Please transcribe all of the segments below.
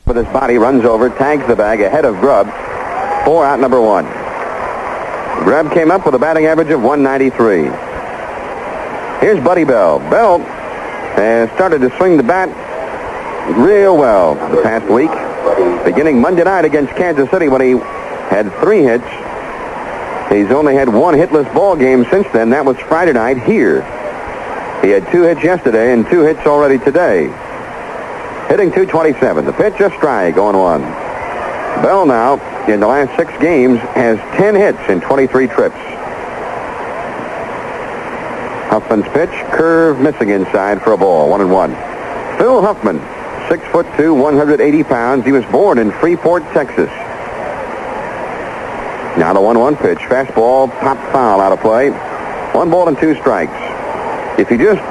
with his body, runs over, tags the bag ahead of Grubb. 4 out, number 1. Grubb came up with a batting average of 193. Here's Buddy Bell. Bell has started to swing the bat real well the past week, beginning Monday night against Kansas City when he had 3 hits. He's only had 1 hitless ball game since then. That was Friday night here. He had 2 hits yesterday and 2 hits already today. Hitting .227. The pitch, a strike, 0-1. Bell now, in the last 6 games, has 10 hits in 23 trips. Huffman's pitch, curve, missing inside for a ball, 1-1. Phil Huffman, 6'2", 180 pounds. He was born in Freeport, Texas. Now the 1-1 pitch, fastball, pop foul, out of play. 1 ball and 2 strikes. If you just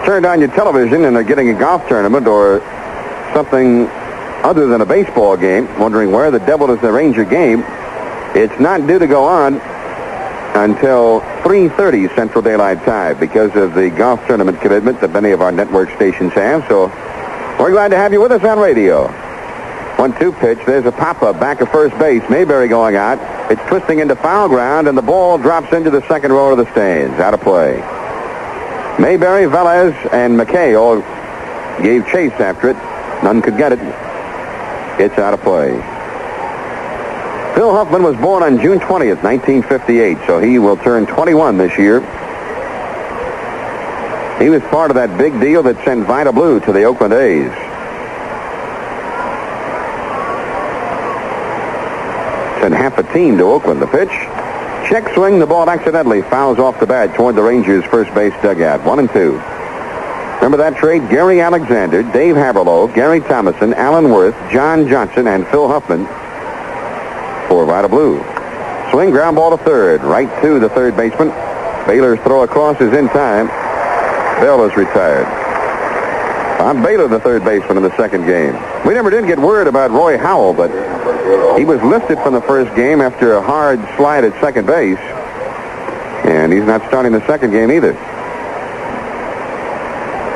turned on your television and are getting a golf tournament or something other than a baseball game, wondering where the devil is the Ranger game, it's not due to go on until 3:30 Central Daylight Time because of the golf tournament commitment that many of our network stations have. So we're glad to have you with us on radio. 1-2 pitch. There's a pop-up back of first base. Mayberry going out. It's twisting into foul ground, and the ball drops into the second row of the stands. Out of play. Mayberry, Velez, and McKay all gave chase after it. None could get it. It's out of play. Phil Huffman was born on June 20th, 1958, so he will turn 21 this year. He was part of that big deal that sent Vida Blue to the Oakland A's. Sent half a team to Oakland. The pitch, check swing. The ball accidentally fouls off the bat toward the Rangers' first base dugout. 1-2. Remember that trade? Gary Alexander, Dave Haberlow, Gary Thomason, Alan Worth, John Johnson, and Phil Huffman for Vida Blue. Swing, ground ball to third. Right to the third baseman. Baylor's throw across is in time. Bell is retired. Bob Baylor, the third baseman in the second game. We never did get word about Roy Howell, but he was lifted from the first game after a hard slide at second base. And he's not starting the second game either.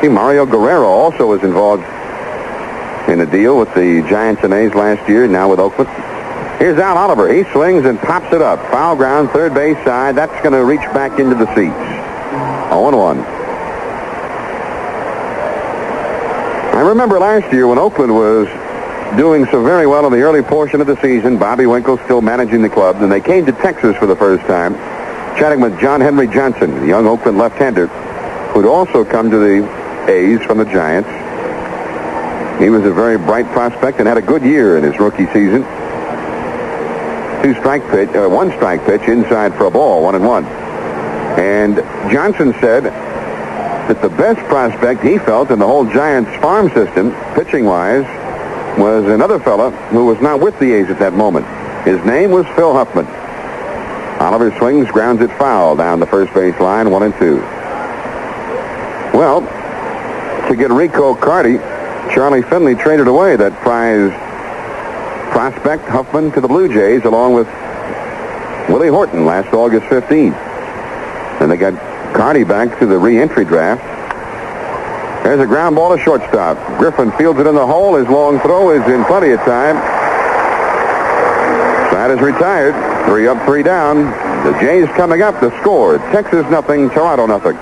Mario Guerrero also was involved in a deal with the Giants and A's last year, now with Oakland. Here's Al Oliver. He swings and pops it up. Foul ground, third base side. That's going to reach back into the seats. 0-1. I remember last year when Oakland was doing so very well in the early portion of the season, Bobby Winkle still managing the club, and they came to Texas for the first time, chatting with John Henry Johnson, the young Oakland left-hander, who'd also come to the A's from the Giants. He was a very bright prospect and had a good year in his rookie season. 1 strike pitch inside for a ball, 1-1. And Johnson said that the best prospect he felt in the whole Giants farm system, pitching-wise, was another fella who was not with the A's at that moment. His name was Phil Huffman. Oliver swings, grounds it foul down the first base line, 1-2. Well, to get Rico Carty, Charlie Finley traded away that prize prospect Huffman to the Blue Jays along with Willie Horton last August 15th. And they got Carty back through the re-entry draft. There's a ground ball to shortstop. Griffin fields it in the hole. His long throw is in plenty of time. Side is retired. 3 up, 3 down. The Jays coming up. The score, Texas nothing, Toronto nothing.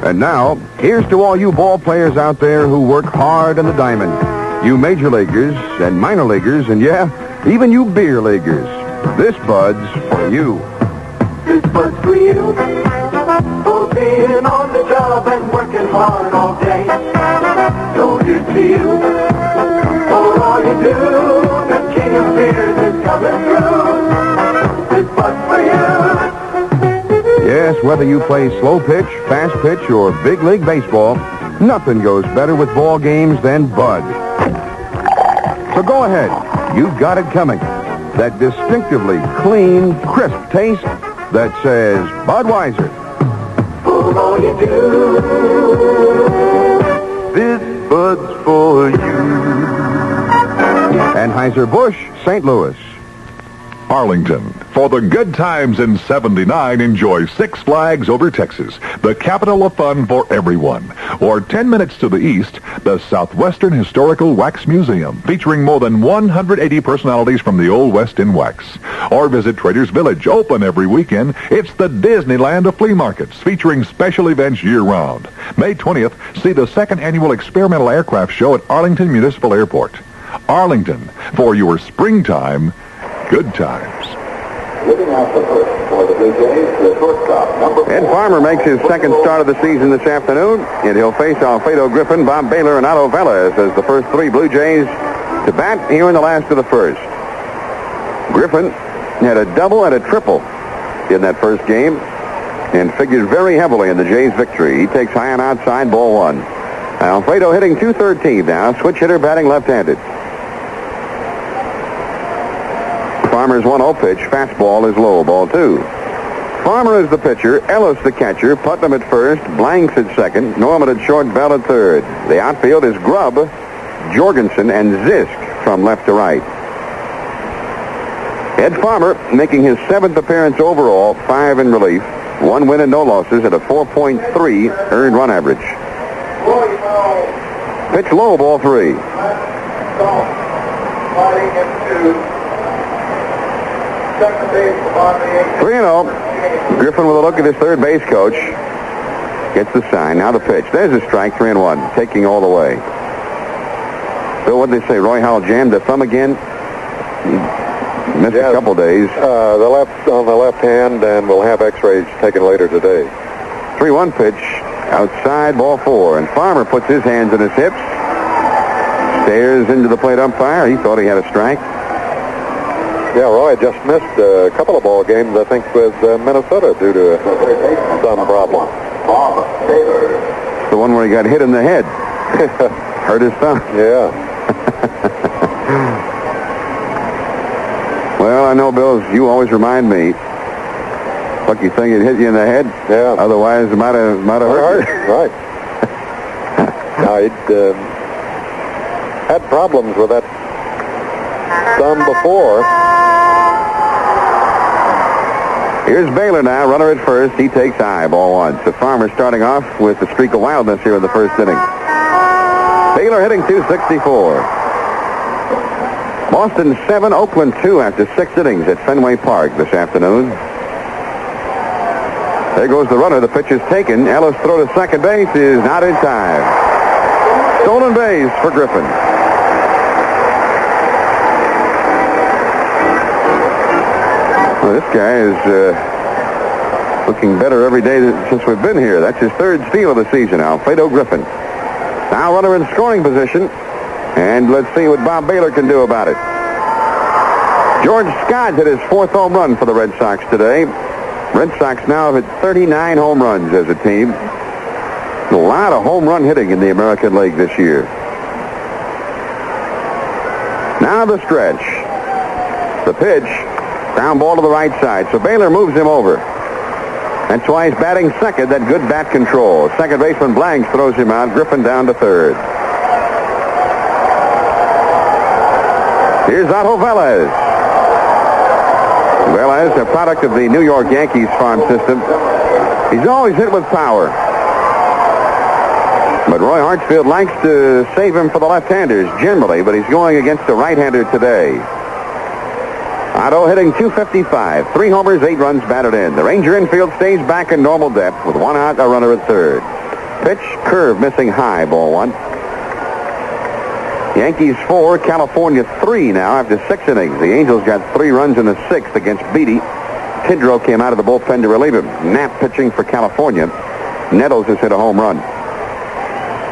And now, here's to all you ball players out there who work hard in the diamond. You major leaguers and minor leaguers, and yeah, even you beer leaguers. This Bud's for you. This Bud's for you. For being on the job and working hard all day. So here's to you. For all you do, the king of beers is coming through. This Bud's for you. Yes, whether you play slow pitch, fast pitch, or big league baseball, nothing goes better with ball games than Bud. So go ahead. You've got it coming. That distinctively clean, crisp taste that says Budweiser. For all you do, this Bud's for you. Anheuser-Busch, St. Louis. Arlington, For the good times in 79, enjoy Six Flags over Texas, the capital of fun for everyone. Or 10 minutes to the east, the Southwestern Historical Wax Museum, featuring more than 180 personalities from the Old West in wax. Or visit Traders Village, open every weekend. It's the Disneyland of flea markets, featuring special events year-round. May 20th, see the second annual Experimental Aircraft Show at Arlington Municipal Airport. Arlington, for your springtime, good times. Leading out the first for the Blue Jays, the shortstop, number 4. Ed Farmer makes his second start of the season this afternoon, and he'll face Alfredo Griffin, Bob Baylor, and Otto Velez as the first three Blue Jays to bat here in the last of the first. Griffin had a double and a triple in that first game and figured very heavily in the Jays' victory. He takes high and outside, ball one. Alfredo hitting .213 now, switch hitter batting left-handed. Farmer's 1-0 pitch. Fastball is low. Ball 2. Farmer is the pitcher. Ellis the catcher. Putnam at first. Blanks at second. Norman at short. Bell at third. The outfield is Grubb, Jorgensen, and Zisk from left to right. Ed Farmer making his 7th appearance overall, 5 in relief, 1 win and no losses at a 4.3 earned run average. Pitch low. Ball 3. 3-0. Griffin with a look at his third base coach. Gets the sign. Now the pitch. There's a strike. 3-1. Taking all the way. Bill, what did they say? Roy Howell jammed the thumb again? He missed a couple days. The left on the left hand, and we'll have x-rays taken later today. 3-1 pitch. Outside, ball 4. And Farmer puts his hands in his hips. Stares into the plate umpire. He thought he had a strike. Yeah, Roy just missed a couple of ball games, I think, with Minnesota due to a thumb problem. Bob Baylor. It's the one where he got hit in the head. Hurt his thumb. Yeah. Well, I know, Bill, you always remind me. Lucky thing it hit you in the head. Yeah. Otherwise, it might have hurt you. Right. Now, he'd had problems with that thumb before. Here's Baylor now, runner at first. He takes high, ball 1. So Farmer starting off with the streak of wildness here in the first inning. Baylor hitting .264. Boston 7, Oakland 2 after 6 innings at Fenway Park this afternoon. There goes the runner. The pitch is taken. Ellis throw to second base is not in time. Stolen base for Griffin. Well, this guy is looking better every day since we've been here. That's his third steal of the season, Alfredo Griffin. Now runner in scoring position. And let's see what Bob Baylor can do about it. George Scott hit his 4th home run for the Red Sox today. Red Sox now have hit 39 home runs as a team. A lot of home run hitting in the American League this year. Now the stretch. The pitch. Ground ball to the right side. So Baylor moves him over. That's why he's batting second. That good bat control. Second baseman Blanks throws him out. Griffin down to third. Here's Otto Velez. Velez, a product of the New York Yankees farm system. He's always hit with power. But Roy Hartsfield likes to save him for the left-handers generally, but he's going against the right-hander today. Otto hitting .255. 3 homers, 8 runs batted in. The Ranger infield stays back in normal depth with 1 out, a runner at third. Pitch, curve missing high, ball 1. Yankees 4, California 3 now after 6 innings. The Angels got 3 runs in the 6th against Beatty. Tidrow came out of the bullpen to relieve him. Knapp pitching for California. Nettles has hit a home run.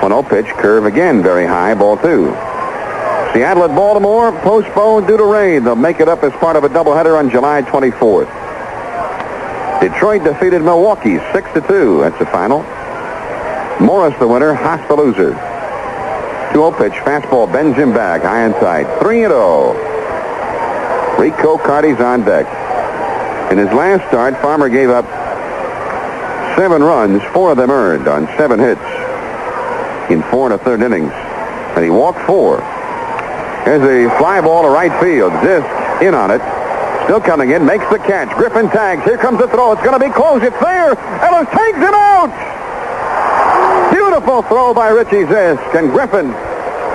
1-0 pitch, curve again, very high, ball 2. Seattle at Baltimore, postponed due to rain. They'll make it up as part of a doubleheader on July 24th. Detroit defeated Milwaukee 6-2. That's the final. Morris the winner, Haas the loser. 2-0 pitch, fastball bends him back, high and tight. 3-0. Rico Carty's on deck. In his last start, Farmer gave up 7 runs, 4 of them earned on 7 hits in 4 1/3 innings. And he walked 4. Here's a fly ball to right field. Zisk in on it. Still coming in, makes the catch. Griffin tags. Here comes the throw. It's going to be close. It's there. Ellis takes him out. Beautiful throw by Richie Zisk. And Griffin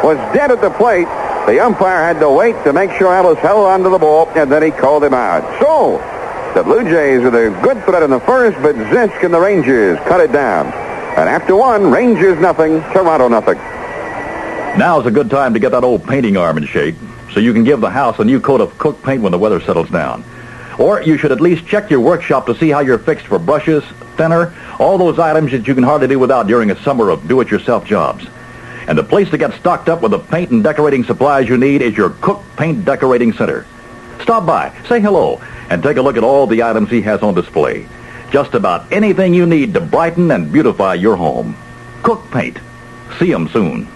was dead at the plate. The umpire had to wait to make sure Ellis held onto the ball, and then he called him out. So, the Blue Jays with a good threat in the first, but Zisk and the Rangers cut it down. And after one, Rangers nothing, Toronto nothing. Now's a good time to get that old painting arm in shape so you can give the house a new coat of Cook paint when the weather settles down. Or you should at least check your workshop to see how you're fixed for brushes, thinner, all those items that you can hardly do without during a summer of do-it-yourself jobs. And the place to get stocked up with the paint and decorating supplies you need is your Cook Paint Decorating Center. Stop by, say hello, and take a look at all the items he has on display. Just about anything you need to brighten and beautify your home. Cook Paint. See 'em soon.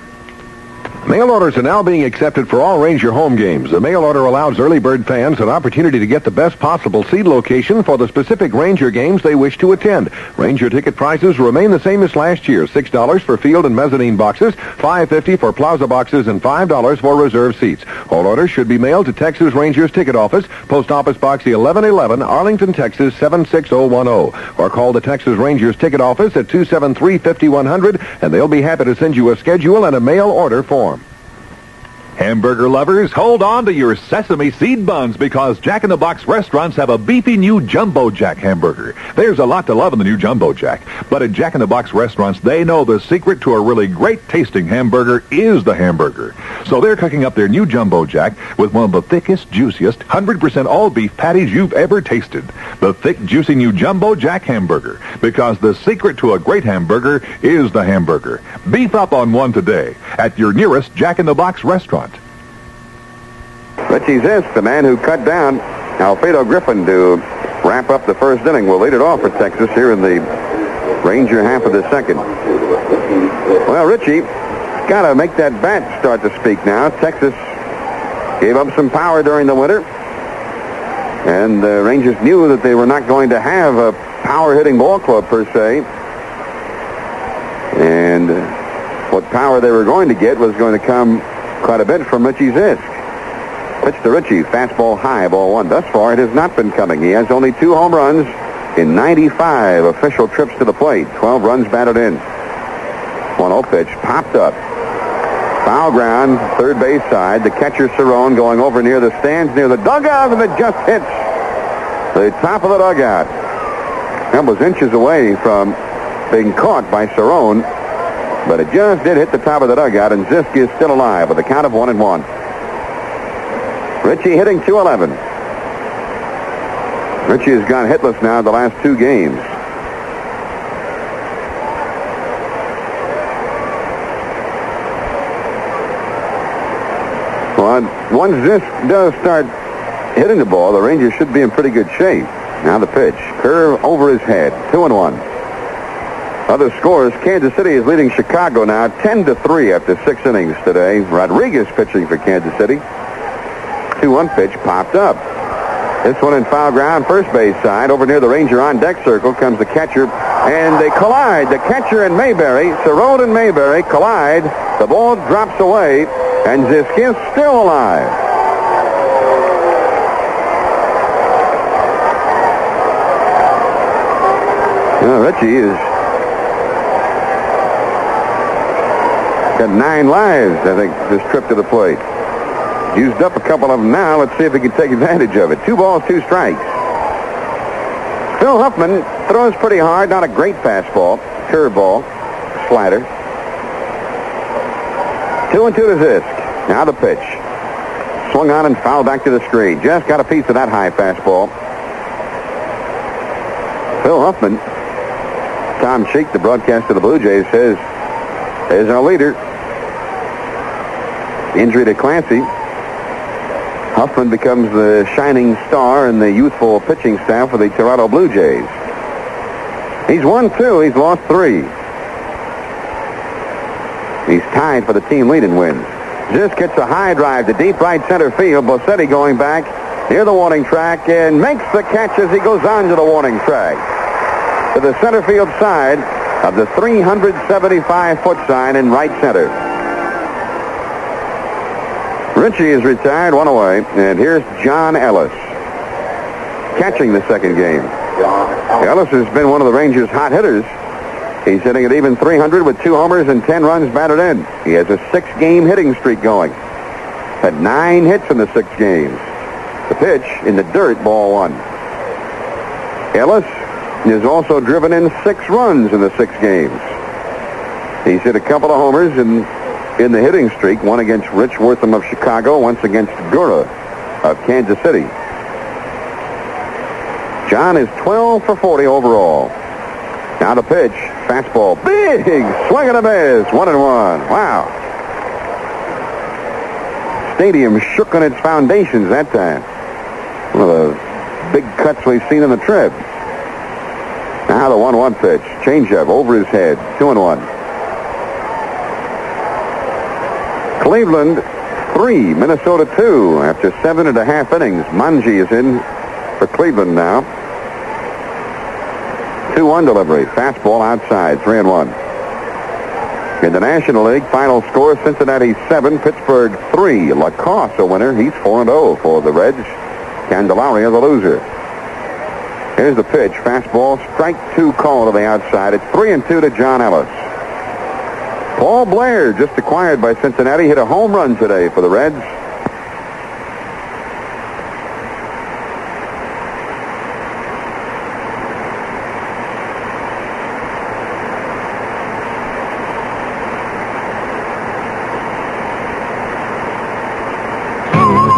Mail orders are now being accepted for all Ranger home games. The mail order allows early bird fans an opportunity to get the best possible seat location for the specific Ranger games they wish to attend. Ranger ticket prices remain the same as last year. $6 for field and mezzanine boxes, $5.50 for plaza boxes, and $5 for reserved seats. All orders should be mailed to Texas Rangers Ticket Office, Post Office Box 1111, Arlington, Texas 76010. Or call the Texas Rangers Ticket Office at 273-5100, and they'll be happy to send you a schedule and a mail order form. Hamburger lovers, hold on to your sesame seed buns because Jack in the Box restaurants have a beefy new Jumbo Jack hamburger. There's a lot to love in the new Jumbo Jack, but at Jack in the Box restaurants, they know the secret to a really great tasting hamburger is the hamburger. So they're cooking up their new Jumbo Jack with one of the thickest, juiciest, 100% all beef patties you've ever tasted. The thick, juicy new Jumbo Jack hamburger, because the secret to a great hamburger is the hamburger. Beef up on one today at your nearest Jack in the Box restaurant. Richie Zisk, the man who cut down Alfredo Griffin to wrap up the first inning, will lead it off for Texas here in the Ranger half of the second. Well, Richie got to make that bat start to speak now. Texas gave up some power during the winter, and the Rangers knew that they were not going to have a power-hitting ball club per se, and what power they were going to get was going to come quite a bit from Richie Zisk. Pitch to Richie, fastball high, ball one. Thus far, it has not been coming. He has only 2 home runs in 95 official trips to the plate. 12 runs batted in. 1-0 pitch, popped up. Foul ground, third base side. The catcher, Cerrone, going over near the stands, near the dugout, and it just hits the top of the dugout. That was inches away from being caught by Cerrone, but it just did hit the top of the dugout, and Zisk is still alive with a count of 1-1. Richie hitting .211. Richie has gone hitless now the last 2 games. Well, once Zisk does start hitting the ball, the Rangers should be in pretty good shape. Now the pitch. Curve over his head. 2-1. Other scores, Kansas City is leading Chicago now 10-3 after 6 innings today. Rodriguez pitching for Kansas City. 2-1 pitch popped up. This one in foul ground, first base side. Over near the Ranger on deck circle comes the catcher, and they collide. The catcher and Mayberry, Cerrone and Mayberry collide. The ball drops away, and Zisk is still alive. Richie is got 9 lives, I think, this trip to the plate. Used up a couple of them now. Let's see if he can take advantage of it. 2 balls, 2 strikes. Phil Huffman throws pretty hard. Not a great fastball. Curveball. Slider. 2-2 to Zisk. Now the pitch. Swung on and fouled back to the screen. Just got a piece of that high fastball. Phil Huffman. Tom Cheek, the broadcaster of the Blue Jays, says, "There's our leader." Injury to Clancy. Huffman becomes the shining star in the youthful pitching staff of the Toronto Blue Jays. He's won 2. He's lost 3. He's tied for the team lead in wins. Just gets a high drive to deep right center field. Bossetti going back near the warning track and makes the catch as he goes on to the warning track. To the center field side of the 375-foot sign in right center. Richie is retired, 1 away, and here's John Ellis. catching the second game. Ellis has been one of the Rangers' hot hitters. He's hitting at even .300 with 2 homers and 10 runs batted in. He has a 6-game hitting streak going. Had 9 hits in the 6 games. The pitch in the dirt, ball 1. Ellis has also driven in 6 runs in the 6 games. He's hit a couple of homers in the hitting streak, one against Rich Wortham of Chicago, once against Gura of Kansas City. John is 12 for 40 overall. Now the pitch, fastball, big swing and a miss, 1-1. Wow. Stadium shook on its foundations that time. One of the big cuts we've seen in the trip. Now the 1-1 pitch, changeup over his head, 2-1. Cleveland 3, Minnesota 2 after 7.5 innings. Manji is in for Cleveland now. 2-1 delivery. Fastball outside. 3-1. In the National League, final score, Cincinnati 7, Pittsburgh 3. Lacoste a winner. He's 4-0 for the Reds. Candelaria the loser. Here's the pitch. Fastball, strike 2 call to the outside. It's 3-2 to John Ellis. Paul Blair, just acquired by Cincinnati, hit a home run today for the Reds.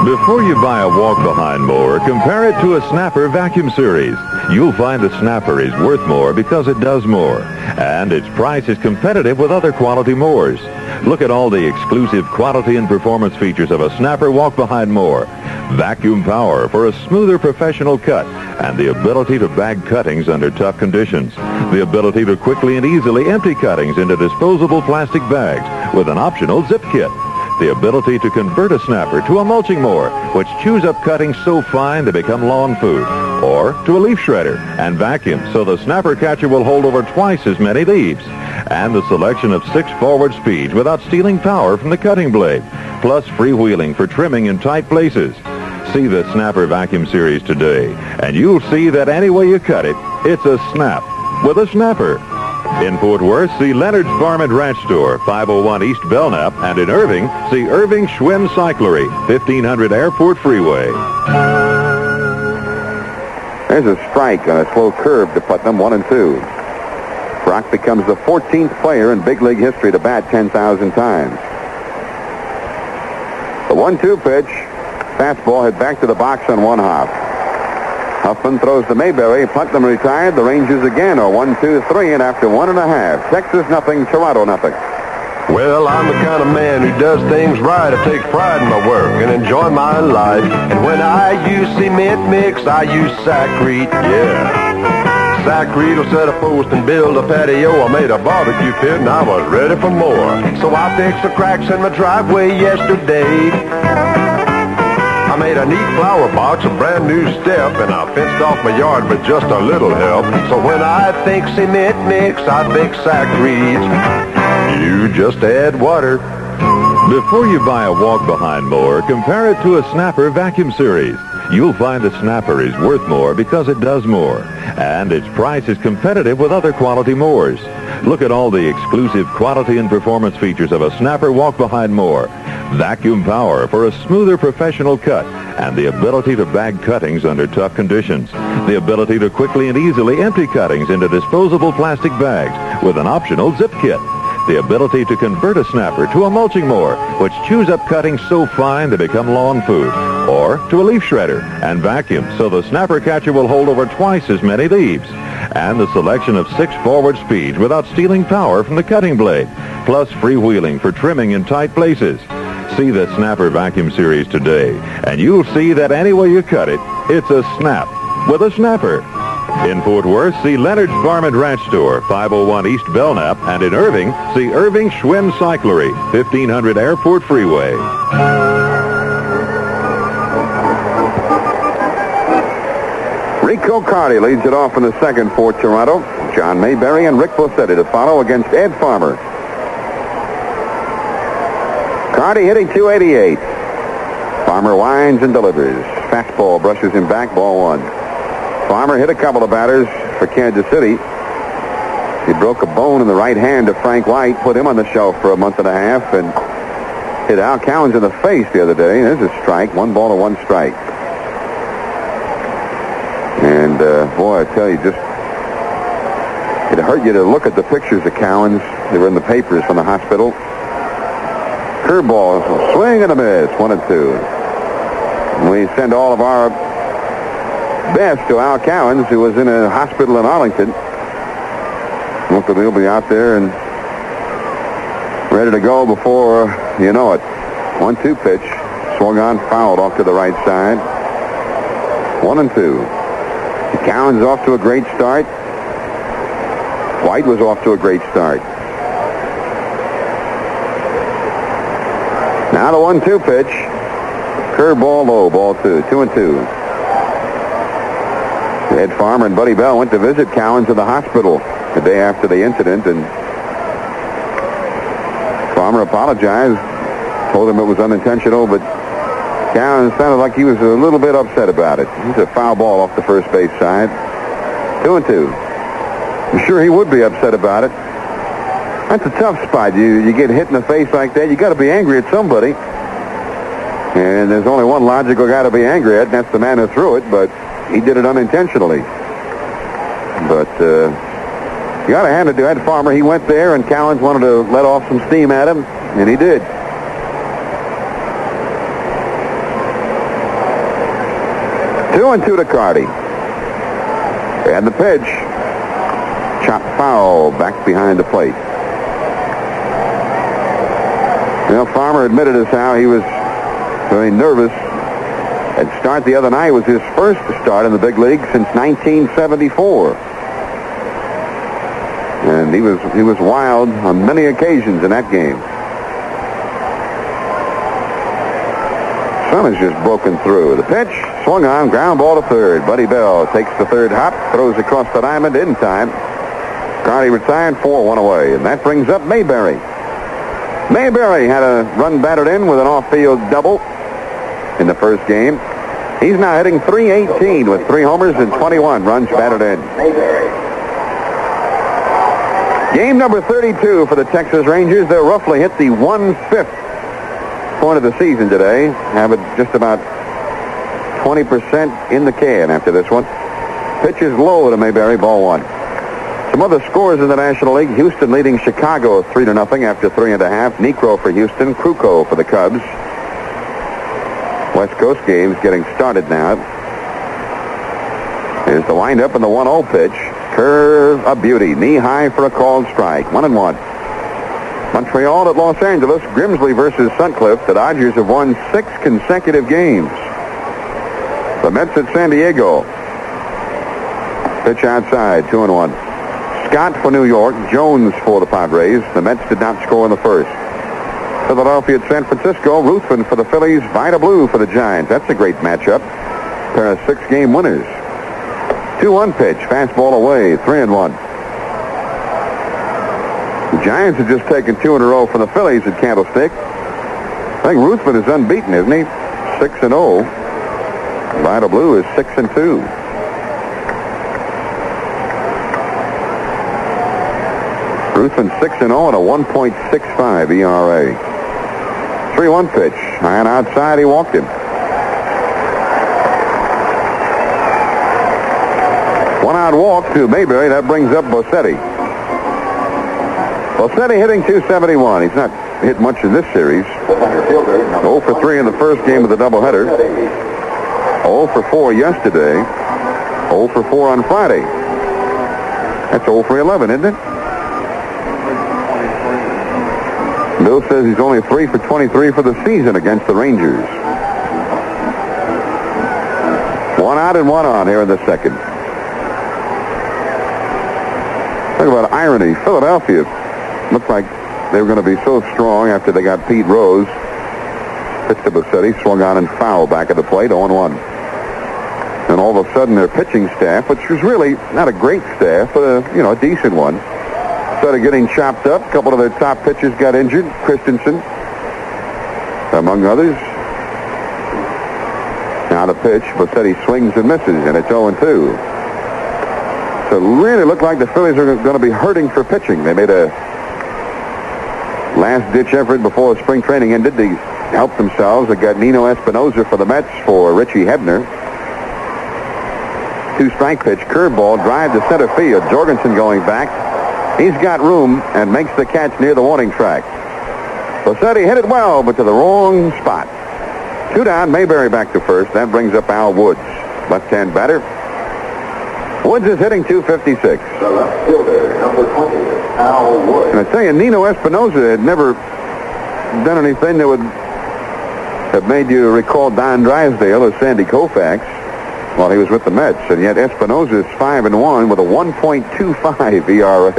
Before you buy a walk-behind mower, compare it to a Snapper Vacuum Series. You'll find the Snapper is worth more because it does more, and its price is competitive with other quality mowers. Look at all the exclusive quality and performance features of a Snapper walk-behind mower. Vacuum power for a smoother professional cut, and the ability to bag cuttings under tough conditions. The ability to quickly and easily empty cuttings into disposable plastic bags with an optional zip kit. The ability to convert a Snapper to a mulching mower, which chews up cuttings so fine they become lawn food, or to a leaf shredder and vacuum so the Snapper catcher will hold over twice as many leaves, and the selection of 6 forward speeds without stealing power from the cutting blade, plus freewheeling for trimming in tight places. See the Snapper Vacuum Series today, and you'll see that any way you cut it, it's a snap with a Snapper. In Fort Worth, see Leonard's Farm and Ranch Store, 501 East Belknap, and in Irving, see Irving Schwinn Cyclery, 1500 Airport Freeway. There's a strike on a slow curve to Putnam, 1-2. Brock becomes the 14th player in big league history to bat 10,000 times. The 1-2 pitch, fastball head back to the box on 1 hop. Huffman throws to Mayberry. Putnam retired. The Rangers again are 1-2-3, and after 1.5, Texas nothing, Toronto nothing. Well, I'm the kind of man who does things right. I take pride in my work and enjoy my life. And when I use cement mix, I use Sakrete, yeah. Sakrete will set a post and build a patio. I made a barbecue pit and I was ready for more. So I fixed the cracks in my driveway yesterday. I made a neat flower box, a brand new step, and I fenced off my yard with just a little help. So when I think cement mix, I think Sakrete. You just add water. Before you buy a walk-behind mower, compare it to a Snapper Vacuum Series. You'll find the Snapper is worth more because it does more, and its price is competitive with other quality mowers. Look at all the exclusive quality and performance features of a Snapper walk-behind mower. Vacuum power for a smoother professional cut, and the ability to bag cuttings under tough conditions. The ability to quickly and easily empty cuttings into disposable plastic bags with an optional zip kit. The ability to convert a Snapper to a mulching mower, which chews up cuttings so fine they become lawn food, or to a leaf shredder and vacuum so the Snapper catcher will hold over twice as many leaves, and the selection of 6 forward speeds without stealing power from the cutting blade, plus freewheeling for trimming in tight places. See the Snapper Vacuum Series today, and you'll see that any way you cut it, it's a snap with a Snapper. In Fort Worth, see Leonard's Farm and Ranch Store, 501 East Belknap, and in Irving, see Irving Schwinn Cyclery, 1500 Airport Freeway. Rico Carty leads it off in the second for Toronto. John Mayberry and Rick Bossetti to follow against Ed Farmer. Carty hitting .288. Farmer winds and delivers. Fastball brushes him back, ball 1. Farmer hit a couple of batters for Kansas City. He broke a bone in the right hand of Frank White, put him on the shelf for a month and a half, and hit Al Cowens in the face the other day. There's a strike, 1 ball to 1 strike. And, boy, I tell you, just it hurt you to look at the pictures of Cowens. They were in the papers from the hospital. Curveball, swing and a miss, 1-2. We send all of our best to Al Cowens, who was in a hospital in Arlington. Hopefully he'll be out there and ready to go before you know it. 1-2 pitch, swung on, fouled off to the right side. 1-2. Cowens off to a great start. White was off to a great start. Now the 1-2 pitch. Curveball low, ball 2. 2-2. Ed Farmer and Buddy Bell went to visit Cowens in the hospital the day after the incident, and Farmer apologized, told him it was unintentional, but Cowens sounded like he was a little bit upset about it. It's a foul ball off the first base side. 2-2. I'm sure he would be upset about it. That's a tough spot. You get hit in the face like that, you got to be angry at somebody. And there's only one logical guy to be angry at, and that's the man who threw it, but he did it unintentionally. But you got to hand it to Ed Farmer. He went there, and Cowens wanted to let off some steam at him, and he did. 2-2 to Carty. And the pitch. Chop foul back behind the plate. Well, Farmer admitted as how he was very nervous. And start the other night was his first start in the big league since 1974. And he was wild on many occasions in that game. Sun has just broken through. The pitch swung on, ground ball to third. Buddy Bell takes the third hop, throws across the diamond in time. Carty retired, 4-1 away, and that brings up Mayberry. Mayberry had a run batted in with an off-field double in the first game. He's now hitting .318 with 3 homers and 21 runs batted in. Game number 32 for the Texas Rangers. They'll roughly hit the 1/5 point of the season today. Have it just about 20% in the can after this one. Pitch is low to Mayberry, ball 1. Some other scores in the National League. Houston leading Chicago 3-0 after 3.5. Niekro for Houston, Krukow for the Cubs. West Coast games getting started now. Here's the windup and the 1-0 pitch. Curve, a beauty. Knee high for a called strike. 1-1. Montreal at Los Angeles. Grimsley versus Sutcliffe. The Dodgers have won 6 consecutive games. The Mets at San Diego. Pitch outside, 2-1. Scott for New York. Jones for the Padres. The Mets did not score in the first. Philadelphia at San Francisco. Ruthven for the Phillies. Vida Blue for the Giants. That's a great matchup. Pair of 6-game winners. 2-1 pitch. Fastball away. 3-1. The Giants have just taken 2 in a row from the Phillies at Candlestick. I think Ruthven is unbeaten, isn't he? 6-0. Vida Blue is 6-2. Ruthven 6-0 and a 1.65 ERA. 3-1 pitch. High and outside, he walked him. 1-out walk to Mayberry. That brings up Bossetti. Bossetti hitting .271. He's not hit much in this series. 0 for 3 in the first game of the doubleheader. 0 for 4 yesterday. 0 for 4 on Friday. That's 0 for 11, isn't it? Bill says he's only 3 for 23 for the season against the Rangers. 1 out and 1 on here in the second. Talk about irony. Philadelphia looked like they were going to be so strong after they got Pete Rose. Pitched to Bossetti, swung on and fouled back at the plate, 0-1. And all of a sudden their pitching staff, which was really not a great staff, but a decent one, started getting chopped up. A couple of their top pitchers got injured. Christensen, among others. Now the pitch, Bossetti swings and misses, and it's 0-2. So it really looked like the Phillies are going to be hurting for pitching. They made a last-ditch effort before spring training ended. They helped themselves. They got Nino Espinosa for the Mets for Richie Hebner. 2-strike pitch, curveball, drive to center field. Jorgensen going back. He's got room and makes the catch near the warning track. Rossetti hit it well, but to the wrong spot. 2 down, Mayberry back to first. That brings up Al Woods, left-hand batter. Woods is hitting .256. The left fielder, number 20, Al Woods. And I tell you, Nino Espinosa had never done anything that would have made you recall Don Drysdale or Sandy Koufax while he was with the Mets. And yet Espinosa is 5-1 with a 1.25 ERA.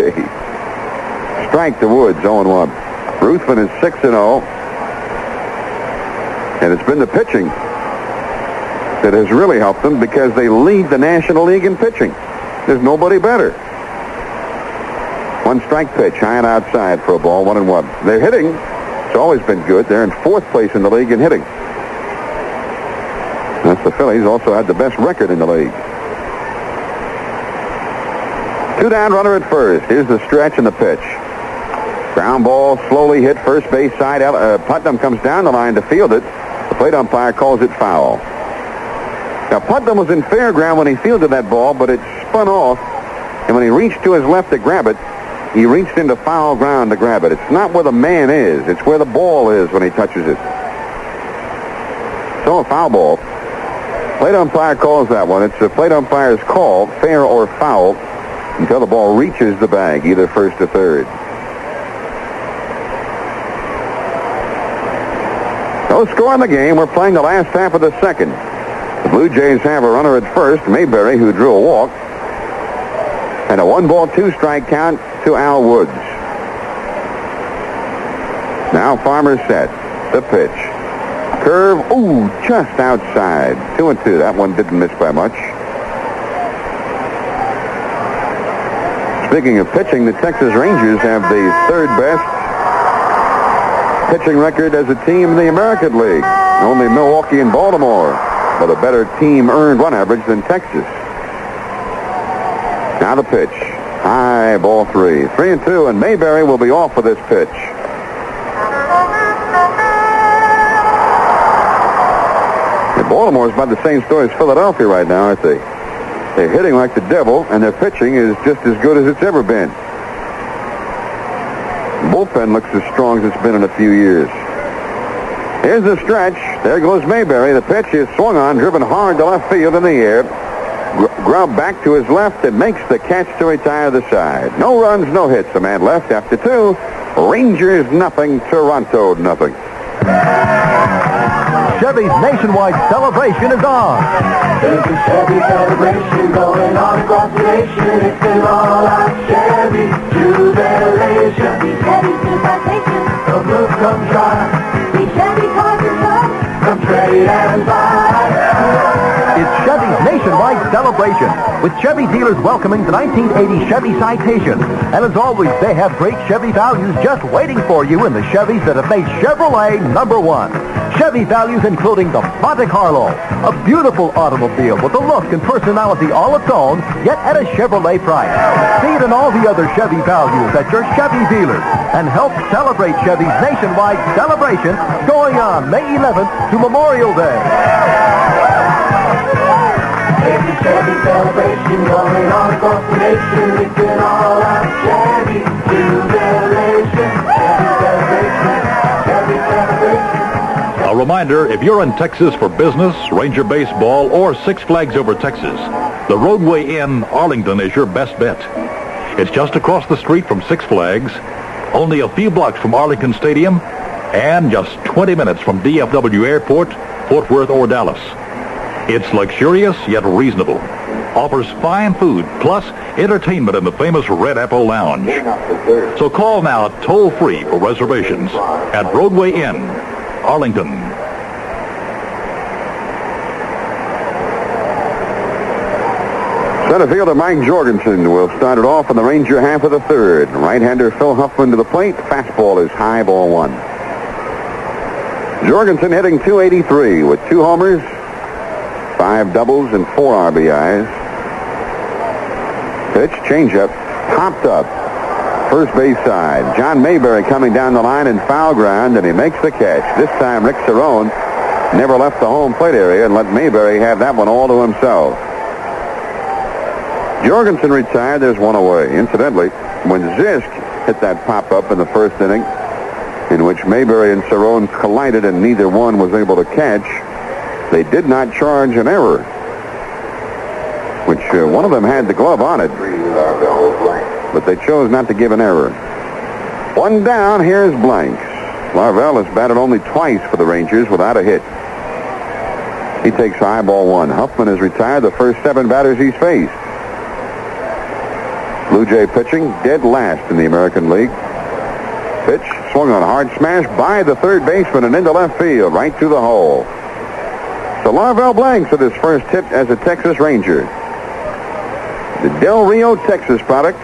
Strike to Woods, 0-1. Ruthven is 6-0. And it's been the pitching that has really helped them because they lead the National League in pitching. There's nobody better. 1-strike pitch, high and outside for a ball, 1-1. They're hitting. It's always been good. They're in 4th place in the league in hitting. That's the Phillies. Also had the best record in the league. 2 down, runner at first. Here's the stretch and the pitch. Ground ball slowly hit first base side. Putnam comes down the line to field it. The plate umpire calls it foul. Now, Putnam was in fair ground when he fielded that ball, but it spun off. And when he reached to his left to grab it, he reached into foul ground to grab it. It's not where the man is. It's where the ball is when he touches it. So a foul ball. Plate umpire calls that one. It's the plate umpire's call, fair or foul, until the ball reaches the bag, either first or third. No score in the game. We're playing the last half of the second. The Blue Jays have a runner at first, Mayberry, who drew a walk. And a 1-ball, 2-strike count to Al Woods. Now Farmer set. The pitch. Curve, just outside. 2-2. That one didn't miss by much. Speaking of pitching, the Texas Rangers have the 3rd best pitching record as a team in the American League. Only Milwaukee and Baltimore with a better team earned run average than Texas. Now the pitch. High, ball 3. 3-2, and Mayberry will be off for this pitch. And Baltimore's about the same story as Philadelphia right now, aren't they? They're hitting like the devil, and their pitching is just as good as it's ever been. The bullpen looks as strong as it's been in a few years. Here's the stretch. There goes Mayberry. The pitch is swung on, driven hard to left field in the air. Grubb back to his left and makes the catch to retire the side. No runs, no hits. A man left after 2. Rangers nothing, Toronto nothing. Chevy's nationwide celebration is on. There's a Chevy celebration going on across the nation. It's an all-out Chevy jubilation. Chevy's sensation. Come look, come try. See Chevy cars are fun. Come trade and buy. It's Chevy's nationwide celebration, with Chevy dealers welcoming the 1980 Chevy Citation. And as always, they have great Chevy values just waiting for you in the Chevys that have made Chevrolet #1. Chevy values including the Monte Carlo, a beautiful automobile with a look and personality all its own, yet at a Chevrolet price. See it in all the other Chevy values at your Chevy dealers, and help celebrate Chevy's nationwide celebration going on May 11th to Memorial Day. There's a Chevy celebration going on across the nation. It's an all-out Chevy jubilation. Chevy celebration. Chevy celebration. A reminder, if you're in Texas for business, Ranger baseball, or Six Flags Over Texas, the Roadway Inn, Arlington is your best bet. It's just across the street from Six Flags, only a few blocks from Arlington Stadium, and just 20 minutes from DFW Airport, Fort Worth, or Dallas. It's luxurious yet reasonable. Offers fine food, plus entertainment in the famous Red Apple Lounge. So call now toll-free for reservations at Roadway Inn, Arlington. Center fielder Mike Jorgensen will start it off in the Ranger half of the 3rd. Right-hander Phil Huffman to the plate. Fastball is high, ball 1. Jorgensen hitting .283 with 2 homers, 5 doubles, and 4 RBIs. Pitch, changeup, popped up. First base side. John Mayberry coming down the line in foul ground, and he makes the catch. This time, Rick Cerrone never left the home plate area and let Mayberry have that one all to himself. Jorgensen retired. There's one away. Incidentally, when Zisk hit that pop-up in the first inning, in which Mayberry and Cerrone collided and neither one was able to catch, they did not charge an error, which one of them had the glove on it, but they chose not to give an error. One down, here's Blanks. Larvell has batted only twice for the Rangers without a hit. He takes high, ball one. Huffman has retired the first 7 batters he's faced. Blue Jay pitching dead last in the American League. Pitch swung on, hard smash by the third baseman and into left field, right to the hole. So Larvell Blanks with his first hit as a Texas Ranger. The Del Rio, Texas product.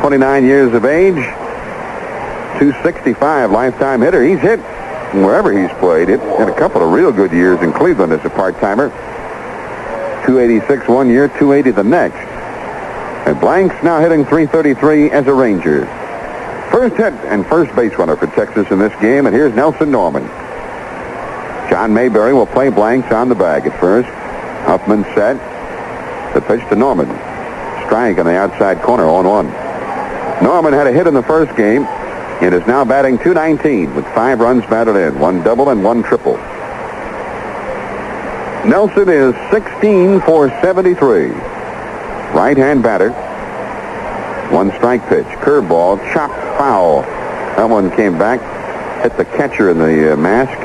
29 years of age. 265 lifetime hitter. He's hit wherever he's played. Had a couple of real good years in Cleveland as a part-timer. 286 one year, 280 the next. And Blanks now hitting .333 as a Ranger. First hit and first base runner for Texas in this game, and here's Nelson Norman. John Mayberry will play Blanks on the bag at first. Huffman set. The pitch to Norman. Strike on the outside corner, 0-1. Norman had a hit in the first game and is now batting .219 with 5 runs batted in, 1 double and 1 triple. Nelson is 16 for 73. Right-hand batter. 1 strike pitch. Curveball, chopped foul. That one came back, hit the catcher in the mask.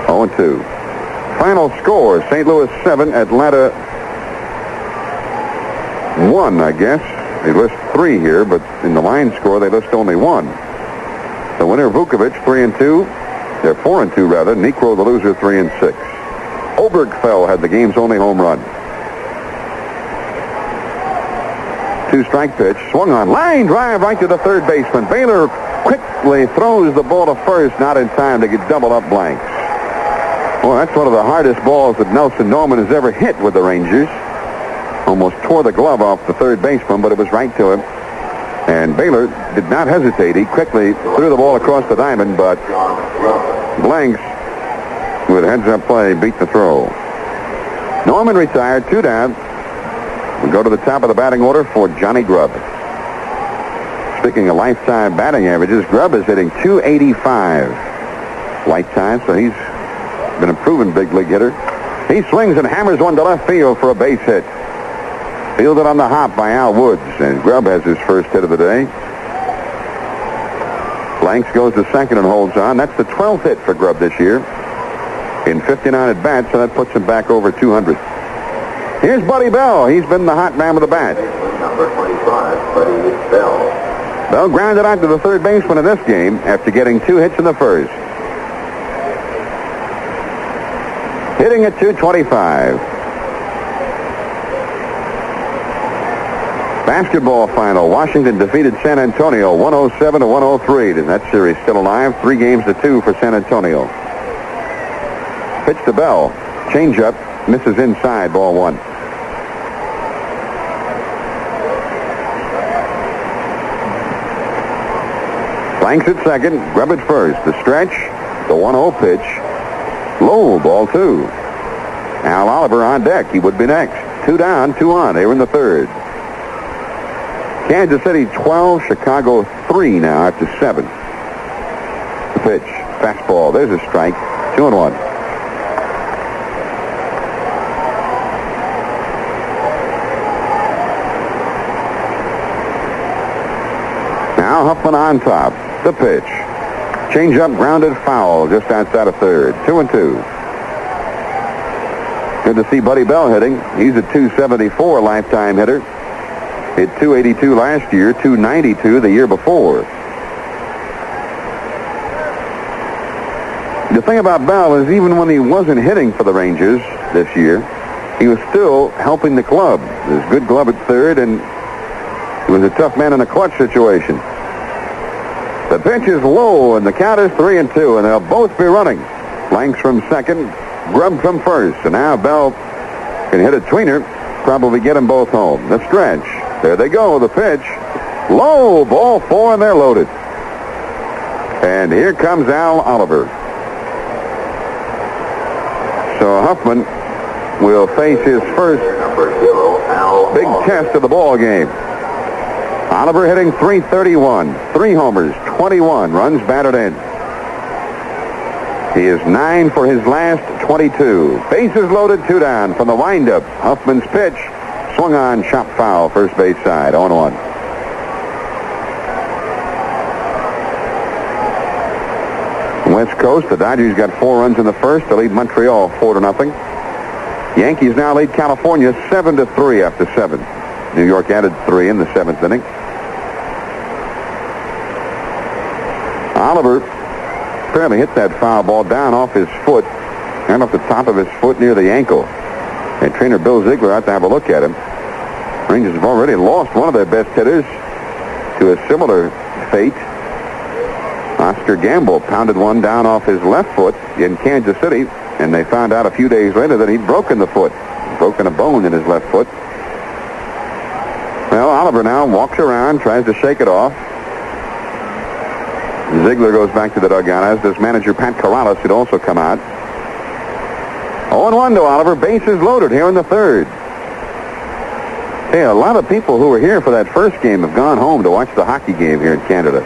0-2. Final score, St. Louis 7, Atlanta 1, I guess. They list 3 here, but in the line score, they list only 1. The winner, Vukovic, 3-2. They're 4-2, rather. Niekro, the loser, 3-6. Obergfell had the game's only home run. 2-strike pitch. Swung on. Line drive right to the third baseman. Baylor quickly throws the ball to first, not in time to get double up Blanks. Well, that's one of the hardest balls that Nelson Norman has ever hit with the Rangers. Almost tore the glove off the third baseman, but it was right to him. And Baylor did not hesitate. He quickly threw the ball across the diamond, but Blanks, with heads-up play, beat the throw. Norman retired, 2 down. We go to the top of the batting order for Johnny Grubb. Speaking of lifetime batting averages, Grubb is hitting .285 lifetime, so he's been a proven big league hitter. He swings and hammers one to left field for a base hit. Fielded on the hop by Al Woods, and Grubb has his first hit of the day. Blanks goes to second and holds on. That's the 12th hit for Grubb this year in 59 at-bats, so that puts him back over 200. Here's Buddy Bell. He's been the hot man with the bat. Number 25, Buddy Bell. Bell grounded out to the third baseman in this game after getting 2 hits in the first. Hitting at .225. Basketball final. Washington defeated San Antonio 107-103. And that series still alive. 3-2 for San Antonio. Pitch to Bell. Changeup. Misses inside. Ball 1. Blanks at second. Grubb at first. The stretch. The 1-0 pitch. Low. Ball 2. Al Oliver on deck. He would be next. 2 down, 2 on. They were in the third. Kansas City 12, Chicago 3 now after 7. The pitch. Fastball. There's a strike. 2-1. Now Huffman on top. The pitch. Changeup grounded foul just outside of third. 2-2. Good to see Buddy Bell hitting. He's a .274 lifetime hitter. Hit .282 last year, .292 the year before. The thing about Bell is even when he wasn't hitting for the Rangers this year, he was still helping the club. There's a good glove at third, and he was a tough man in a clutch situation. The pitch is low, and the count is 3-2, and they'll both be running. Blanks from second, Grubb from first, and now Bell can hit a tweener, probably get them both home. The stretch. There they go, the pitch. Low, ball 4, and they're loaded. And here comes Al Oliver. So Huffman will face his first big test of the ball game. Oliver hitting .331, 3 homers, 21 runs batted in. He is 9 for his last 22. Bases loaded, 2 down from the windup. Huffman's pitch swung on, chop foul, first base side, 0-1. West Coast, the Dodgers got 4 runs in the first to lead Montreal 4-0. Yankees now lead California 7-3 after 7. New York added 3 in the 7th inning. Oliver apparently hit that foul ball down off his foot and off the top of his foot near the ankle. And trainer Bill Ziegler out to have a look at him. Rangers have already lost one of their best hitters to a similar fate. Oscar Gamble pounded one down off his left foot in Kansas City, and they found out a few days later that he'd broken the foot, broken a bone in his left foot. Well, Oliver now walks around, tries to shake it off. Ziegler goes back to the dugout, as does manager Pat Corrales, who'd also come out. 0-1 to Oliver, bases loaded here in the third. Hey, a lot of people who were here for that first game have gone home to watch the hockey game here in Canada.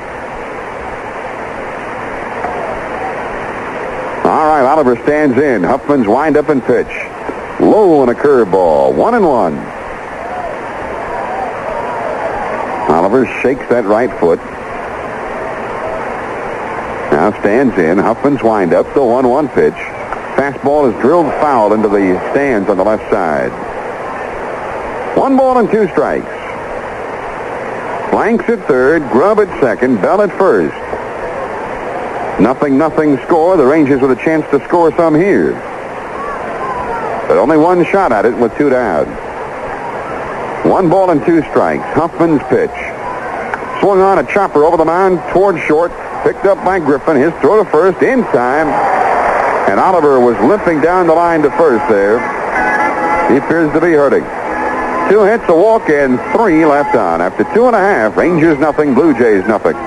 All right, Oliver stands in. Huffman's wind up and pitch. Low on a curveball. 1-1. Oliver shakes that right foot. Now stands in. Huffman's wind up. The 1-1 pitch. Fastball is drilled foul into the stands on the left side. 1 ball and 2 strikes. Blanks at third. Grubb at second. Bell at first. 0-0 score. The Rangers with a chance to score some here. But only 1 shot at it with 2 down. 1 ball and 2 strikes. Huffman's pitch. Swung on a chopper over the mound toward short. Picked up by Griffin. His throw to first in time. And Oliver was limping down the line to first there. He appears to be hurting. 2 hits, a walk, and 3 left on. After 2.5, Rangers nothing, Blue Jays nothing.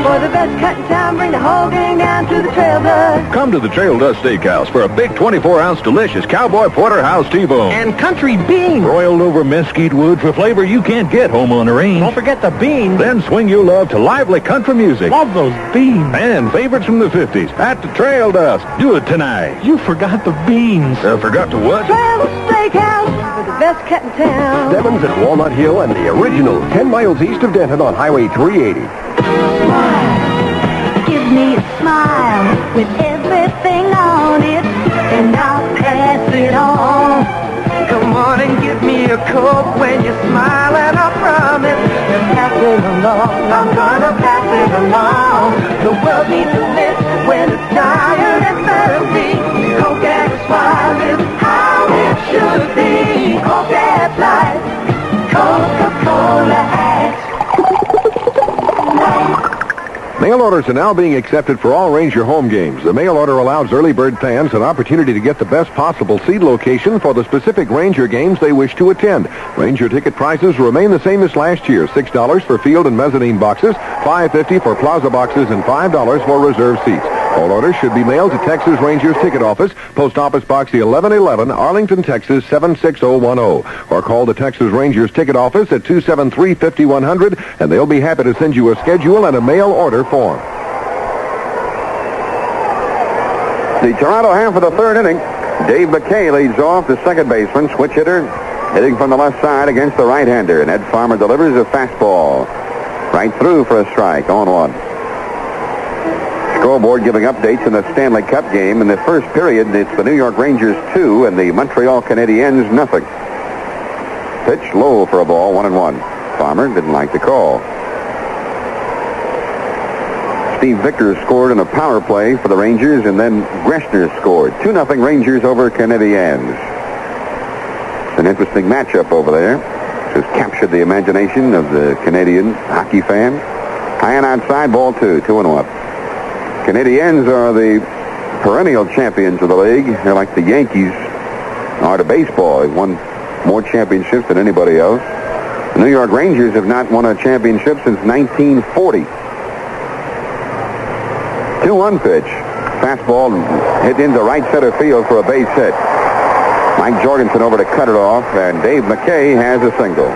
For the best cut in town, bring the whole gang down to the Trail Dust. Come to the Trail Dust Steakhouse for a big 24-ounce delicious Cowboy Porterhouse T-bone. And country beans. Broiled over mesquite wood for flavor you can't get home on the range. Don't forget the beans. Then swing your love to lively country music. Love those beans. And favorites from the 50s at the Trail Dust. Do it tonight. You forgot the beans. Forgot to what? Trail Dust Steakhouse for the best cut in town. Devon's at Walnut Hill and the original 10 miles east of Denton on Highway 380. Give me a smile with everything on it, and I'll pass it on. Come on and give me a Coke when you smile, and I promise to pass it along. I'm gonna pass it along. The world needs a lift when it's tired and thirsty. Coke and a smile is how it should be. Coke that's life. Coca-Cola acts. Mail orders are now being accepted for all Ranger home games. The mail order allows early bird fans an opportunity to get the best possible seat location for the specific Ranger games they wish to attend. Ranger ticket prices remain the same as last year. $6 for field and mezzanine boxes, $5.50 for plaza boxes, and $5 for reserved seats. All orders should be mailed to Texas Rangers Ticket Office, Post Office Box 1111, Arlington, Texas 76010. Or call the Texas Rangers Ticket Office at 273-5100, and they'll be happy to send you a schedule and a mail order form. The Toronto half of the third inning. Dave McKay leads off, the second baseman, switch hitter, hitting from the left side against the right-hander. And Ed Farmer delivers a fastball right through for a strike, 0-1. Scoreboard giving updates in the Stanley Cup game. In the first period, it's the New York Rangers 2 and the Montreal Canadiens nothing. Pitch low for a ball, 1-1. Farmer didn't like the call. Steve Vickers scored in a power play for the Rangers, and then Greshner scored. 2-0 Rangers over Canadiens. An interesting matchup over there. Has captured the imagination of the Canadian hockey fan. High and outside, ball 2, 2-1. Canadiens are the perennial champions of the league. They're like the Yankees are to baseball. They've won more championships than anybody else. The New York Rangers have not won a championship since 1940. 2-1 pitch. Fastball hit into right center field for a base hit. Mike Jorgensen over to cut it off, and Dave McKay has a single.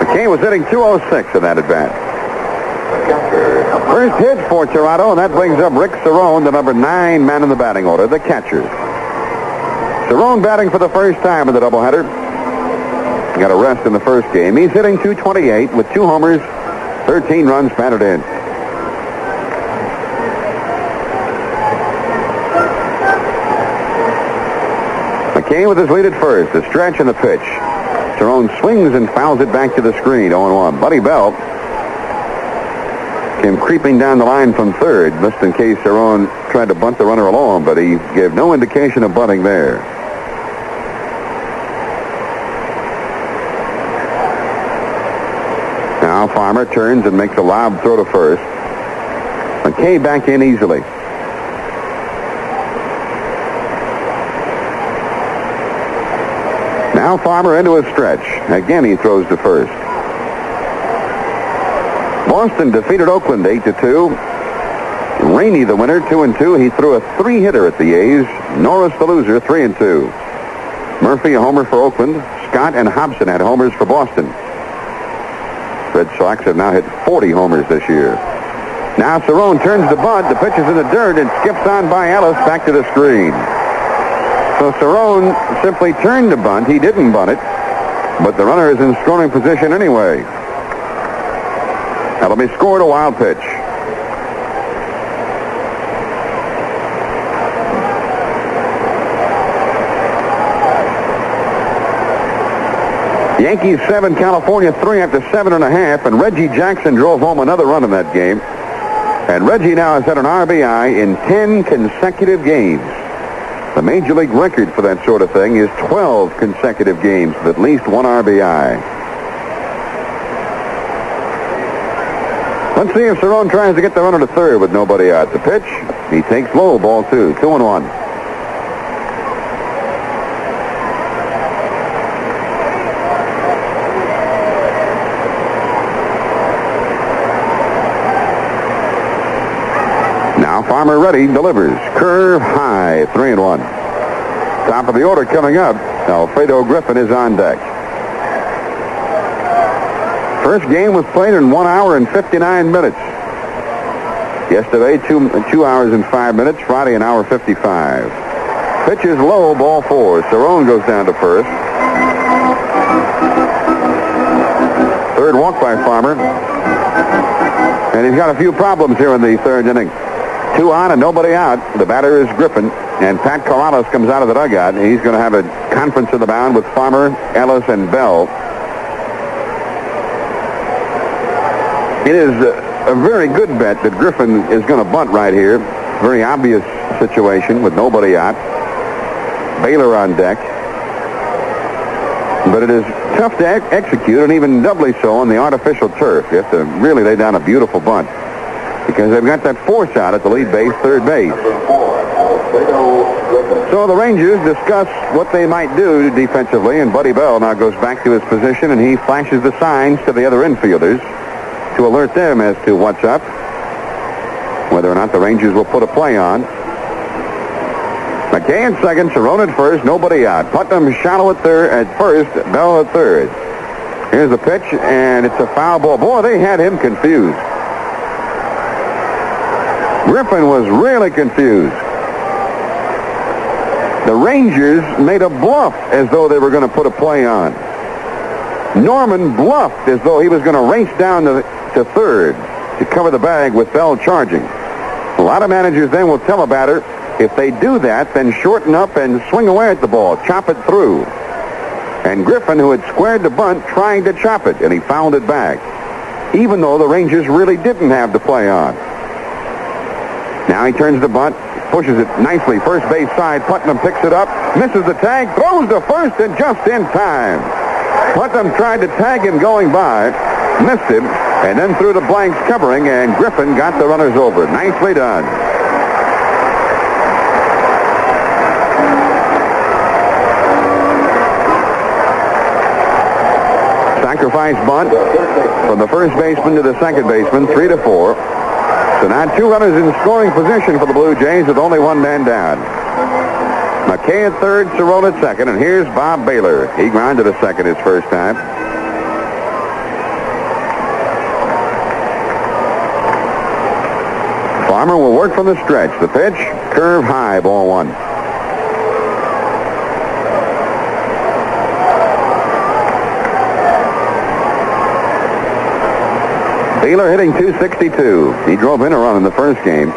McKay was hitting .206 in that at-bat. First hit for Toronto, and that brings up Rick Cerrone, the number 9 man in the batting order, the catcher. Cerrone batting for the first time in the doubleheader. Got a rest in the first game. He's hitting .228 with 2 homers, 13 runs batted in. McKay with his lead at first. The stretch and the pitch. Cerrone swings and fouls it back to the screen. 0-1. Buddy Bell came creeping down the line from third, just in case Cerrone tried to bunt the runner along, but he gave no indication of bunting there. Now Farmer turns and makes a lob throw to first. McKay back in easily. Now Farmer into a stretch. Again he throws to first. Boston defeated Oakland 8-2. Rainey the winner, 2-2. He threw a 3-hitter at the A's. Norris the loser, 3-2. Murphy a homer for Oakland. Scott and Hobson had homers for Boston. Red Sox have now hit 40 homers this year. Now Cerrone turns the bunt. The pitch is in the dirt and skips on by Ellis back to the screen. So Cerrone simply turned the bunt. He didn't bunt it, but the runner is in scoring position anyway. Now let me score a wild pitch. Yankees 7, California 3 after 7.5, and Reggie Jackson drove home another run in that game. And Reggie now has had an RBI in 10 consecutive games. The Major League record for that sort of thing is 12 consecutive games with at least one RBI. Let's see if Cerrone tries to get the runner to third with nobody out. The pitch, he takes low, ball 2, 2-1. Now Farmer ready, delivers. Curve high, 3-1. Top of the order coming up. Alfredo Griffin is on deck. First game was played in 1 hour and 59 minutes. Yesterday, 2 hours and 5 minutes. Friday, an hour 55. Pitch is low, ball 4. Cerrone goes down to first. Third walk by Farmer. And he's got a few problems here in the third inning. 2 on and nobody out. The batter is Griffin. And Pat Corrales comes out of the dugout. He's going to have a conference in the mound with Farmer, Ellis, and Bell. It is a very good bet that Griffin is going to bunt right here. Very obvious situation with nobody out. Baylor on deck. But it is tough to execute, and even doubly so on the artificial turf. You have to really lay down a beautiful bunt, because they've got that force out at the lead base, third base. So the Rangers discuss what they might do defensively, and Buddy Bell now goes back to his position, and he flashes the signs to the other infielders to alert them as to what's up, whether or not the Rangers will put a play on. McKay at second, Cerrone at first, nobody out. Putnam shallow at first, Bell at third. Here's the pitch, and it's a foul ball. Boy, they had him confused. Griffin was really confused. The Rangers made a bluff as though they were going to put a play on. Norman bluffed as though he was going to race down to third to cover the bag with Bell charging. A lot of managers then will tell a batter, if they do that, then shorten up and swing away at the ball, chop it through. And Griffin, who had squared the bunt, tried to chop it, and he fouled it back, even though the Rangers really didn't have the play on. Now he turns the bunt, pushes it nicely, first base side. Putnam picks it up, misses the tag, throws to first, and just in time. Putnam tried to tag him going by, missed him, and then threw the blanks covering, and Griffin got the runners over. Nicely done. Sacrifice bunt from the first baseman to the second baseman, 3-4. So now 2 runners in scoring position for the Blue Jays with only 1 man down. McKay at third, Cerrone at second, and here's Bob Baylor. He grounded to second his first time. Farmer will work from the stretch. The pitch, curve high, ball 1. Baylor hitting .262. He drove in a run in the first game.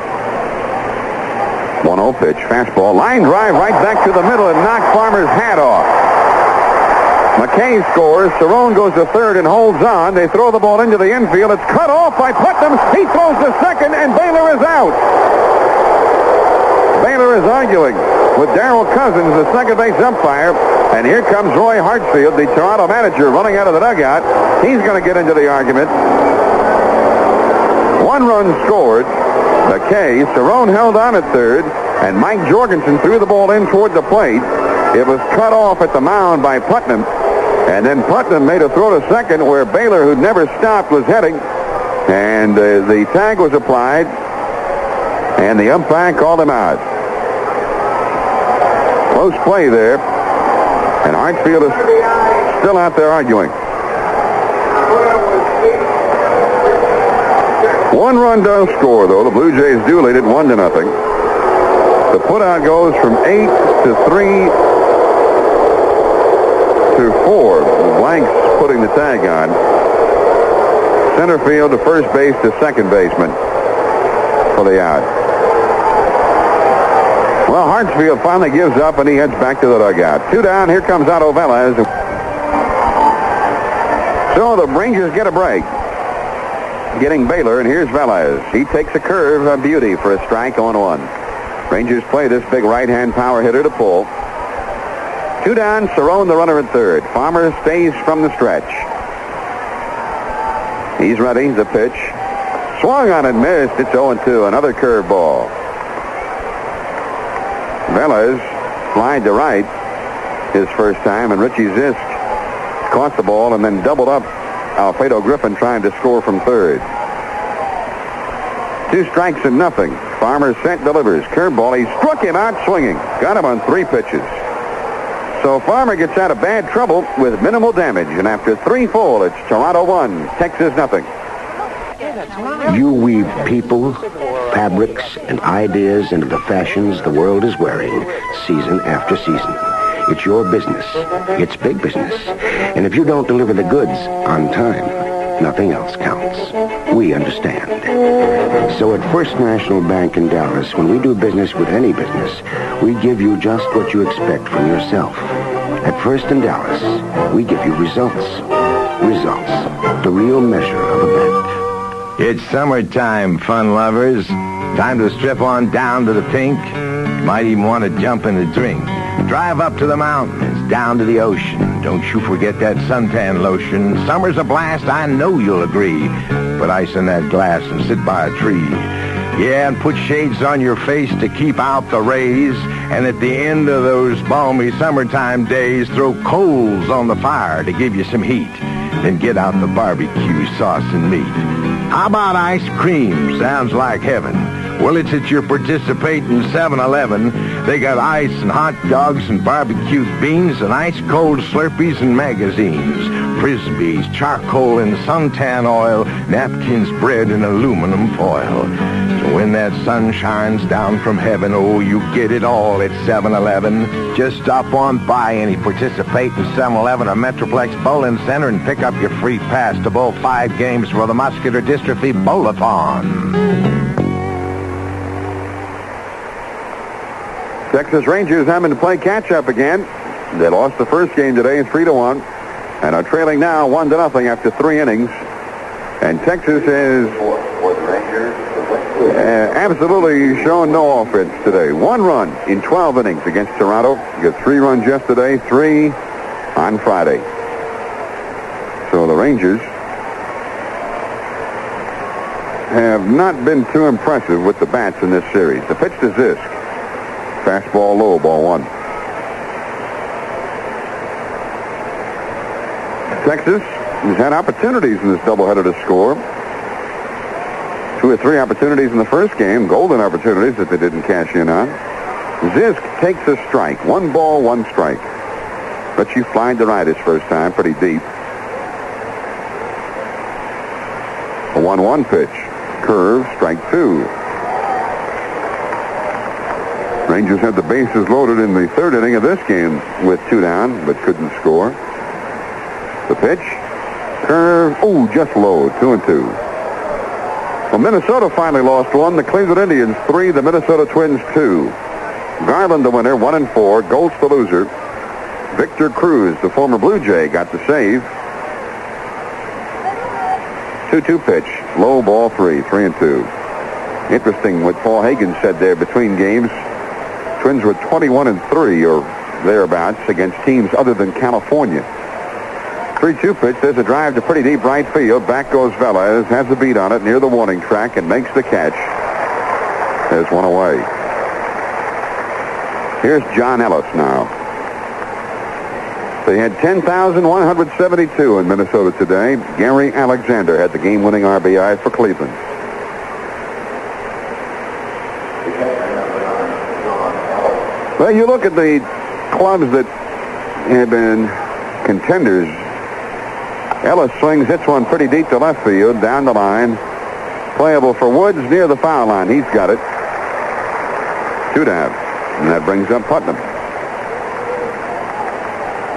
1-0 pitch, fastball, line drive right back to the middle and knocked Farmer's hat off. McKay scores. Cerrone goes to third and holds on. They throw the ball into the infield. It's cut off by Putnam. He throws to second, and Baylor is out. Baylor is arguing with Darrell Cousins, the second base umpire, and here comes Roy Hartsfield, the Toronto manager, running out of the dugout. He's going to get into the argument. 1 run scored. McKay. Cerrone held on at third, and Mike Jorgensen threw the ball in toward the plate. It was cut off at the mound by Putnam, and then Putnam made a throw to second where Baylor, who'd never stopped, was heading, and the tag was applied, and the umpire called him out. Close play there, and Hartsfield is still out there arguing. 1 run does score, though. The Blue Jays do lead it 1-0. The putout goes from 8 to 3 to 4. The blanks putting the tag on. Center field to first base to second baseman for the out. Well, Hartsfield finally gives up, and he heads back to the dugout. 2 down. Here comes Otto Velez. So the Rangers get a break, getting Baylor, and here's Velez. He takes a curve, a beauty for a strike on 1. Rangers play this big right-hand power hitter to pull. 2 down, Cerrone the runner at third. Farmer stays from the stretch. He's ready, the pitch. Swung on and missed. It's 0-2, another curveball. Velez flied to right his first time, and Richie Zisk caught the ball and then doubled up Alfredo Griffin trying to score from third. 2 strikes and nothing. Farmer sent, delivers. Curveball. He struck him out swinging. Got him on 3 pitches. So Farmer gets out of bad trouble with minimal damage. And after 3 full, it's Toronto 1, Texas nothing. You weave people, fabrics, and ideas into the fashions the world is wearing season after season. It's your business. It's big business. And if you don't deliver the goods on time, nothing else counts. We understand. So at First National Bank in Dallas, when we do business with any business, we give you just what you expect from yourself. At First in Dallas, we give you results. Results. The real measure of a bet. It's summertime, fun lovers. Time to strip on down to the pink. Might even want to jump in the drink. Drive up to the mountains, down to the ocean. Don't you forget that suntan lotion. Summer's a blast, I know you'll agree. Put ice in that glass and sit by a tree. Yeah, and put shades on your face to keep out the rays. And at the end of those balmy summertime days, throw coals on the fire to give you some heat. Then get out the barbecue sauce and meat. How about ice cream? Sounds like heaven. Well, it's at your participating 7-Eleven. They got ice and hot dogs and barbecued beans and ice-cold Slurpees and magazines. Frisbees, charcoal and suntan oil, napkins, bread, and aluminum foil. So when that sun shines down from heaven, oh, you get it all at 7-Eleven. Just stop on by any participating 7-Eleven or Metroplex Bowling Center and pick up your free pass to bowl 5 games for the Muscular Dystrophy Bowl-a-thon. Texas Rangers having to play catch-up again. They lost the first game today 3-1 and are trailing now 1-0 after 3 innings. And Texas has absolutely shown no offense today. 1 run in 12 innings against Toronto. Got 3 runs yesterday, 3 on Friday. So the Rangers have not been too impressive with the bats in this series. The pitch to Zisk. Fastball low, ball 1. Texas has had opportunities in this doubleheader to score. 2 or 3 opportunities in the first game, golden opportunities that they didn't cash in on. Zisk takes a strike. 1 ball, 1 strike. But you flied to right his first time, pretty deep. A 1-1 pitch. Curve, strike 2. Rangers had the bases loaded in the 3rd inning of this game with 2 down, but couldn't score. The pitch. Curve. Oh, just low. 2-2. Well, Minnesota finally lost 1. The Cleveland Indians 3. The Minnesota Twins 2. Garland the winner, 1-4. Goltz the loser. Victor Cruz, the former Blue Jay, got the save. 2-2 pitch. Low, ball 3. 3-2. Interesting what Paul Hagen said there between games. Twins were 21-3 or thereabouts against teams other than California. 3-2 pitch. There's a drive to pretty deep right field. Back goes Velez. Has the beat on it near the warning track and makes the catch. There's one away. Here's John Ellis now. They had 10,172 in Minnesota today. Gary Alexander had the game-winning RBI for Cleveland. Well, you look at the clubs that have been contenders. Ellis swings, hits one pretty deep to left field, down the line. Playable for Woods near the foul line. He's got it. 2 down. And that brings up Putnam.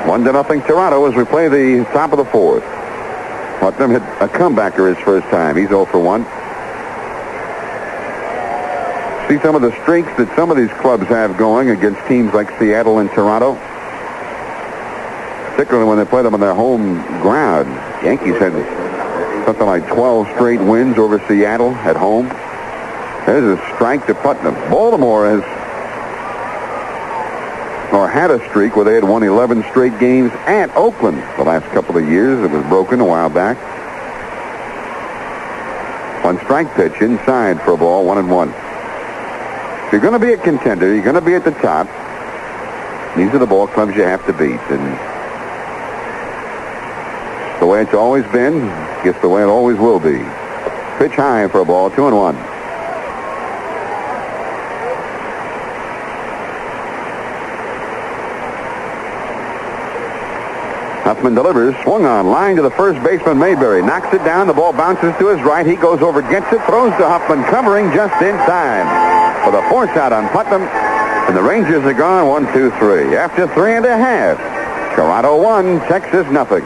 1-0 Toronto as we play the top of the 4th. Putnam hit a comebacker his first time. He's 0 for 1. See some of the streaks that some of these clubs have going against teams like Seattle and Toronto. Particularly when they play them on their home ground. Yankees had something like 12 straight wins over Seattle at home. There's a strike to Putnam. Baltimore had a streak where they had won 11 straight games at Oakland the last couple of years. It was broken a while back. 1 strike pitch inside for a ball, 1-1. If you're going to be a contender, you're going to be at the top. These are the ball clubs you have to beat. And the way it's always been, I guess the way it always will be. Pitch high for a ball, 2-1. Huffman delivers, swung on, line to the first baseman Mayberry, knocks it down, the ball bounces to his right, he goes over, gets it, throws to Huffman, covering just in time for the force out on Putnam, and the Rangers are gone 1-2-3. After 3.5, Toronto 1, Texas nothing.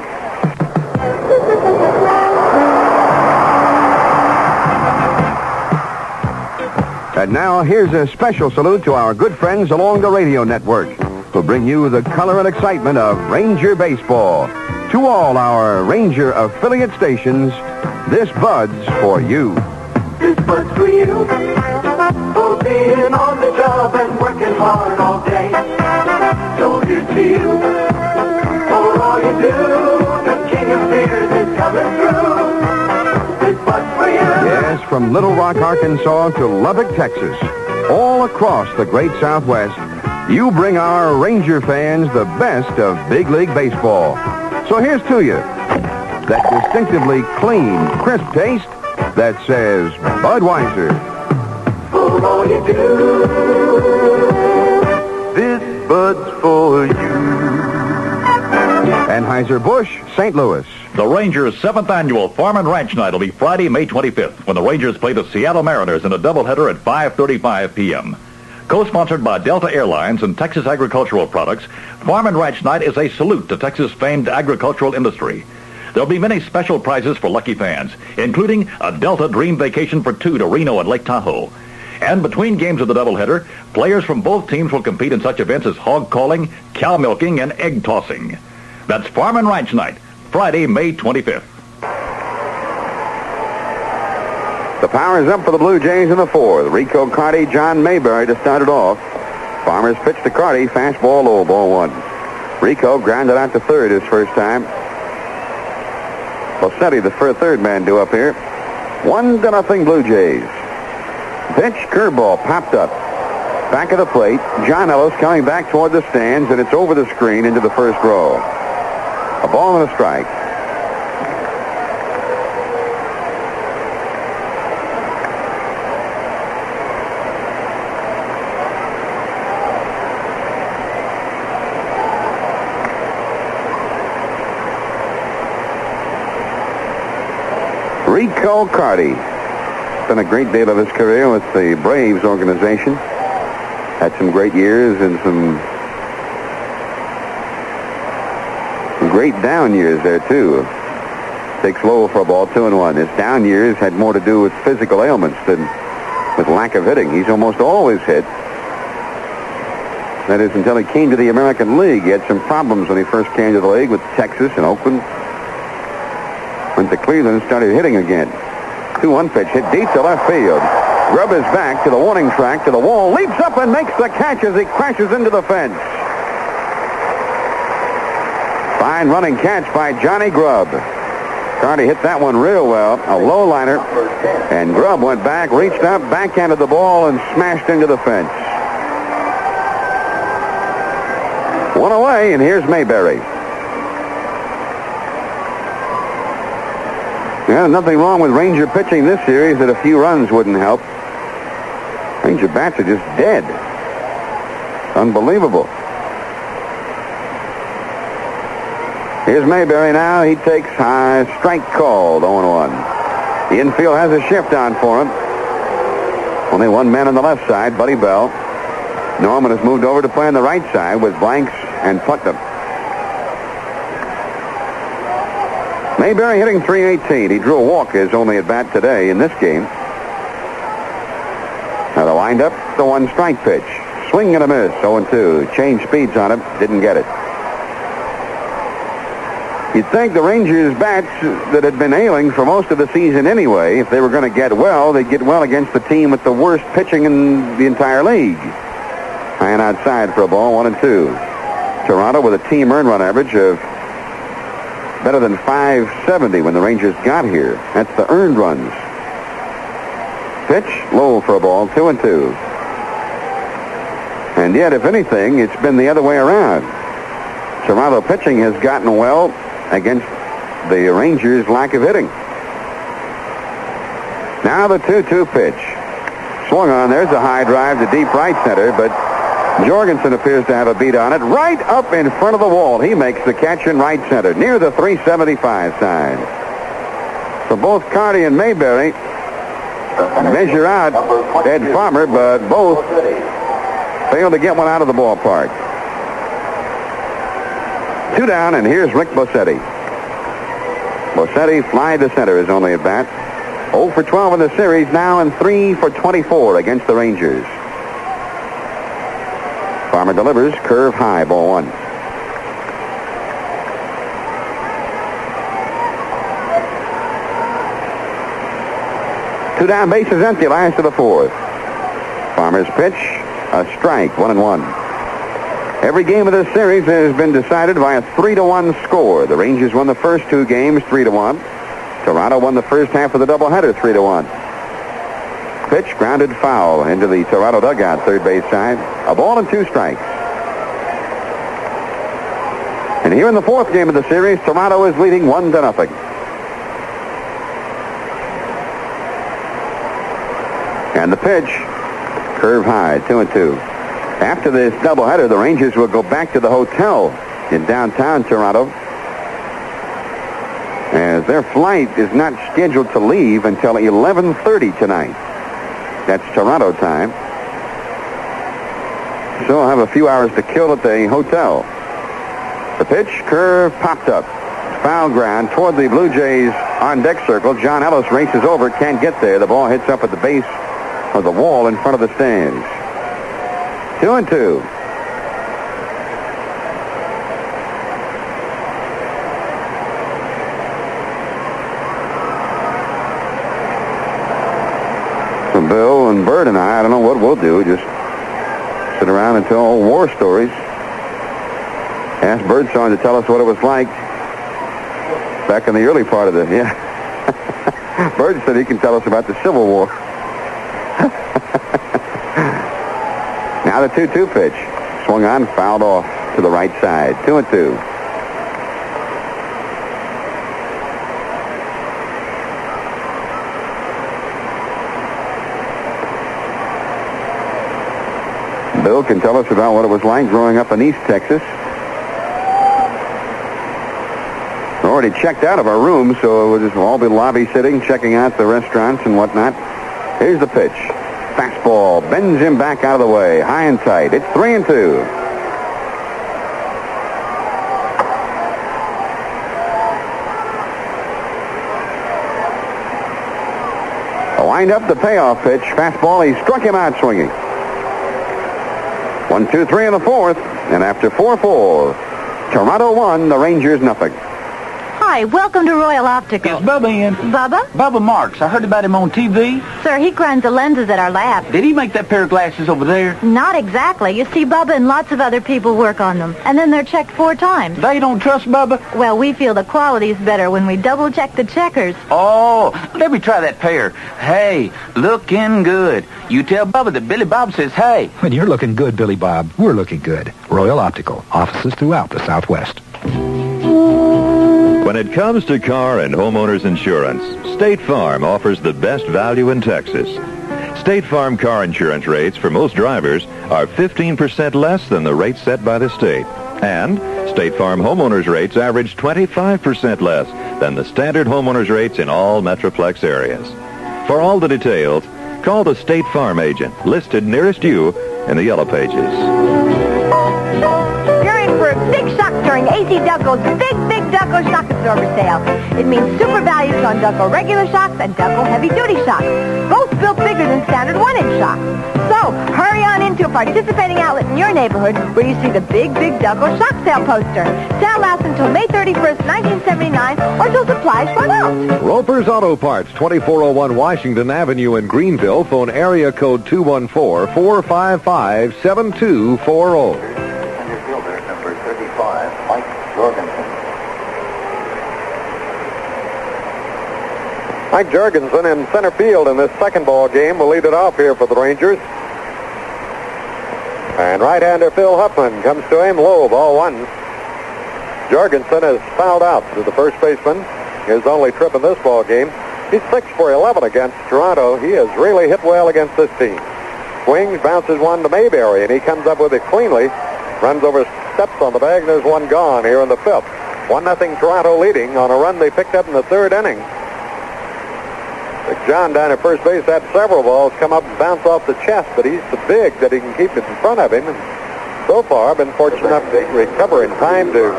And now here's a special salute to our good friends along the radio network, who bring you the color and excitement of Ranger baseball. To all our Ranger affiliate stations, this Bud's for you. This Bud's for you, for being on the job and working hard all day. So here's to you, for all you do. The king of beers is coming through. This Bud's for you. Yes, from Little Rock, Arkansas to Lubbock, Texas, all across the great Southwest, you bring our Ranger fans the best of big league baseball. So here's to you. That distinctively clean, crisp taste that says Budweiser. For all you do, this Bud's for you. Anheuser-Busch, St. Louis. The Rangers' 7th annual Farm and Ranch Night will be Friday, May 25th, when the Rangers play the Seattle Mariners in a doubleheader at 5:35 p.m. Co-sponsored by Delta Airlines and Texas Agricultural Products, Farm and Ranch Night is a salute to Texas' famed agricultural industry. There'll be many special prizes for lucky fans, including a Delta Dream Vacation for 2 to Reno and Lake Tahoe. And between games of the doubleheader, players from both teams will compete in such events as hog calling, cow milking, and egg tossing. That's Farm and Ranch Night, Friday, May 25th. The power is up for the Blue Jays in the 4th. Rico Carty, John Mayberry to start it off. Farmers pitch to Carty, fastball low, ball 1. Rico grounded out to third his first time. Bosetti, the third man due up here. 1-0 Blue Jays. Pitch, curveball, popped up. Back of the plate, John Ellis coming back toward the stands, and it's over the screen into the first row. A ball and a strike. Rico Carty. Spent a great deal of his career with the Braves organization. Had some great years and some great down years there, too. Takes low for a ball, 2-1. His down years had more to do with physical ailments than with lack of hitting. He's almost always hit. That is until he came to the American League. He had some problems when he first came to the league with Texas and Oakland. Went to Cleveland and started hitting again. 2-1 pitch hit deep to left field. Grubb is back to the warning track, to the wall, leaps up and makes the catch as he crashes into the fence. Fine running catch by Johnny Grubb. Carty hit that one real well, a low liner, and Grubb went back, reached up, backhanded the ball, and smashed into the fence. One away, and here's Mayberry. Yeah, nothing wrong with Ranger pitching this series that a few runs wouldn't help. Ranger bats are just dead. Unbelievable. Here's Mayberry now. He takes high strike called, 0-1. The infield has a shift on for him. Only one man on the left side, Buddy Bell. Norman has moved over to play on the right side with Blanks and Putnam. Mayberry hitting .318. He drew a walk his only at bat today in this game. Now the windup, the one strike pitch. Swing and a miss, 0-2. Changed speeds on him, didn't get it. You'd think the Rangers' bats that had been ailing for most of the season anyway, if they were going to get well, they'd get well against the team with the worst pitching in the entire league. High and outside for a ball, 1-2. Toronto with a team earned run average of better than .570 when the Rangers got here. That's the earned runs. Pitch, low for a ball, 2-2. And yet, if anything, it's been the other way around. Toronto pitching has gotten well against the Rangers' lack of hitting. Now the 2-2 pitch. Swung on. There's a high drive to deep right center, but Jorgensen appears to have a beat on it. Right up in front of the wall. He makes the catch in right center, near the 375 sign. So both Carty and Mayberry measure out Ed Farmer, but both failed to get one out of the ballpark. 2 down, and here's Rick Bossetti. Bossetti fly to center is only at bat. 0 for 12 in the series now, and 3 for 24 against the Rangers. Farmer delivers, curve high, ball 1. Two down, bases empty, last of the 4th. Farmer's pitch, a strike, 1-1. Every game of this series has been decided by a 3-1 score. The Rangers won the first 2 games 3-1. Toronto won the first half of the doubleheader 3-1. Pitch grounded foul into the Toronto dugout, third base side. A ball and 2 strikes. And here in the 4th game of the series, Toronto is leading 1-0. And the pitch, curve high, 2-2. After this doubleheader, the Rangers will go back to the hotel in downtown Toronto, as their flight is not scheduled to leave until 11:30 tonight. That's Toronto time. So I'll have a few hours to kill at the hotel. The pitch, curve, popped up. Foul ground toward the Blue Jays on-deck circle. John Ellis races over, can't get there. The ball hits up at the base of the wall in front of the stands. 2-2. So Bill and Bert and I don't know what we'll do. Just sit around and tell old war stories. Ask Birdsong to tell us what it was like back in the early part of the, Bird said he can tell us about the Civil War. Now the 2-2 pitch. Swung on, fouled off to the right side. 2-2. Bill can tell us about what it was like growing up in East Texas. already checked out of our room, so we'll just all be lobby sitting, checking out the restaurants and whatnot. Here's the pitch. Fastball bends him back out of the way. High and tight. It's 3-2. A wind up the payoff pitch. Fastball. He struck him out swinging. 1-2-3 in the fourth. And after 4-4, Toronto 1, the Rangers nothing. Hi, welcome to Royal Optical. Is Bubba in? Bubba? Bubba Marks. I heard about him on TV. Sir, he grinds the lenses at our lab. Did he make that pair of glasses over there? Not exactly. You see, Bubba and lots of other people work on them, and then they're checked 4 times. They don't trust Bubba? Well, we feel the quality's better when we double-check the checkers. Oh, let me try that pair. Hey, looking good. You tell Bubba that Billy Bob says hey. When you're looking good, Billy Bob, we're looking good. Royal Optical. Offices throughout the Southwest. When it comes to car and homeowners insurance, State Farm offers the best value in Texas. State Farm car insurance rates for most drivers are 15% less than the rate set by the state. And State Farm homeowners rates average 25% less than the standard homeowners rates in all Metroplex areas. For all the details, call the State Farm agent listed nearest you in the Yellow Pages. You're in for a big shock during AC Ducko's Big Ducko Shock Absorber Sale. It means super values on Ducko regular shocks and Ducko heavy-duty shocks, both built bigger than standard 1-inch shocks. So, hurry on into a participating outlet in your neighborhood where you see the Big Ducko Shock Sale poster. Sale lasts until May 31st, 1979, or till supplies run out. Roper's Auto Parts, 2401 Washington Avenue in Greenville. Phone area code 214-455-7240. Center fielder, number 35, Mike Jorgensen. Mike Jorgensen in center field in this second ball game will lead it off here for the Rangers. And right-hander Phil Huffman comes to him, low, ball one. Jorgensen has fouled out to the first baseman, his only trip in this ball game. He's 6 for 11 against Toronto. He has really hit well against this team. Swings, bounces one to Mayberry, and he comes up with it cleanly. Runs over, steps on the bag, and there's one gone here in the fifth. 1-0 Toronto leading on a run they picked up in the third inning. John down at first base had several balls come up and bounce off the chest, but he's so big that he can keep it in front of him. And so far, been fortunate enough to recover in time to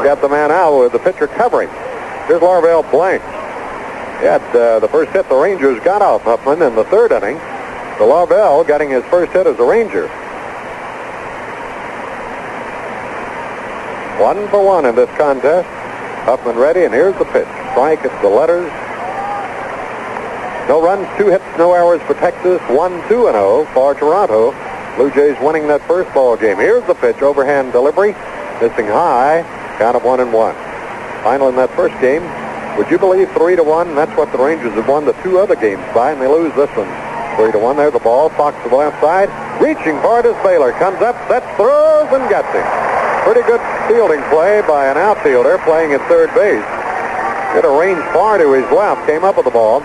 get the man out with the pitcher covering. Here's Larvell Blanks. At the first hit the Rangers got off Huffman in the third inning. So Larvell getting his first hit as a Ranger. 1 for 1 in this contest. Huffman ready, and here's the pitch. Strike at the letters. No runs, 2 hits, no errors for Texas. 1-2-0 for Toronto. Blue Jays winning that first ball game. Here's the pitch, overhand delivery, missing high. Count of 1-1. Final in that first game. Would you believe 3-1? That's what the Rangers have won the 2 other games by, and they lose this one 3-1. There's the ball. Fox to the left side, reaching for it as Baylor comes up, sets, throws, and gets him. Pretty good fielding play by an outfielder playing at third base. Hit a range far to his left, came up with the ball,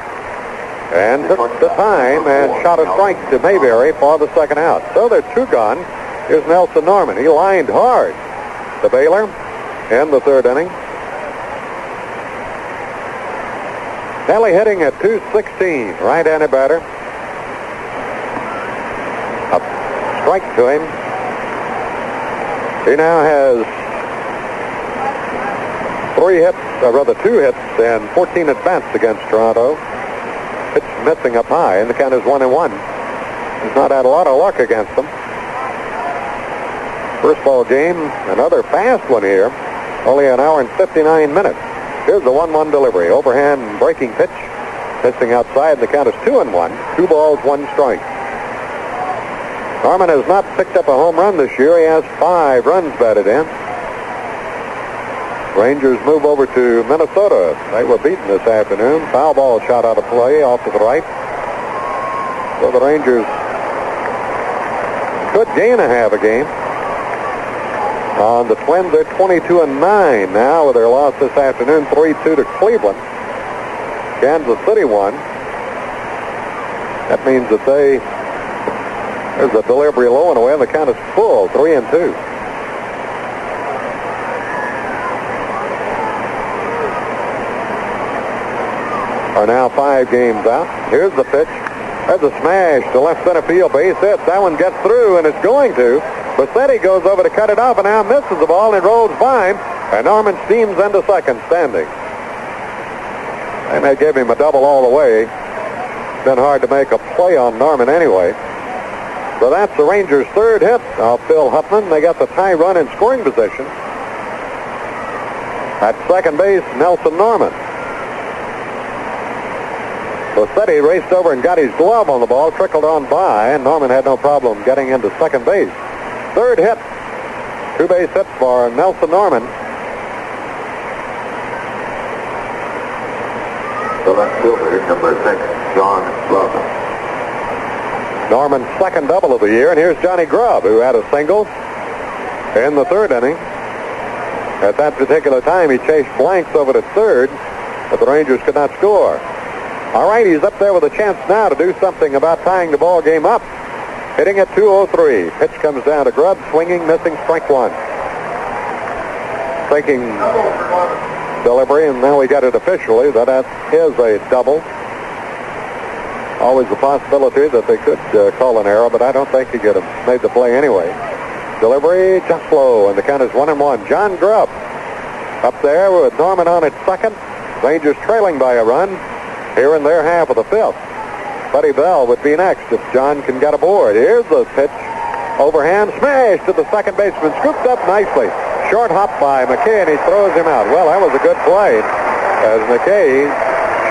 and took the time and shot a strike to Mayberry for the second out. So they're 2 gone. Here's Nelson Norman. He lined hard to Baylor in the third inning. Kelly hitting at .216, right-handed batter. A strike to him. He now has 2 hits and 14 at-bats against Toronto. Pitch missing up high, and the count is 1-1. He's not had a lot of luck against them. First ball game, another fast one here. Only an hour and 59 minutes. Here's the 1-1 delivery. Overhand breaking pitch. Missing outside, and the count is 2-1. 2 balls, 1 strike. Norman has not picked up a home run this year. He has 5 runs batted in. Rangers move over to Minnesota. They were beaten this afternoon. Foul ball shot out of play off to the right. So the Rangers could gain a half a game. On the Twins, they're 22-9 now with their loss this afternoon, 3-2 to Cleveland. Kansas City won. That means that there's a delivery low and away, and the count is full, 3-2. are now 5 games out. Here's the pitch. There's a smash to left center field. Base hit. That one gets through, and it's going to. Bassetti goes over to cut it off, and now misses the ball, and it rolls by him. And Norman steams into second, standing. They may give him a double all the way. It's been hard to make a play on Norman anyway. So that's the Rangers' third hit of Phil Huffman. They got the tie run in scoring position. At second base, Nelson Norman. Bassetti raced over and got his glove on the ball, trickled on by, and Norman had no problem getting into second base. Third hit, 2-base hit for Nelson Norman. The left fielder, number 6, John Grubb. Norman's second double of the year, and here's Johnny Grubb, who had a single in the third inning. At that particular time, he chased blanks over to third, but the Rangers could not score. All right, he's up there with a chance now to do something about tying the ball game up. Hitting at 203. Pitch comes down to Grubb, swinging, missing, strike one. Taking delivery, and now we got it officially that is a double. Always the possibility that they could call an error, but I don't think he could have made the play anyway. Delivery just low, and the count is 1-1. John Grubb up there with Norman on at second. Rangers trailing by a run here in their half of the fifth. Buddy Bell would be next if John can get aboard. Here's the pitch. Overhand smash to the second baseman. Scooped up nicely. Short hop by McKay, and he throws him out. Well, that was a good play as McKay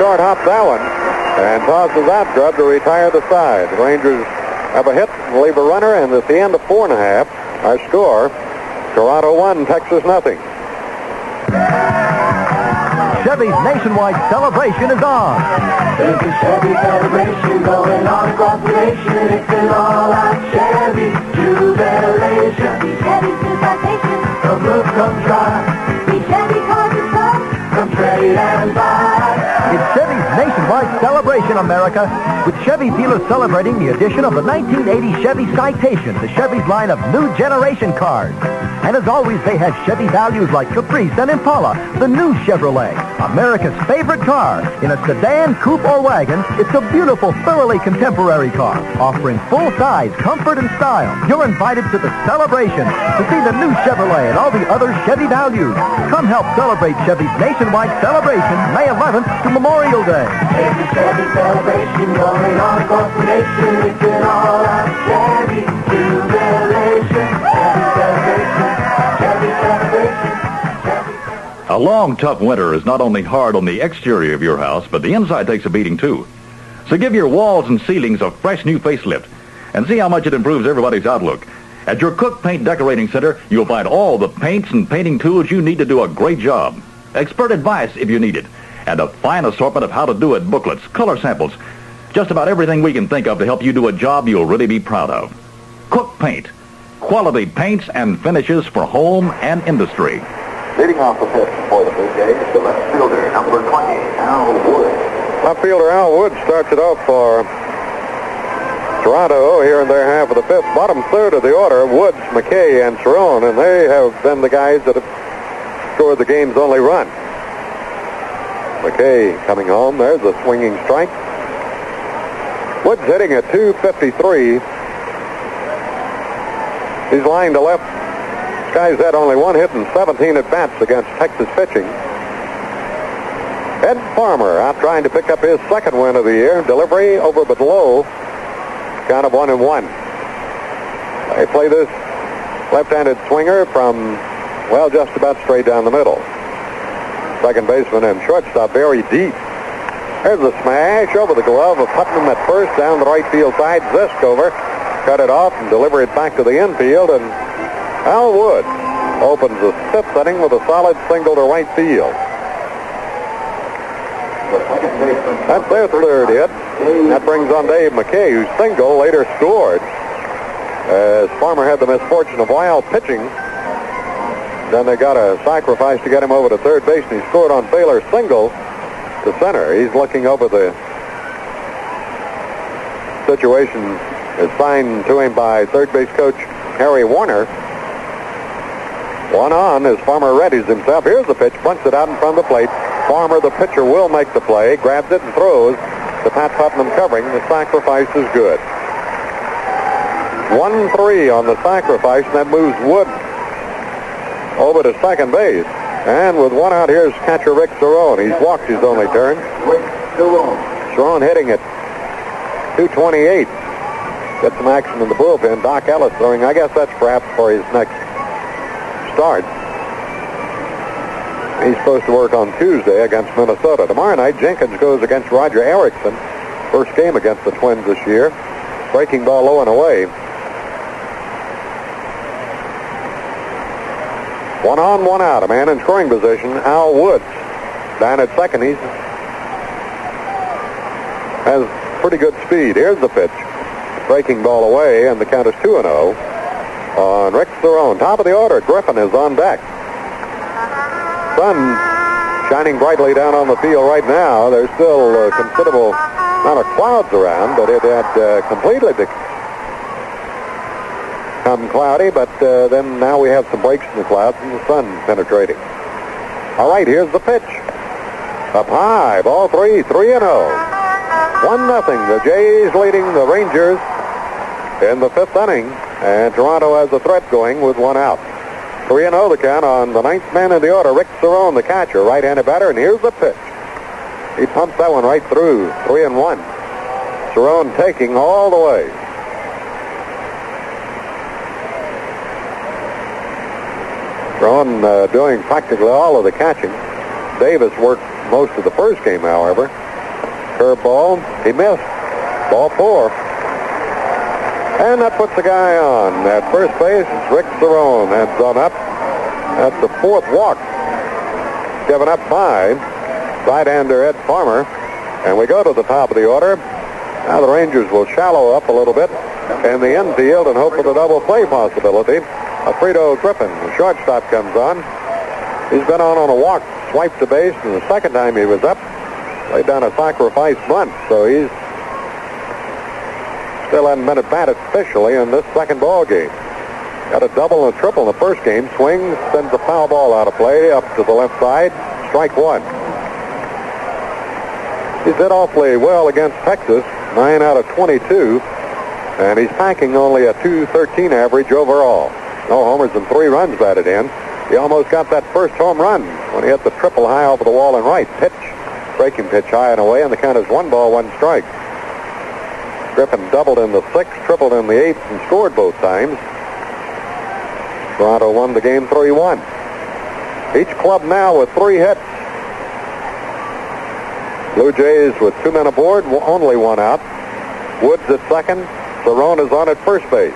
short hopped that one and tosses out Grubb to retire the side. The Rangers have a hit and leave a runner, and at the end of 4.5, our score, Toronto 1, Texas nothing. Chevy's nationwide celebration is on. There's a Chevy celebration going on across the nation. It's an all-out Chevy jubilation. Chevy sensation. Come look, come try. See Chevy cars and trucks. Come trade and buy. It's Chevy's nationwide celebration, America, with Chevy dealers celebrating the addition of the 1980 Chevy Citation to Chevy's line of new generation cars. And as always, they have Chevy values like Caprice and Impala, the new Chevrolet, America's favorite car. In a sedan, coupe, or wagon, it's a beautiful, thoroughly contemporary car, offering full size, comfort, and style. You're invited to the celebration to see the new Chevrolet and all the other Chevy values. Come help celebrate Chevy's nationwide celebration, May 11th to Memorial Day. There's a Chevy celebration going on across the nation. It's an all-out Chevy jubilation. Chevy celebration. Chevy celebration. A long, tough winter is not only hard on the exterior of your house, but the inside takes a beating too. So give your walls and ceilings a fresh new facelift and see how much it improves everybody's outlook. At your Cook Paint Decorating Center, you'll find all the paints and painting tools you need to do a great job. Expert advice if you need it. And a fine assortment of how to do it booklets, color samples, just about everything we can think of to help you do a job you'll really be proud of. Cook Paint. Quality paints and finishes for home and industry. Leading off the pitch for the Blue Jays, the left fielder, number 20, Al Wood. Left fielder Al Wood starts it off for Toronto here in their half of the fifth. Bottom third of the order, Woods, McKay, and Cerrone, and they have been the guys that have scored the game's only run. McKay coming home. There's a swinging strike. Woods hitting at 253. He's lined to left. This guy's had only one hit and 17 at-bats against Texas pitching. Ed Farmer out trying to pick up his second win of the year. Delivery over but low. Count of 1-1. They play this left-handed swinger from, well, just about straight down the middle. Second baseman and shortstop very deep. There's a smash over the glove of Putnam at first down the right field side. Zisk over. Cut it off and deliver it back to the infield, and Al Wood opens the fifth inning with a solid single to right field. That's their third hit. That brings on Dave McKay, whose single later scored. As Farmer had the misfortune of wild pitching, then they got a sacrifice to get him over to third base, and he scored on Baylor's single to center. He's looking over the situation assigned to him by third base coach Harry Warner. One on as Farmer readies himself. Here's the pitch, bunts it out in front of the plate. Farmer, the pitcher, will make the play, grabs it and throws to Pat Putnam covering. The sacrifice is good. 1-3 on the sacrifice, and that moves Wood over to second base. And with one out, here's catcher Rick Cerrone. He's walked his only turn. Cerrone hitting at 228. Gets some action in the bullpen. Doc Ellis throwing. I guess that's perhaps for his next start. He's supposed to work on Tuesday against Minnesota. Tomorrow night, Jenkins goes against Roger Erickson. First game against the Twins this year. Breaking ball low and away. 1 on, 1 out. A man in scoring position, Al Woods. Down at second. He has pretty good speed. Here's the pitch. Breaking ball away, and the count is 2-0 on Rick Cerrone. Top of the order, Griffin is on deck. Sun shining brightly down on the field right now. There's still a considerable amount of clouds around, but it had completely become cloudy, but then now we have some breaks in the clouds and the sun penetrating. All right, here's the pitch. Up high, ball 3, 3-0. 1-0. The Jays leading the Rangers in the 5th inning, and Toronto has a threat going with 1 out. 3-0 the count on the 9th man in the order, Rick Cerrone, the catcher, right-handed batter, and here's the pitch. He pumps that one right through, 3-1. Cerrone taking all the way. Cerrone doing practically all of the catching. Davis worked most of the first game, however. Curveball, he missed. Ball 4. And that puts the guy on. At first base, Rick Cerrone has gone up. That's the 4th walk given up by right-hander Ed Farmer. And we go to the top of the order. Now the Rangers will shallow up a little bit in the infield and hope for the double play possibility. Alfredo Griffin, the shortstop, comes on. He's been on a walk, swiped the base, and the second time he was up, laid down a sacrifice bunt. So he's still hasn't been at bat officially in this second ball game. Got a double and a triple in the first game. Swings, sends a foul ball out of play up to the left side. Strike 1. He's hit awfully well against Texas, 9 out of 22, and he's packing only a .213 average overall. No homers and 3 runs batted in. He almost got that first home run when he hit the triple high over the wall and right. Pitch, breaking pitch high and away, and the count is 1 ball, 1 strike. Griffin doubled in the 6th, tripled in the 8th, and scored both times. Toronto won the game 3-1. Each club now with 3 hits. Blue Jays with 2 men aboard, only 1 out. Woods at second. Cerrone is on at first base.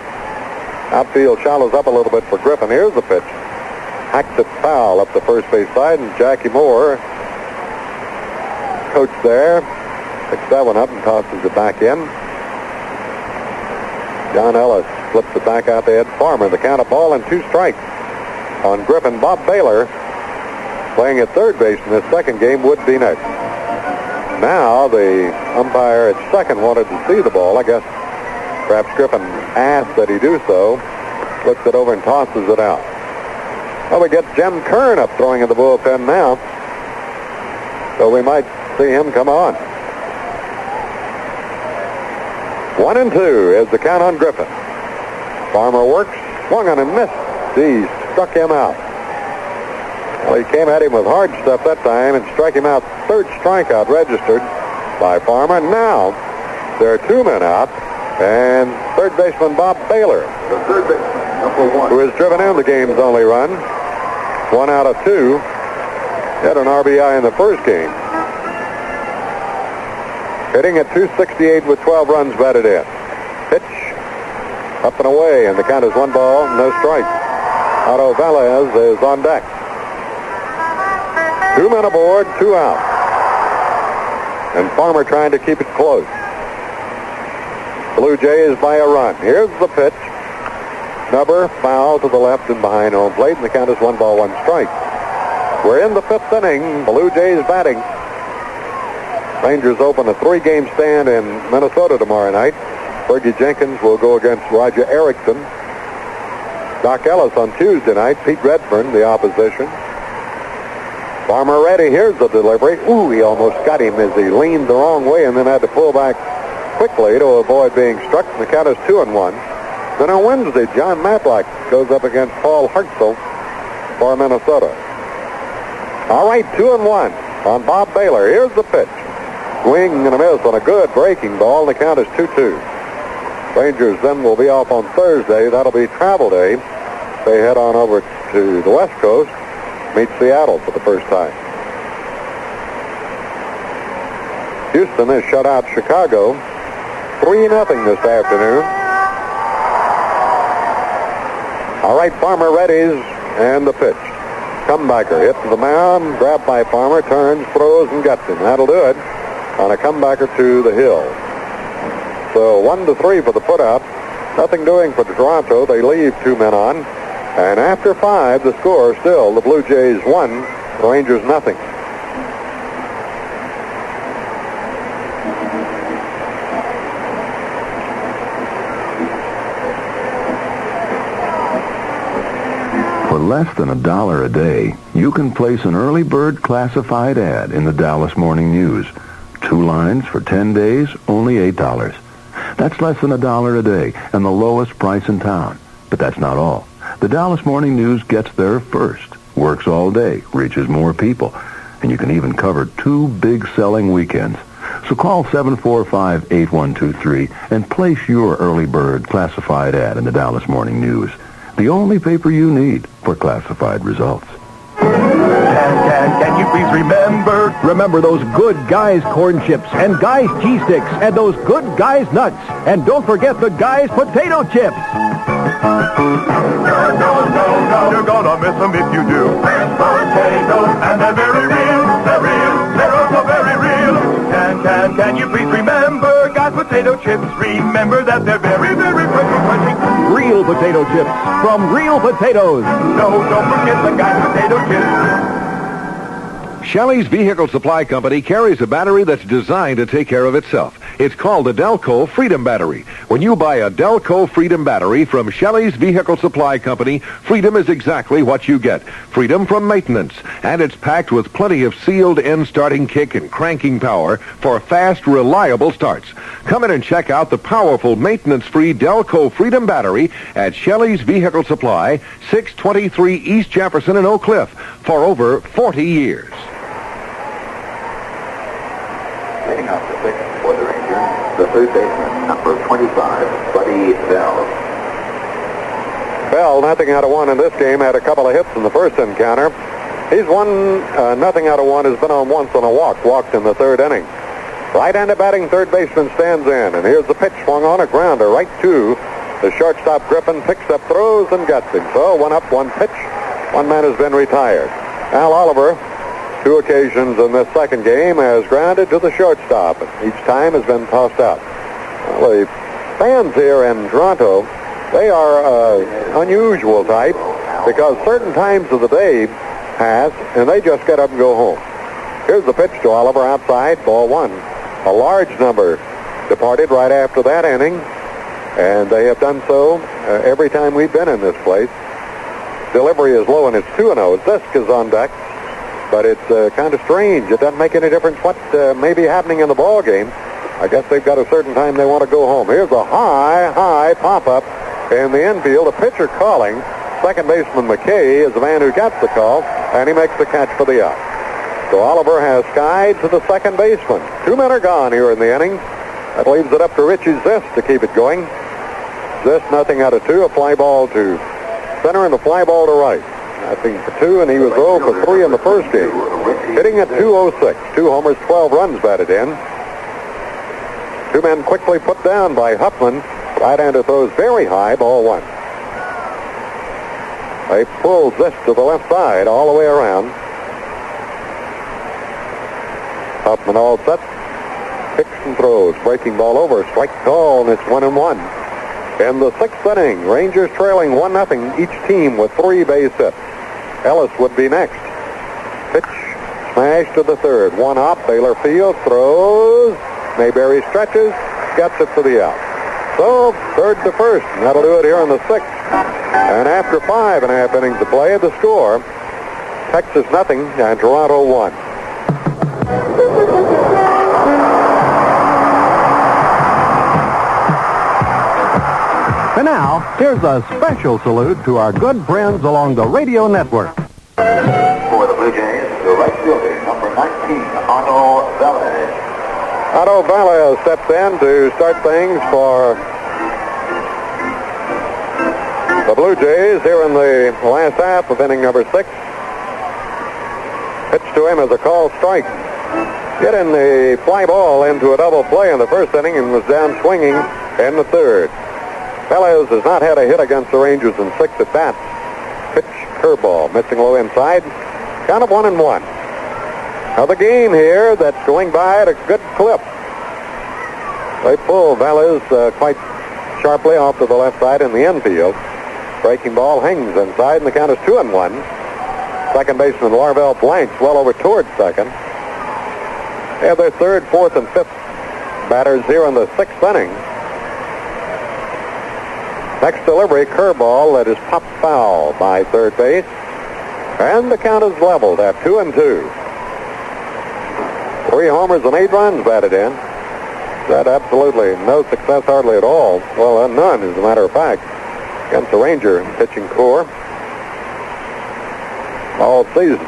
Outfield shallows up a little bit for Griffin. Here's the pitch. Hacks it foul up the first base side, and Jackie Moore, coach there, picks that one up and tosses it back in. John Ellis flips it back out to Ed Farmer. The count of ball and 2 strikes on Griffin. Bob Baylor, playing at third base in this second game, would be next. Now the umpire at second wanted to see the ball. I guess perhaps Griffin asked that he do so. Flips it over and tosses it out. Well, we get Jim Kern up throwing in the bullpen now. So we might see him come on. 1-2 is the count on Griffin. Farmer works, swung on and missed. He struck him out. Well, he came at him with hard stuff that time and struck him out. 3rd strikeout registered by Farmer. Now there are 2 men out, and third baseman Bob Baylor, who has driven in the game's only run, 1 out of 2, had an RBI in the first game. Hitting at .268 with 12 runs batted in. Pitch up and away, and the count is 1 ball, no strikes. Otto Velez is on deck. 2 men aboard, 2 out. And Farmer trying to keep it close. Blue Jays by a run. Here's the pitch. Snubber foul to the left and behind home plate, and the count is 1 ball, 1 strike. We're in the 5th inning. Blue Jays batting. Rangers open a 3-game stand in Minnesota tomorrow night. Fergie Jenkins will go against Roger Erickson. Doc Ellis on Tuesday night. Pete Redfern, the opposition. Farmer ready. Here's the delivery. Ooh, he almost got him as he leaned the wrong way and then had to pull back quickly to avoid being struck. The count is 2-1. Then on Wednesday, John Matlack goes up against Paul Hartzell for Minnesota. All right, 2-1 on Bob Baylor. Here's the pitch. Swing and a miss on a good breaking ball. The count is 2-2. Rangers then will be off on Thursday. That'll be travel day. They head on over to the West Coast, meet Seattle for the first time. Houston has shut out Chicago 3-0 this afternoon. All right, Farmer readies, and the pitch. Comebacker hit to the mound, grabbed by Farmer, turns, throws, and gets him. That'll do it on a comebacker to the hill. So 1-3 for the put-out. Nothing doing for Toronto. They leave 2 men on. And after 5, the score still the Blue Jays 1, the Rangers nothing. For less than $1 a day, you can place an early bird classified ad in the Dallas Morning News. 2 lines for 10 days, only $8. That's less than $1 a day and the lowest price in town. But that's not all. The Dallas Morning News gets there first, works all day, reaches more people, and you can even cover 2 big selling weekends. So call 745-8123 and place your early bird classified ad in the Dallas Morning News. The only paper you need for classified results. Can you please remember? Remember those Good Guys corn chips and Guys cheese sticks and those Good Guys nuts. And don't forget the Guys potato chips. No, you're gonna miss them if you do. Potatoes, and they're very real. They're real. They're also very real. Can you please remember Guys potato chips? Remember that they're very, very crunchy. Real potato chips from real potatoes. No, don't forget the Guys potato chips. Shelley's Vehicle Supply Company carries a battery that's designed to take care of itself. It's called the Delco Freedom Battery. When you buy a Delco Freedom Battery from Shelley's Vehicle Supply Company, freedom is exactly what you get. Freedom from maintenance. And it's packed with plenty of sealed-in starting kick and cranking power for fast, reliable starts. Come in and check out the powerful maintenance-free Delco Freedom Battery at Shelley's Vehicle Supply, 623 East Jefferson in Oak Cliff, for over 40 years. Leading off the sixth for the Rangers, the third baseman, number 25, Buddy Bell. Bell, nothing out of 1 in this game, had a couple of hits in the first encounter. He's won nothing out of 1, has been on once on a walked in the 3rd inning. Right-handed batting third baseman stands in, and here's the pitch swung on a grounder right to the shortstop. Griffin picks up, throws, and gets him. So 1 up, 1 pitch. 1 man has been retired. Al Oliver, 2 occasions in this second game, has grounded to the shortstop. Each time has been tossed out. Well, the fans here in Toronto, they are unusual type because certain times of the day pass and they just get up and go home. Here's the pitch to Oliver outside, ball 1. A large number departed right after that inning, and they have done so every time we've been in this place. Delivery is low and it's 2-0. Zisk is on deck. But it's kind of strange. It doesn't make any difference what may be happening in the ball game. I guess they've got a certain time they want to go home. Here's a high pop-up in the infield. A pitcher calling. Second baseman McKay is the man who gets the call, and he makes the catch for the out. So Oliver has skied to the second baseman. 2 men are gone here in the inning. That leaves it up to Richie Zisk to keep it going. Zisk, nothing out of 2. A fly ball to center and a fly ball to right. Nothing for 2, and he was 0 for 3 in the first game. Hitting at .206. 2 homers, 12 runs batted in. 2 men quickly put down by Huffman. Right-hander throws very high, ball 1. They pull this to the left side all the way around. Huffman all set. Picks and throws. Breaking ball over. Strike call, and it's 1-1. In the 6th inning, Rangers trailing 1-0, each team with 3 base hits. Ellis would be next. Pitch, smash to the 3rd. 1 up, Baylor field, throws. Mayberry stretches, gets it for the out. So, 3rd to 1st, and that'll do it here in the 6th. And after 5.5 innings to play, the score, Texas nothing, and Toronto 1. And now, here's a special salute to our good friends along the radio network. For the Blue Jays, the right fielder, number 19, Otto Velez. Otto Velez steps in to start things for the Blue Jays here in the last half of inning number 6. Pitch to him as a called strike. Getting the fly ball into a double play in the first inning and was down swinging in the third. Velez has not had a hit against the Rangers in 6 at-bats. Pitch, curveball, missing low inside. Count of 1-1. Now the game here that's going by at a good clip. They pull Velez quite sharply off to the left side in the infield. Breaking ball hangs inside, and the count is 2-1. Second baseman Larvell blanks well over towards second. They have their third, fourth, and fifth batters here in the 6th inning. Next delivery, curveball that is popped foul by third base. And the count is leveled at 2-2. 3 homers and 8 runs batted in. That absolutely no success hardly at all. Well, none, as a matter of fact, against the Ranger pitching core all season.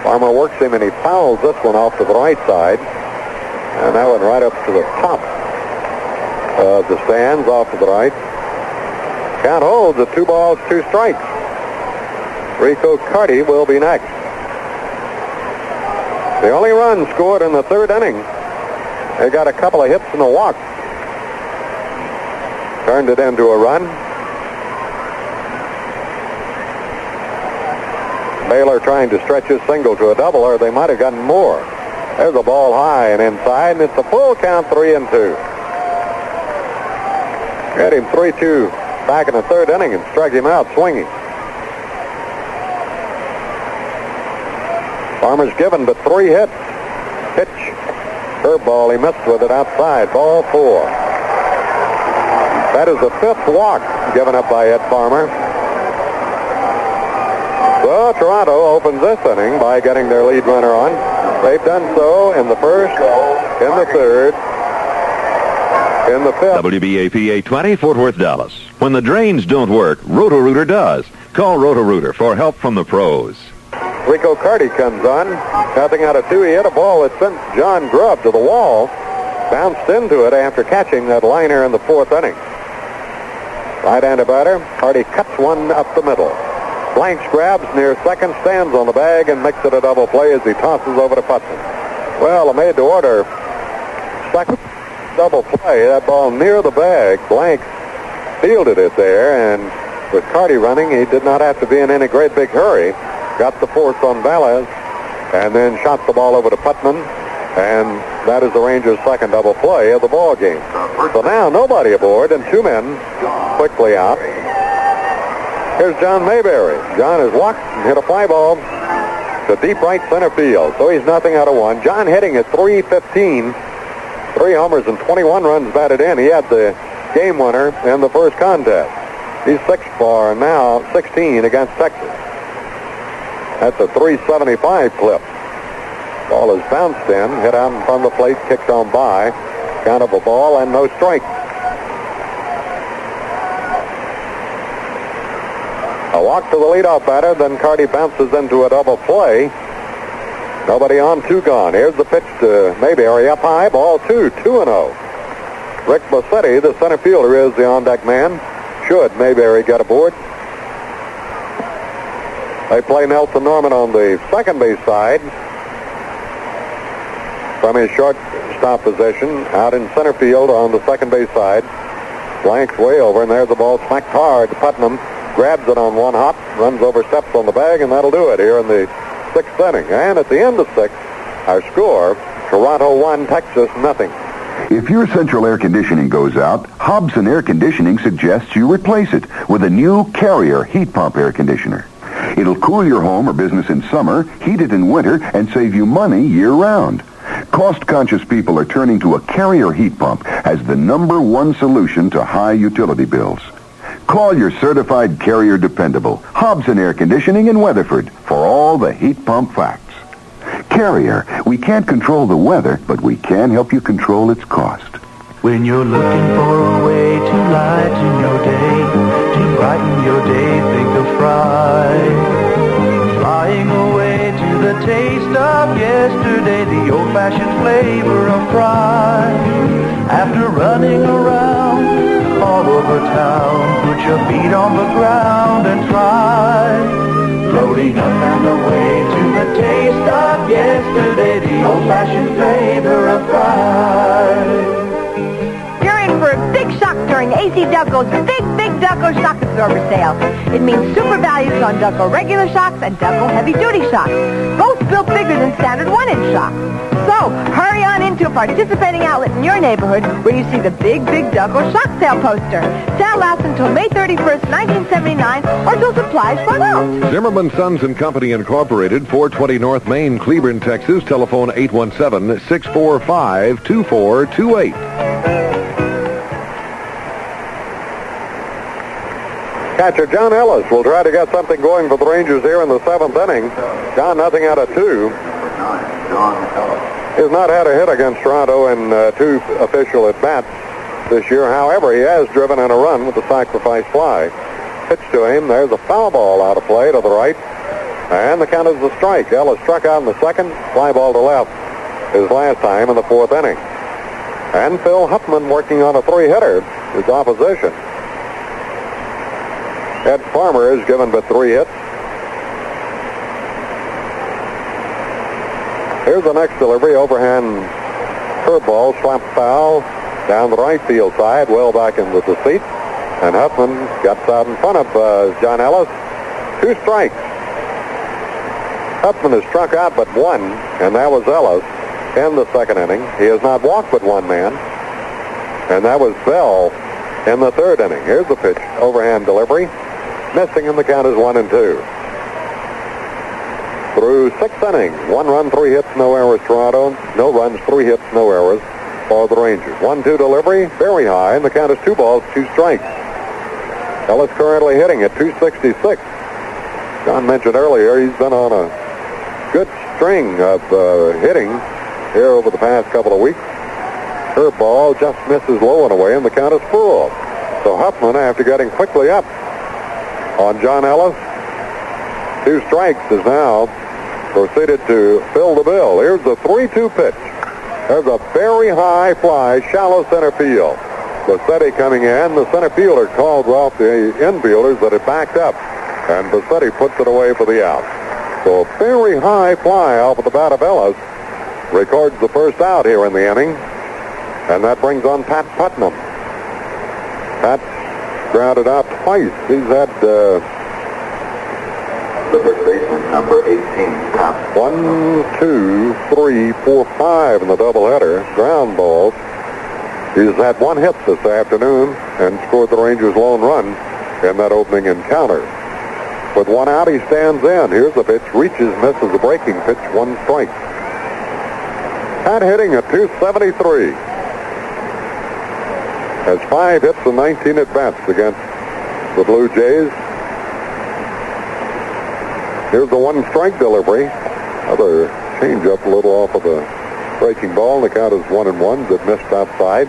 Farmer works him and he fouls this one off to the right side. And that one right up to the top of the stands off to the right. Count holds at 2 balls, 2 strikes. Rico Carty will be next. The only run scored in the 3rd inning. They got a couple of hits and a walk. Turned it into a run. Baylor trying to stretch his single to a double, or they might have gotten more. There's a ball high and inside, and it's a full count, 3-2. Got him 3-2 back in the 3rd inning and struck him out swinging. Farmer's given but 3 hits. Pitch, curveball, he missed with it outside. Ball 4. That is the 5th walk given up by Ed Farmer. So Toronto opens this inning by getting their lead runner on. They've done so in the 1st, in the 3rd, in the 5th. WBAP 820, Fort Worth, Dallas. When the drains don't work, Roto-Rooter does. Call Roto-Rooter for help from the pros. Rico Carty comes on. Nothing out of 2. He hit a ball that sent John Grubb to the wall. Bounced into it after catching that liner in the 4th inning. Right-handed batter. Carty cuts one up the middle. Blanks grabs near second, stands on the bag, and makes it a double play as he tosses over to Putnam. Well, a made-to-order second double play. That ball near the bag. Blanks fielded it there, and with Carty running, he did not have to be in any great big hurry. Got the force on Velez, and then shot the ball over to Putnam, and that is the Rangers' second double play of the ball game. So now nobody aboard, and 2 men quickly out. Here's John Mayberry. John has walked and hit a fly ball to deep right center field. So he's nothing out of 1. John hitting at .315. 3 homers and 21 runs batted in. He had the game winner in the first contest. He's 6 for now, 16 against Texas. That's a .375 clip. Ball is bounced in, hit out in front of the plate, kicked on by. Count of a ball and no strike. A walk to the leadoff batter, then Carty bounces into a double play. Nobody on, 2 gone. Here's the pitch to Mayberry up high, ball 2, 2-0. Rick Bassetti, the center fielder, is the on-deck man. Should Mayberry get aboard. They play Nelson Norman on the second base side from his shortstop position out in center field on the second base side. Blanks way over, and there's the ball smacked hard. Putnam grabs it on one hop, runs over, steps on the bag, and that'll do it here in the 6th inning. And at the end of 6, our score, Toronto 1, Texas nothing. If your central air conditioning goes out, Hobson Air Conditioning suggests you replace it with a new Carrier heat pump air conditioner. It'll cool your home or business in summer, heat it in winter, and save you money year-round. Cost-conscious people are turning to a Carrier heat pump as the #1 solution to high utility bills. Call your certified Carrier dependable, Hobson Air Conditioning in Weatherford, for all the heat pump facts. Carrier, we can't control the weather, but we can help you control its cost. When you're looking for a way to lighten your day, to brighten your day, think of Fry. Flying away to the taste of yesterday, the old-fashioned flavor of Fry. After running around all over town, put your feet on the ground and try. Floating up and away to the taste of yesterday, the old-fashioned flavor of Fry. You're in for a big shock during AC Ducko's Big Ducko Shock Absorber Sale. It means super values on Ducko regular shocks and Ducko heavy-duty shocks, both built bigger than standard 1-inch shocks. So, hurry on into a participating outlet in your neighborhood where you see the Big Ducko Shock Sale poster. Sale lasts until May 31st, 1979, or till supplies run out. Zimmerman Sons and Company Incorporated, 420 North Main, Cleburne, Texas. Telephone 817-645-2428. Catcher John Ellis will try to get something going for the Rangers here in the 7th inning. John, nothing out of 2. He's not had a hit against Toronto in 2 official at-bats this year. However, he has driven in a run with the sacrifice fly. Pitch to him. There's a foul ball out of play to the right. And the count is a strike. Ellis struck out in the 2nd. Fly ball to left. His last time in the 4th inning. And Phil Huffman working on a 3-hitter. His opposition. Ed Farmer is given but 3 hits. Here's the next delivery. Overhand curveball, slap foul down the right field side, well back into the seat. And Huffman gets out in front of John Ellis. 2 strikes. Huffman has struck out but 1, and that was Ellis in the 2nd inning. He has not walked but 1 man, and that was Bell in the 3rd inning. Here's the pitch. Overhand delivery. Missing, and the count is 1-2. Through 6 innings, 1 run, 3 hits, no errors, Toronto. No runs, 3 hits, no errors for the Rangers. 1-2 delivery, very high, and the count is 2 balls, 2 strikes. Ellis currently hitting at 266. John mentioned earlier he's been on a good string of hitting here over the past couple of weeks. Curveball just misses low and away, and the count is full. So Huffman, after getting quickly up on John Ellis, 2 strikes, is now proceeded to fill the bill. Here's the 3-2 pitch. There's a very high fly, shallow center field. Bassetti coming in. The center fielder called off the infielders that had backed up, and Bassetti puts it away for the out. So a very high fly off of the bat of Ellis records the first out here in the inning, and that brings on Pat Putnam. Pat grounded out twice. He's had the first baseman, number 18, Pat. 1, 2, 3, 4, 5 in the doubleheader. Ground balls. He's had 1 hit this afternoon and scored the Rangers' lone run in that opening encounter. With 1 out, he stands in. Here's the pitch. Reaches, misses the breaking pitch. 1 strike. Pat hitting at 273. Has 5 hits and 19 at-bats against the Blue Jays. Here's the 1 strike delivery. Another change up a little off of the breaking ball. The count is 1-1 that missed outside.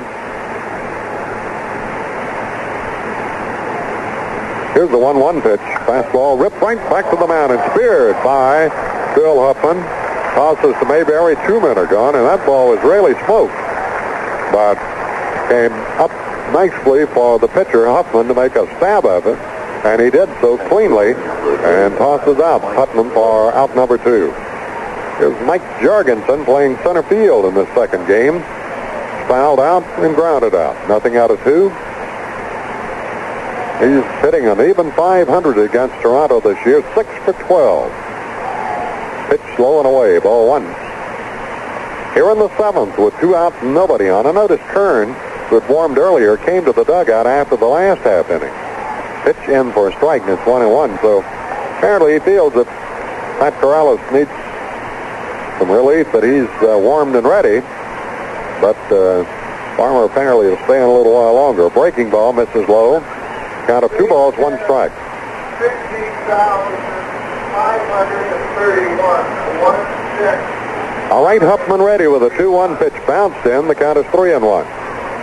Here's the 1-1 pitch. Fastball ripped right back to the mound and speared by Phil Huffman. Tosses to Mayberry. 2 men are gone, and that ball was really smoked. But came up nicely for the pitcher, Huffman, to make a stab of it, and he did so cleanly and tosses out Putnam for out number 2. Here's Mike Jorgensen playing center field in this 2nd game. Fouled out and grounded out. Nothing out of 2. He's hitting an even 500 against Toronto this year, 6 for 12. Pitch slow and away, ball 1. Here in the 7th with 2 outs and nobody on. I noticed Kern, who had warmed earlier, came to the dugout after the last half inning. Pitch in for a strike, and it's 1-1. So apparently he feels that Pat Corrales needs some relief, that he's warmed and ready. But Farmer apparently will stay in a little while longer. Breaking ball misses low. Count of 2 balls, 1 strike. 16,531. 1-6. All right, Huffman ready with a 2-1 pitch bounced in. The count is 3-1.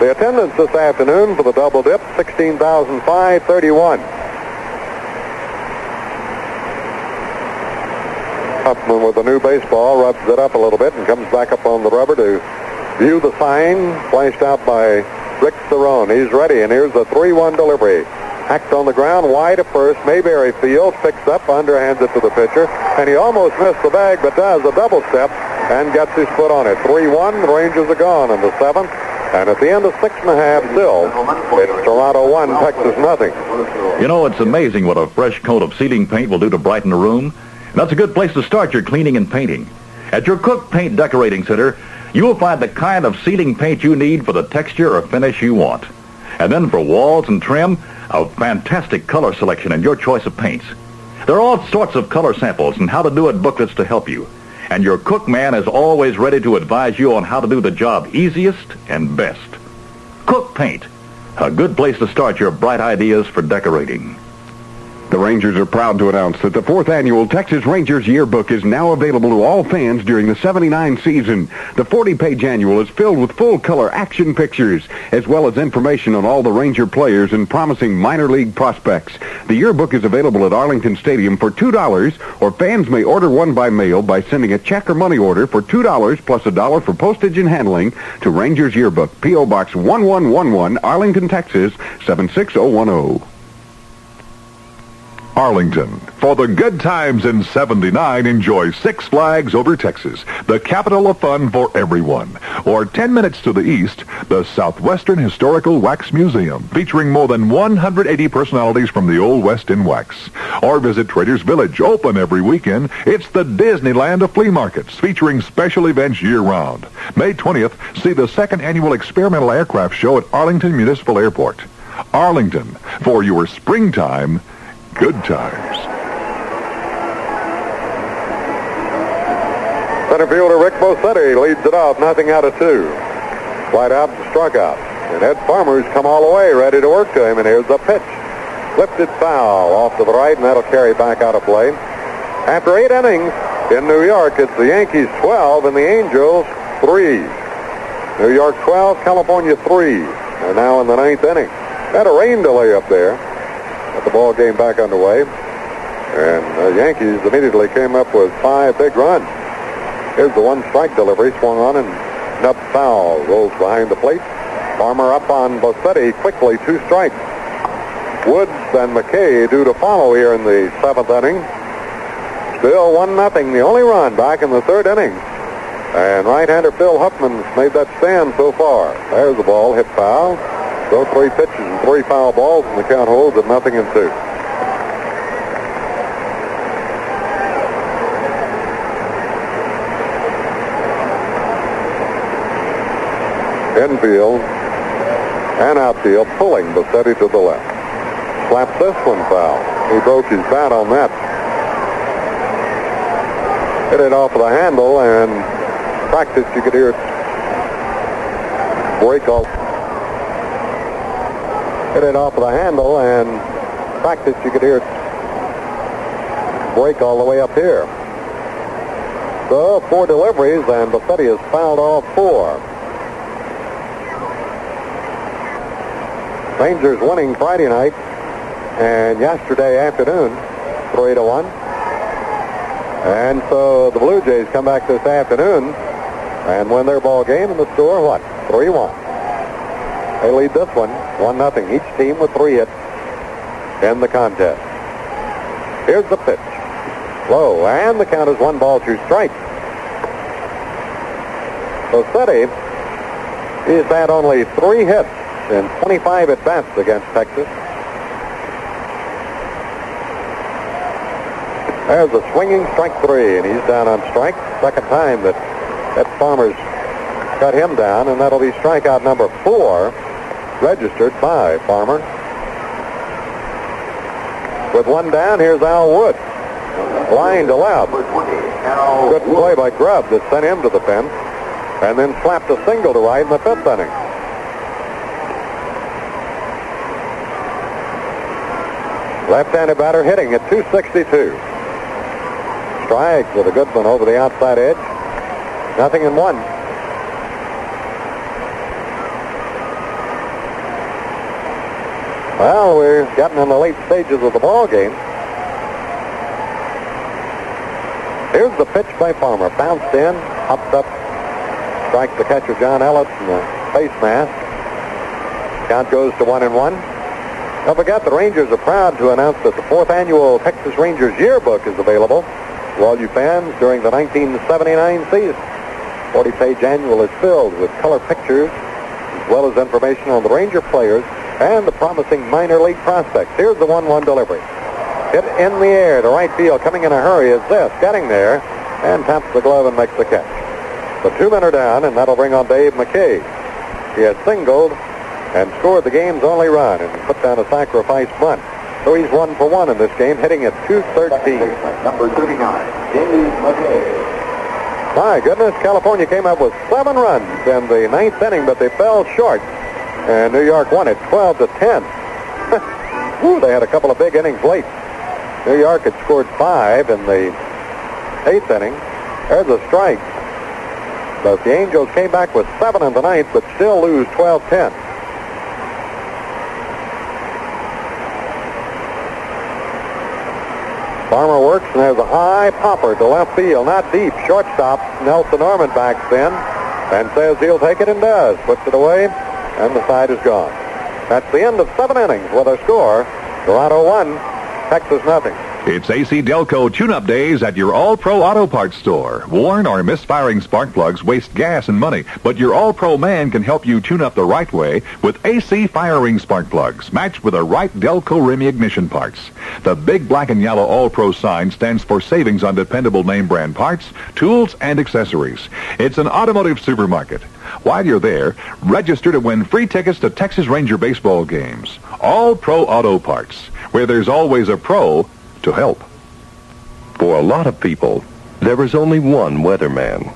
The attendance this afternoon for the double dip, 16,531. Huffman with the new baseball rubs it up a little bit and comes back up on the rubber to view the sign flashed out by Rick Cerrone. He's ready, and here's the 3-1 delivery. Hacked on the ground, wide to first. Mayberry fields, picks up, underhands it to the pitcher, and he almost missed the bag, but does a double step and gets his foot on it. 3-1, the Rangers are gone in the 7th, and at the end of 6.5 still, it's Toronto 1, Texas nothing. You know, it's amazing what a fresh coat of sealing paint will do to brighten a room. And that's a good place to start your cleaning and painting. At your Cook Paint Decorating Center, you will find the kind of sealing paint you need for the texture or finish you want. And then for walls and trim, a fantastic color selection and your choice of paints. There are all sorts of color samples and how-to-do-it booklets to help you. And your cook man is always ready to advise you on how to do the job easiest and best. Cook Paint, a good place to start your bright ideas for decorating. The Rangers are proud to announce that the 4th annual Texas Rangers Yearbook is now available to all fans during the '79 season. The 40-page annual is filled with full-color action pictures, as well as information on all the Ranger players and promising minor league prospects. The yearbook is available at Arlington Stadium for $2, or fans may order one by mail by sending a check or money order for $2 plus $1 for postage and handling to Rangers Yearbook, P.O. Box 1111, Arlington, Texas, 76010. Arlington. For the good times in '79, enjoy Six Flags over Texas, the capital of fun for everyone. Or 10 minutes to the east, the Southwestern Historical Wax Museum, featuring more than 180 personalities from the Old West in wax. Or visit Traders Village, open every weekend. It's the Disneyland of flea markets, featuring special events year-round. May 20th, see the 2nd annual Experimental Aircraft Show at Arlington Municipal Airport. Arlington, for your springtime good times. Center fielder Rick Bossetti leads it off, nothing out of 2. Flight out and struck out. And Ed Farmer's come all the way, ready to work to him, and here's the pitch. Lifted foul off to the right, and that'll carry back out of play. After 8 innings in New York, it's the Yankees 12 and the Angels 3. New York 12, California 3. They're now in the 9th inning. Had a rain delay up there. Got the ball game back underway. And the Yankees immediately came up with 5 big runs. Here's the 1-strike delivery, swung on and nubbed foul. Rolls behind the plate. Farmer up on Bossetti quickly, 2 strikes. Woods and McKay due to follow here in the 7th inning. Still 1-0, the only run back in the 3rd inning. And right-hander Phil Huffman's made that stand so far. There's the ball, hit foul. So 3 pitches and 3 foul balls, and the count holds at 0-2. Infield and outfield pulling Bossetti to the left. Slaps this one foul. He broke his bat on that. Hit it off of the handle, and practice you could hear it break off. Hit it off of the handle, and practice you could hear it break all the way up here. So 4 deliveries, and Bossetti has fouled all 4. Rangers winning Friday night and yesterday afternoon, 3-1. And so the Blue Jays come back this afternoon and win their ball game, and the score, what? 3-1. They lead this one, 1-0. Each team with 3 hits in the contest. Here's the pitch. Low, and the count is 1-2 strike. Bossetti, he's had only 3 hits in 25 at-bats against Texas. There's a swinging strike 3, and he's down on strike. Second time that Ed Farmer's cut him down, and that'll be strikeout number 4 registered by Farmer. With 1 down, here's Al Wood. Line to left. Good play by Grubb that sent him to the fence, and then slapped a single to right in the 5th inning. Left-handed batter hitting at 262. Strike with a good one over the outside edge. 0-1. Well, we're getting in the late stages of the ball game. Here's the pitch by Farmer. Bounced in, hopped up, strikes the catcher John Ellis in the face mask. Count goes to 1-1. Don't forget, the Rangers are proud to announce that the 4th annual Texas Rangers yearbook is available to all you fans during the 1979 season. 40-page annual is filled with color pictures as well as information on the Ranger players and the promising minor league prospects. Here's the 1-1 delivery. Hit in the air to right field. Coming in a hurry is this. Getting there and taps the glove and makes the catch. The 2 men are down, and that'll bring on Dave McKay. He has singled and scored the game's only run and put down a sacrifice bunt. So he's 1 for 1 in this game, hitting at 213. Number 39, Dave McKay. My goodness, California came up with 7 runs in the 9th inning, but they fell short. And New York won it 12-10. Woo, they had a couple of big innings late. New York had scored 5 in the 8th inning. There's a strike. But the Angels came back with 7 in the 9th, but still lose 12-10. Farmer works, and there's a high popper to left field. Not deep. Shortstop Nelson Norman backs in and says he'll take it and does. Puts it away, and the side is gone. That's the end of 7 innings with a score. Toronto 1, Texas nothing. It's AC Delco tune-up days at your All-Pro Auto Parts store. Worn or misfiring spark plugs waste gas and money, but your All-Pro man can help you tune up the right way with AC firing spark plugs, matched with the right Delco Remy ignition parts. The big black and yellow All-Pro sign stands for savings on dependable name brand parts, tools, and accessories. It's an automotive supermarket. While you're there, register to win free tickets to Texas Ranger baseball games. All-Pro Auto Parts, where there's always a pro to help. For a lot of people, there is only one weatherman.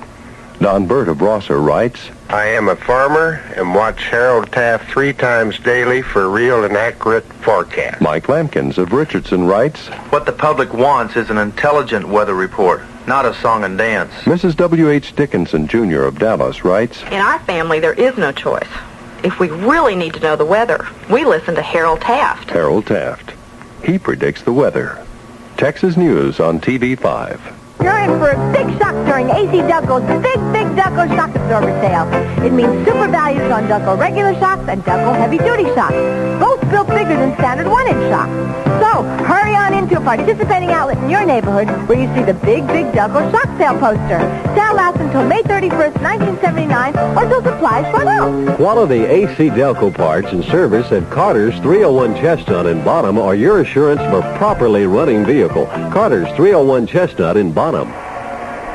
Don Burt of Rosser writes, I am a farmer and watch Harold Taft 3 times daily for real and accurate forecasts. Mike Lampkins of Richardson writes, What the public wants is an intelligent weather report, not a song and dance. Mrs. W.H. Dickinson, Jr. of Dallas writes, In our family, there is no choice. If we really need to know the weather, we listen to Harold Taft. Harold Taft. He predicts the weather. Texas News on TV5. You're in for a big shock during AC Delco's big Delco shock absorber sale. It means super values on Delco regular shocks and Delco heavy-duty shocks, both built bigger than standard 1-inch shocks. So, hurry on into a participating outlet in your neighborhood where you see the big Delco shock sale poster. Sale lasts until May 31st, 1979, or until supplies run out. Quality AC Delco parts and service at Carter's 301 Chestnut in Bonham are your assurance of a properly running vehicle. Carter's 301 Chestnut in Bonham.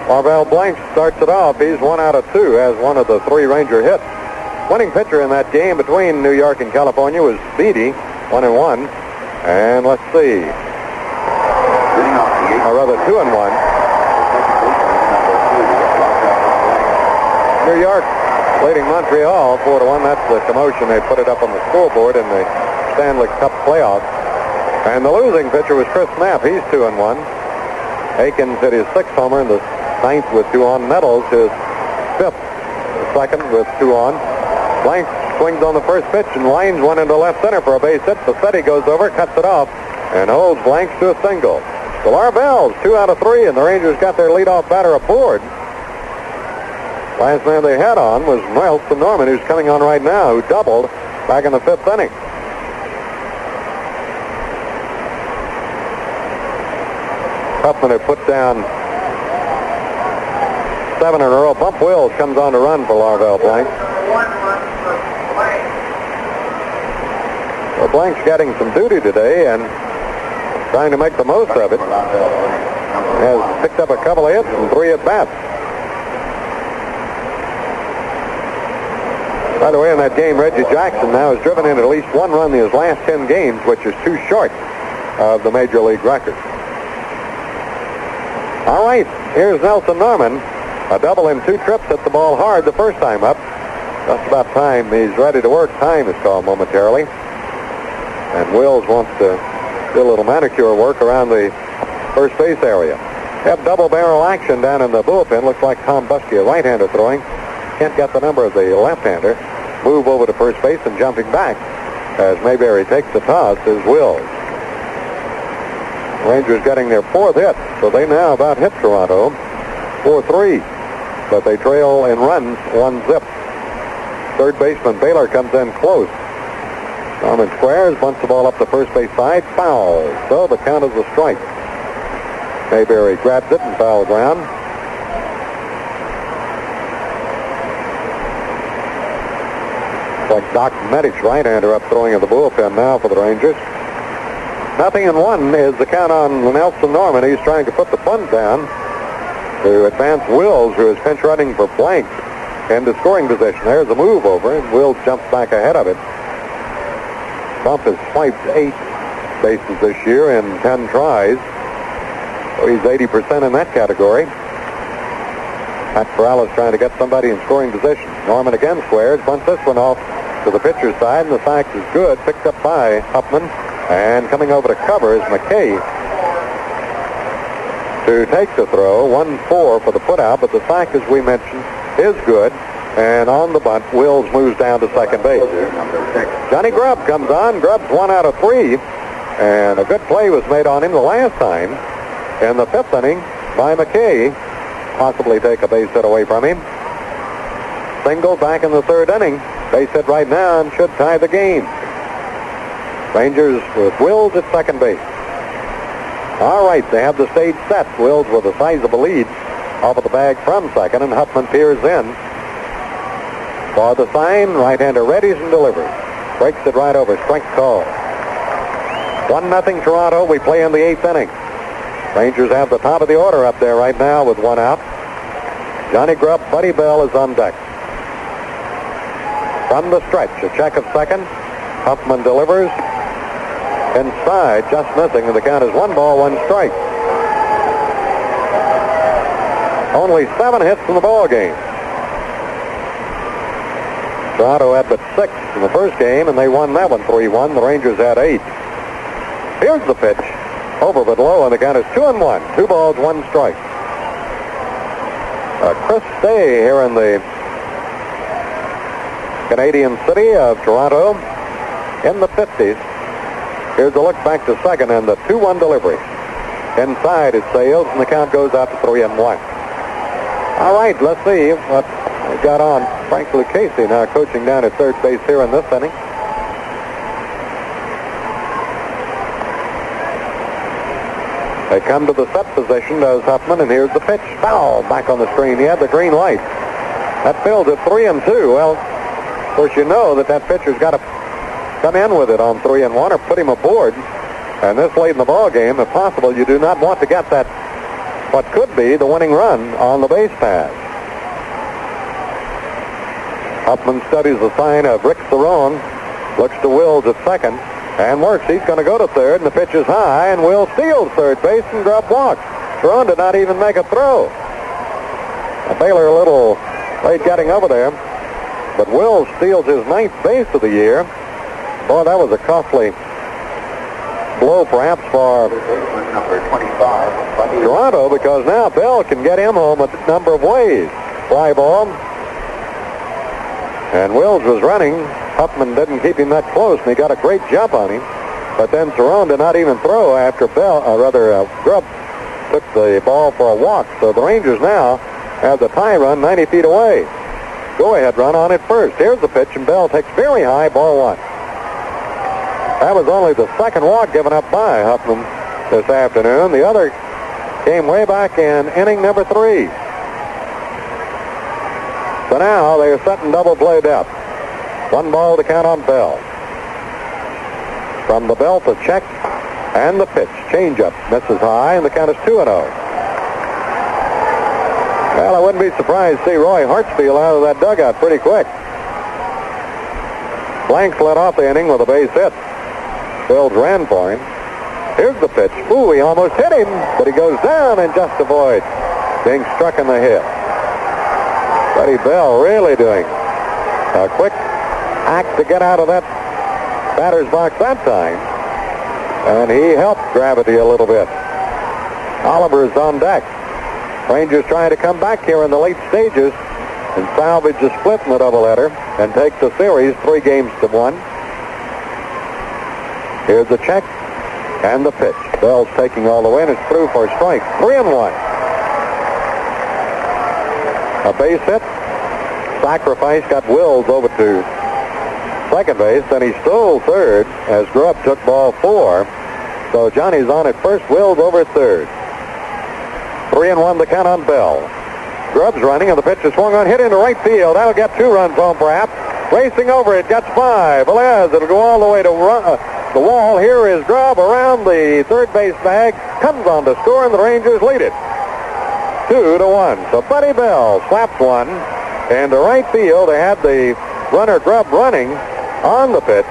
Marvell Blanks starts it off. He's 1 out of 2 as one of the 3 Ranger hits. Winning pitcher in that game between New York and California was Beatty, 1-1. And let's see. Or rather, 2-1. New York leading Montreal 4-1. That's the commotion. They put it up on the scoreboard in the Stanley Cup playoffs. And the losing pitcher was Chris Knapp. He's 2-1. Aikens hit his 6th homer in the 9th with 2 on. Nettles his 5th, the 2nd with 2 on. Blank swings on the first pitch and lines one into left center for a base hit. Bassetti goes over, cuts it off, and holds Blanks to a single. The Larvells 2 out of 3, and the Rangers got their leadoff batter aboard. Last man they had on was Nelson Norman, who's coming on right now, who doubled back in the 5th inning. Huffman had put down 7 in a row. Bump Wills comes on to run for Larvell Blank. Well, Blank's getting some duty today and trying to make the most of it. Has picked up a couple of hits and 3 at-bats. By the way, in that game, Reggie Jackson now has driven in at least 1 run in his last 10 games, which is too short of the Major League record. All right, here's Nelson Norman. A double in 2 trips, hit the ball hard the first time up. Just about time. He's ready to work. Time is called momentarily. And Wills wants to do a little manicure work around the first base area. Have double barrel action down in the bullpen. Looks like Tom Buskey, a right-hander throwing. Can't get the number of the left-hander. Move over to first base and jumping back as Mayberry takes the toss is Wills. Rangers getting their 4th hit, so they now about hit Toronto 4-3, but they trail in runs 1-zip. Third baseman Baylor comes in close. Norman squares, bunts the ball up the first base side, foul. So the count is a strike. Mayberry grabs it and foul ground. Like Doc Medich, right-hander, up throwing in the bullpen now for the Rangers. 0-1 is the count on Nelson Norman. He's trying to put the bunt down to advance Wills, who is pinch running for blank into scoring position. There's a move over, and Wills jumps back ahead of it. Bump has swiped 8 bases this year in 10 tries. So he's 80% in that category. Pat Corrales trying to get somebody in scoring position. Norman again squares, bunts this one off to the pitcher's side, and the sack is good. Picked up by Huffman, and coming over to cover is McKay to take the throw. 1-4 for the putout, but the sack, as we mentioned, is good. And on the bunt, Wills moves down to second base. Johnny Grubb comes on. Grubb's 1 out of 3, and a good play was made on him the last time in the 5th inning by McKay. Possibly take a base hit away from him. Single back in the 3rd inning. Base hit right now and should tie the game. Rangers with Wills at second base. All right, they have the stage set. Wills with a sizable lead off of the bag from second, and Huffman peers in for the sign. Right-hander readies and delivers. Breaks it right over. Strike call. 1-0 Toronto. We play in the 8th inning. Rangers have the top of the order up there right now with 1 out. Johnny Grubb, Buddy Bell is on deck. From the stretch, a check of second. Huffman delivers. Inside, just missing, and the count is 1 ball, 1 strike. Only 7 hits in the ball game. Toronto had but 6 in the first game, and they won that one 3-1. The Rangers had 8. Here's the pitch. Over but low, and the count is 2-1. 2 balls, 1 strike. A crisp day here in the Canadian city of Toronto in the 50s. Here's a look back to second, and the 2-1 delivery. Inside it sails, and the count goes out to 3-1. All right, let's see what we got on. Frank Lucchese now coaching down at third base here in this inning. They come to the set position, does Huffman, and here's the pitch. Foul back on the screen. He had the green light. That fills it 3-2. Well, of course, you know that pitcher's got to come in with it on 3-1 or put him aboard. And this late in the ball game, if possible, you do not want to get that, what could be the winning run on the base pass. Huffman studies the sign of Rick Cerrone, looks to Wills at second, and works. He's going to go to third, and the pitch is high, and Wills steals third base, and Grubb walks. Cerrone did not even make a throw. Baylor a little late getting over there, but Wills steals his 9th base of the year. Boy, that was a costly blow perhaps for number 25, Toronto, because now Bell can get him home a number of ways. Fly ball. And Wills was running. Huffman didn't keep him that close, and he got a great jump on him. But then Cerrone did not even throw after Grubb took the ball for a walk. So the Rangers now have the tie run 90 feet away. Go-ahead run on it first. Here's the pitch, and Bell takes very high, ball 1. That was only the second walk given up by Huffman this afternoon. The other came way back in inning number 3. So now they are setting double play depth. 1 ball to count on Bell. From the belt, the check and the pitch. Change-up misses high, and the count is 2-0. Well, I wouldn't be surprised to see Roy Hartsfield out of that dugout pretty quick. Blanks led off the inning with a base hit. Fields ran for him. Here's the pitch. Ooh, he almost hit him, but he goes down and just avoids being struck in the head. Buddy Bell really doing a quick act to get out of that batter's box that time. And he helped gravity a little bit. Oliver's on deck. Rangers trying to come back here in the late stages and salvage a split in the doubleheader and take the series 3-1. Here's the check and the pitch. Bell's taking all the way, and it's through for a strike. 3-1. A base hit. Sacrifice got Wills over to second base. Then he stole third as Grubb took ball 4. So Johnny's on at first. Wills over at third. 3-1 the count on Bell. Grubb's running, and the pitch is swung on, hit into right field. That'll get 2 runs home, perhaps. Racing over it, gets 5. Velez, it'll go all the way to the wall. Here is Grubb around the third base bag. Comes on to score, and the Rangers lead it 2-1. So Buddy Bell slapped one into right field. They had the runner Grubb running on the pitch,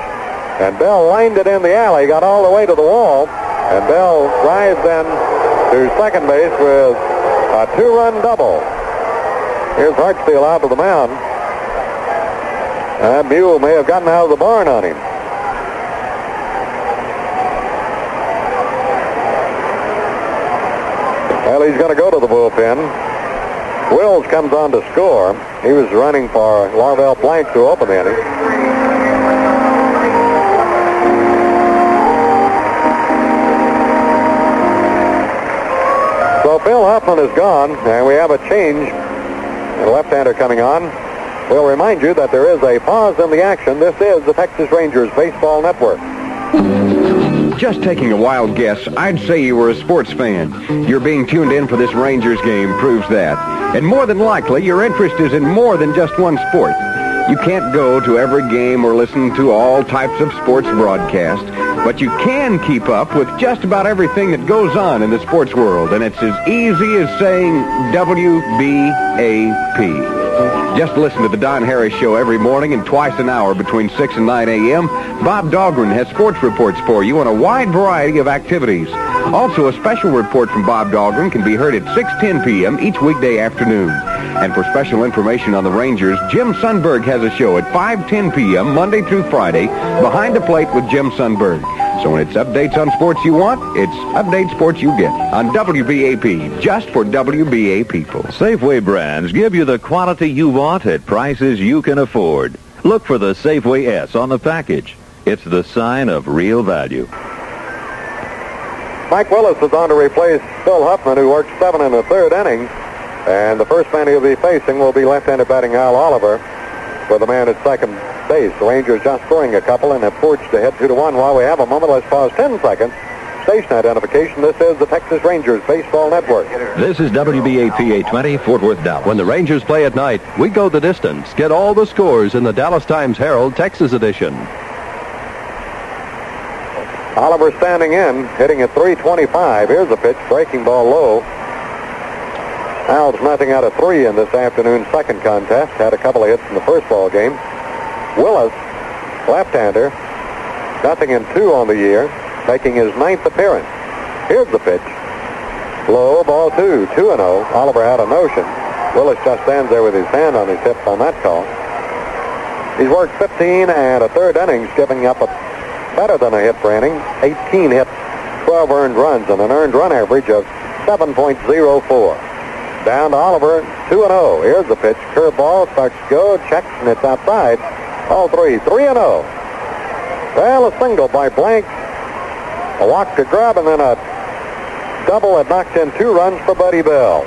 and Bell lined it in the alley, got all the way to the wall, and Bell drives then to second base with a 2-run double. Here's Hartsfield out to the mound. That mule may have gotten out of the barn on him. Well, he's going to go to the bullpen. Wills comes on to score. He was running for Larvell Blank to open the inning. So Bill Huffman is gone, and we have a change. A left-hander coming on. We'll remind you that there is a pause in the action. This is the Texas Rangers Baseball Network. Just taking a wild guess, I'd say you were a sports fan. Your being tuned in for this Rangers game proves that. And more than likely, your interest is in more than just one sport. You can't go to every game or listen to all types of sports broadcasts, but you can keep up with just about everything that goes on in the sports world, and it's as easy as saying WBAP. Just listen to the Don Harris Show every morning and twice an hour between 6 and 9 a.m. Bob Dahlgren has sports reports for you on a wide variety of activities. Also, a special report from Bob Dahlgren can be heard at 6:10 p.m. each weekday afternoon. And for special information on the Rangers, Jim Sundberg has a show at 5:10 p.m. Monday through Friday, Behind the Plate with Jim Sundberg. So when it's updates on sports you want, it's update sports you get on WBAP, just for WBA people. Safeway brands give you the quality you want at prices you can afford. Look for the Safeway S on the package. It's the sign of real value. Mike Willis is on to replace Bill Huffman, who worked 7 in the third inning. And the first man he'll be facing will be left-handed batting Al Oliver with the man at second base. The Rangers just scoring a couple and have forged ahead 2-1. While we have a moment, let's pause 10 seconds. Station identification. This is the Texas Rangers Baseball Network. This is WBAP 820, Fort Worth, Dallas. When the Rangers play at night, we go the distance. Get all the scores in the Dallas Times-Herald Texas edition. Oliver standing in, hitting at 325. Here's the pitch, breaking ball low. Al's nothing out of 3 in this afternoon's second contest. Had a couple of hits in the first ball game. Willis, left-hander, nothing in 2 on the year, making his 9th appearance. Here's the pitch. Low, ball 2, 2-0. Oliver had a notion. Willis just stands there with his hand on his hip on that call. He's worked 15 and a third innings, giving up a better than a hit per inning. 18 hits, 12 earned runs, and an earned run average of 7.04. Down to Oliver, 2-0. Here's the pitch. Curveball, starts to go, checks, and it's outside. All 3, 3-0. Well, a single by Blank. A walk to Grubb, and then a double that knocked in 2 runs for Buddy Bell.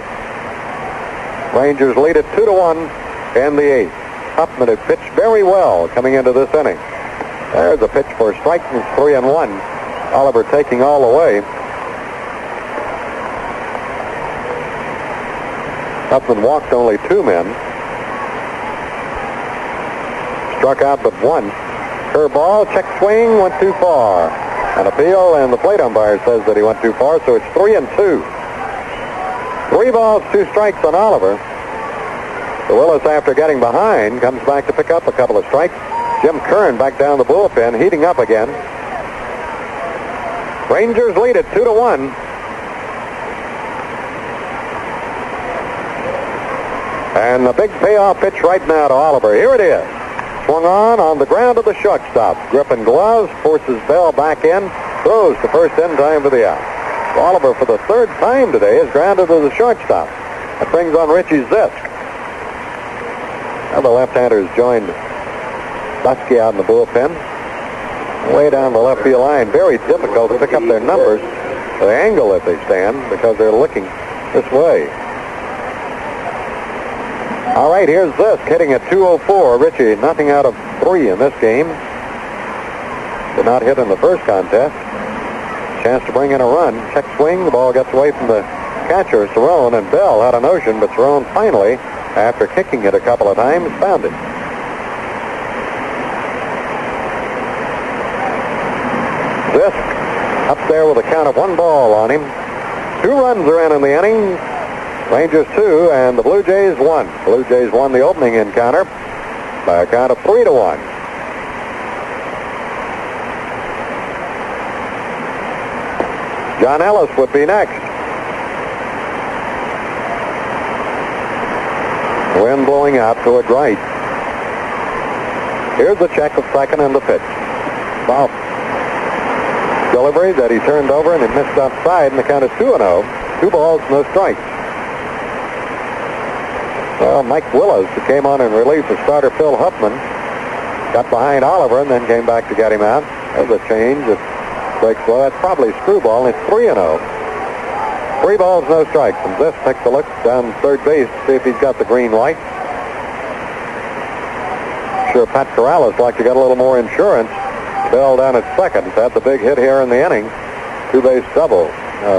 Rangers lead it 2-1 in the 8th. Huffman had pitched very well coming into this inning. There's a pitch for a strike, and it's 3-1. Oliver taking all the way. Huffman walked only 2 men. Struck out but 1. Curveball, check swing, went too far. An appeal, and the plate umpire says that he went too far, so it's 3-2. 3 balls, 2 strikes on Oliver. So Willis, after getting behind, comes back to pick up a couple of strikes. Jim Kern back down the bullpen, heating up again. Rangers lead it 2-1. And a big payoff pitch right now to Oliver. Here it is. Swung on the ground of the shortstop. Grip and gloves, forces Bell back in. throws to first in time for the out. Oliver, for the third time today, is grounded to the shortstop. That brings on Richie Zisk. Now the left-handers joined Buskey out in the bullpen. Way down the left field line. Very difficult to pick up their numbers, the angle that they stand, because they're looking this way. All right, here's Zisk hitting at 204. Richie, nothing out of 3 in this game. Did not hit in the first contest. Chance to bring in a run. Check swing. The ball gets away from the catcher, Cerrone, and Bell had a notion, but Cerrone finally, after kicking it a couple of times, found it. Zisk up there with a count of 1 ball on him. 2 runs are in the inning. Rangers 2 and the Blue Jays 1. Blue Jays won the opening encounter by a count of 3-1. John Ellis would be next. Wind blowing out toward right. Here's the check of second and the pitch. Foul delivery that he turned over and he missed outside, and the count is 2-0. 2 balls, no strikes. Well, Mike Willis, who came on in relief for starter Phil Huffman, got behind Oliver and then came back to get him out. There's a change. It breaks well. That's probably screwball, and it's 3-0. 3 balls, no strikes. And Zisk takes a look down third base to see if he's got the green light. Sure, Pat Corrales like to get a little more insurance. Bell down at second. Had the big hit here in the inning. 2-base double.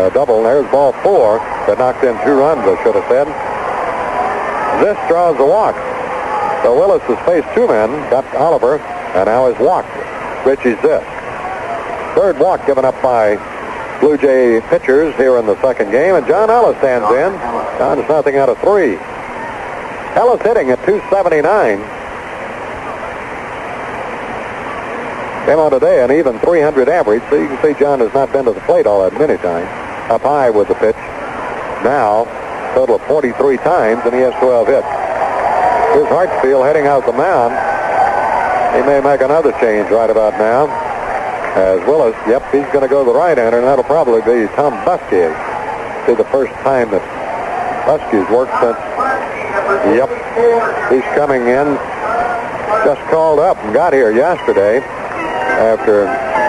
Double. There's ball 4 that knocked in 2 runs, I should have said. Zisk draws the walk. So Willis has faced 2 men, got Oliver, and now has walked Richie Zisk. Third walk given up by Blue Jay pitchers here in the second game, and John Ellis stands in. John's nothing out of 3. Ellis hitting at 279. Came on today an even 300 average, so you can see John has not been to the plate all that many times. Up high with the pitch. Now, total of 43 times, and he has 12 hits. Here's Hartsfield heading out the mound. He may make another change right about now. As Willis, yep, he's going to go the right-hander, and that'll probably be Tom Buskey. It'll be the first time that Buskey's worked since, yep, he's coming in. Just called up and got here yesterday after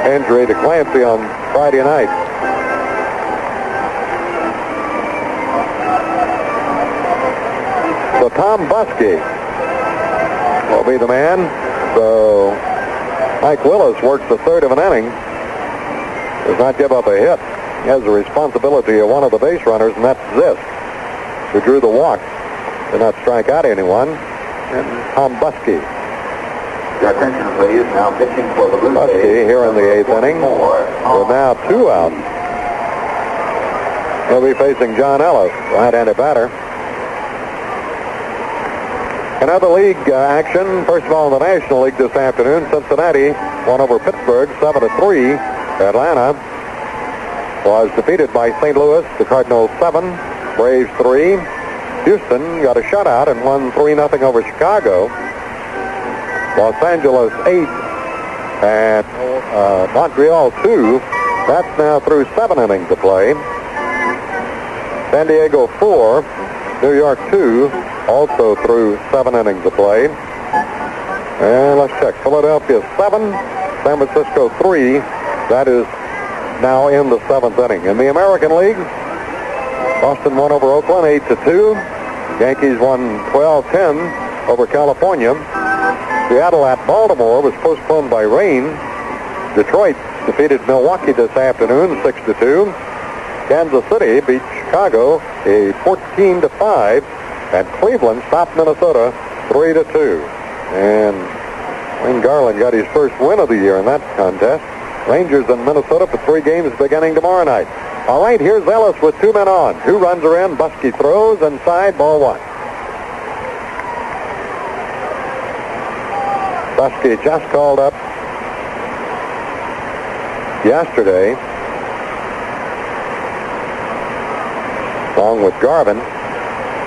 injury to Clancy on Friday night. So Tom Buskey will be the man. So Mike Willis works the third of an inning. Does not give up a hit. He has the responsibility of one of the base runners, and that's Zisk, who drew the walk. Did not strike out anyone. And Tom Buskey. Your attention, please. Now pitching for the Blue Jays. Buskey here in the 8th inning. With now 2 out. He'll be facing John Ellis, right-handed batter. Another league action. First of all, in the National League this afternoon, Cincinnati won over Pittsburgh 7-3. Atlanta was defeated by St. Louis, the Cardinals 7, Braves 3. Houston got a shutout and won 3-0 over Chicago. Los Angeles 8 and Montreal 2. That's now through 7 innings of play. San Diego 4, New York 2. Also through 7 innings of play. And let's check. Philadelphia 7, San Francisco 3. That is now in the 7th inning. In the American League, Boston won over Oakland 8-2. Yankees won 12-10 over California. Seattle at Baltimore was postponed by rain. Detroit defeated Milwaukee this afternoon 6-2. Kansas City beat Chicago a 14-5. And Cleveland stopped Minnesota 3-2. And Wayne Garland got his first win of the year in that contest. Rangers in Minnesota for 3 games beginning tomorrow night. All right, here's Ellis with 2 men on. 2 runs are in. Buskey throws inside, ball 1. Buskey just called up yesterday along with Garvin.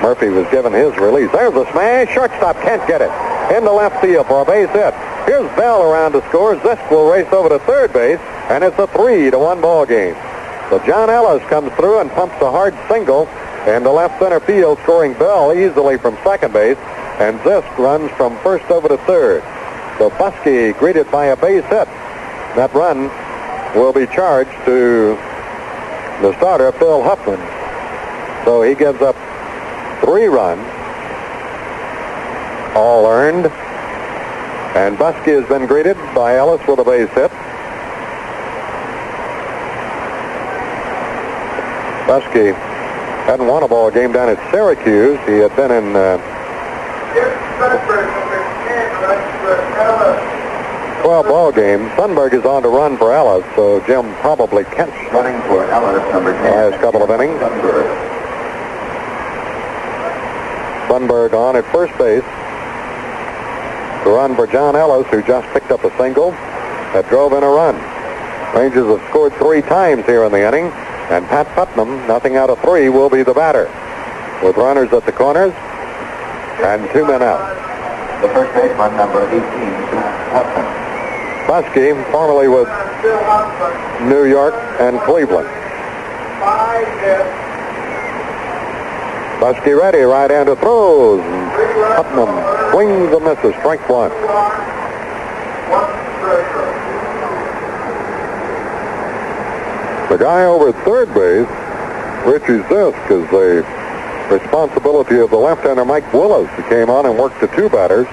Murphy was given his release. There's a smash. Shortstop can't get it. Into left field for a base hit. Here's Bell around to score. Zisk will race over to third base. and it's a 3-1 ball game. So John Ellis comes through and pumps a hard single into left center field, scoring Bell easily from second base, and Zisk runs from first over to third. So Buskey greeted by a base hit. That run will be charged to the starter, Phil Huffman. So he gives up 3 runs, all earned. And Buskey has been greeted by Ellis with a base hit. Buskey hadn't won a ball game down at Syracuse. He had been in 12 ball games. Sundberg is on to run for Ellis, so Jim probably catch Running for Ellis, number 10. last couple of innings. Sundberg on at first base to run for John Ellis, who just picked up a single that drove in a run. Rangers have scored 3 times here in the inning, and Pat Putnam, nothing out of 3, will be the batter. With runners at the corners and 2 men out. The first baseman, number 18, Putnam. Buskey, formerly with New York and Cleveland. Buskey ready, right-hander throws. Putnam swings and misses, strike 1. The guy over at third base, Richie Zisk, is the responsibility of the left-hander Mike Willis, who came on and worked the 2 batters.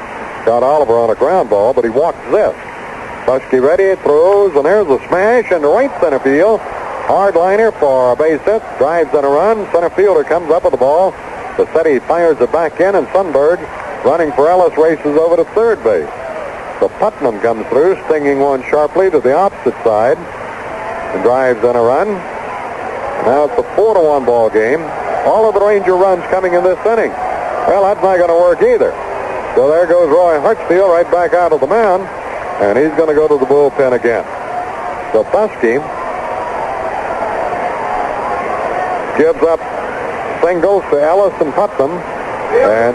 Got Oliver on a ground ball, but he walked Zisk. Buskey ready, throws, and there's a smash in right center field. Hard liner for a base hit, drives in a run. Center fielder comes up with the ball. Bassetti fires it back in, and Sundberg, running for Ellis, races over to third base. So Putnam comes through, stinging one sharply to the opposite side, and drives in a run. Now it's a 4-1 ball game. All of the Ranger runs coming in this inning. Well, that's not going to work either. So there goes Roy Hartsfield right back out of the mound, and he's going to go to the bullpen again. So Buskey gives up singles to Ellis and Putnam and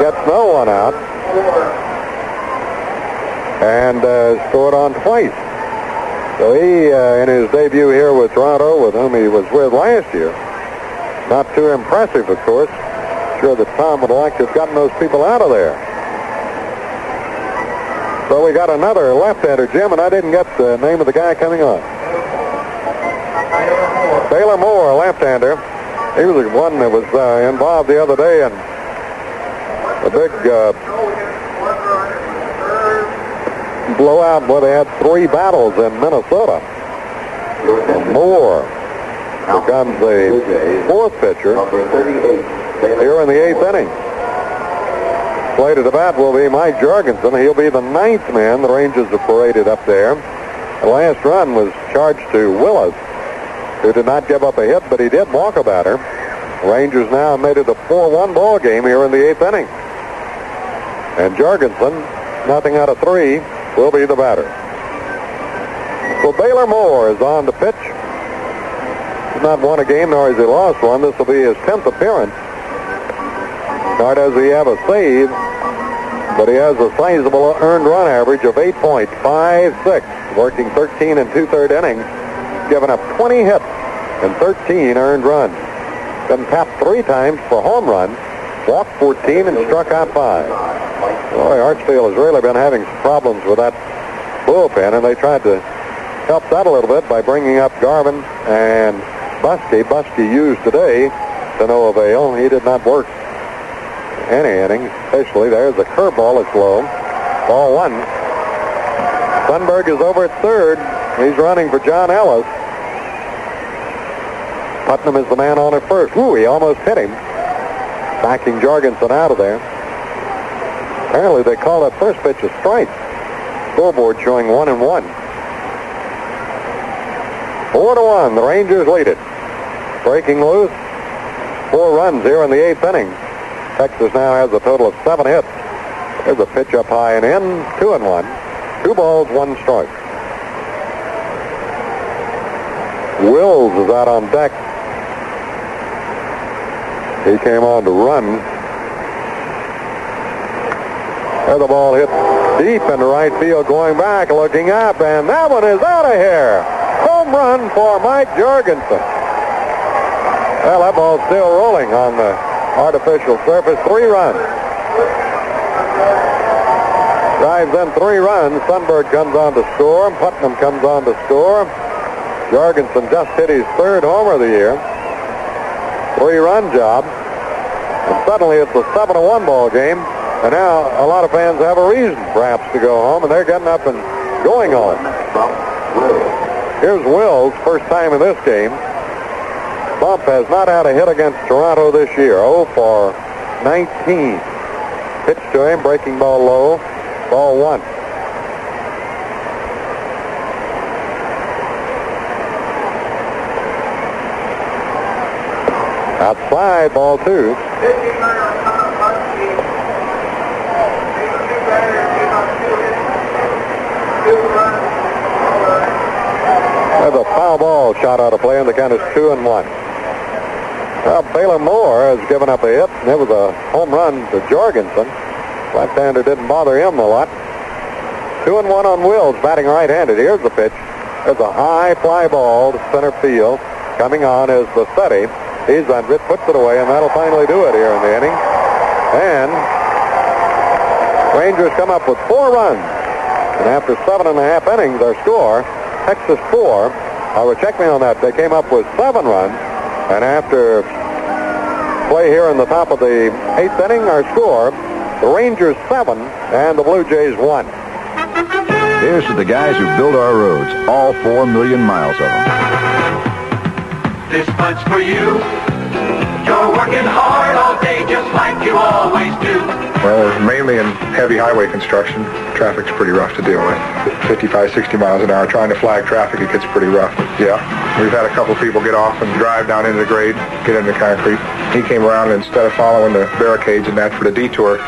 gets no one out, and scored on twice. So he, in his debut here with Toronto, with whom he was with last year, not too impressive, of course. Sure that Tom would like to have gotten those people out of there. So we got another left-hander, Jim, and I didn't get the name of the guy coming on. Baylor Moore, left-hander. He was the one that was involved the other day in a big blowout where they had 3 battles in Minnesota. And Moore becomes the 4th pitcher here in the 8th inning. Slated to bat will be Mike Jorgensen. He'll be the 9th man the Rangers have paraded up there. The last run was charged to Willis, who did not give up a hit, but he did walk a batter. Rangers now made it a 4-1 ball game here in the 8th inning. And Jorgensen, nothing out of 3, will be the batter. So Baylor Moore is on the pitch. He's not won a game, nor has he lost one. This will be his 10th appearance. Nor does he have a save, but he has a sizable earned run average of 8.56, working 13 and 2/3 innings, given up 20 hits and 13 earned runs. Been tapped 3 times for home runs, walked 14 and struck out 5. Roy Hartsfield has really been having some problems with that bullpen, and they tried to help that a little bit by bringing up Garvin and Buskey. Buskey used today to no avail. He did not work any innings, especially there's a curveball that's low. Ball 1. Sundberg is over at third. He's running for John Ellis. Putnam is the man on at first. Ooh, he almost hit him, backing Jorgensen out of there. Apparently they call that first pitch a strike. Scoreboard showing 1-1. 4-1, the Rangers lead it. Breaking loose, 4 runs here in the 8th inning. Texas now has a total of 7 hits. There's a pitch up high and in, 2-1. 2 balls, 1 strike. Wills is out on deck. He came on to run. There's the ball hit Deep into right field, going back, looking up, and that one is out of here. Home run for Mike Jorgensen. Well, that ball's still rolling on the artificial surface. 3 runs. Drives in 3 runs. Sundberg comes on to score. Putnam comes on to score. Jorgensen just hit his 3rd homer of the year. 3-run job. And suddenly it's a 7-1 ball game. And now a lot of fans have a reason, perhaps, to go home, and they're getting up and going home. Here's Wills, first time in this game. Bump has not had a hit against Toronto this year. 0 for 19. Pitch to him, breaking ball low. Ball 1. Outside, ball 2. There's a foul ball shot out of play, and the count is 2-1. Well, Baylor Moore has given up a hit, and it was a home run to Jorgensen. Left-hander didn't bother him a lot. 2-1 on Wills, batting right-handed. Here's the pitch. There's a high fly ball to center field. Coming on is Vassetti. He's under it, puts it away, and that'll finally do it here in the inning. And Rangers come up with 4 runs. And after 7.5 innings, our score, Texas 4. Check me on that. They came up with 7 runs. And after play here in the top of the 8th inning, our score, the Rangers 7 and the Blue Jays 1. Here's to the guys who build our roads, all 4 million miles of them. This bunch for you. You're working hard all day just like you always do. Well, mainly in heavy highway construction, traffic's pretty rough to deal with. 55, 60 miles an hour, trying to flag traffic, it gets pretty rough. Yeah, we've had a couple people get off and drive down into the grade, get into the concrete. He came around and instead of following the barricades and that for the detour,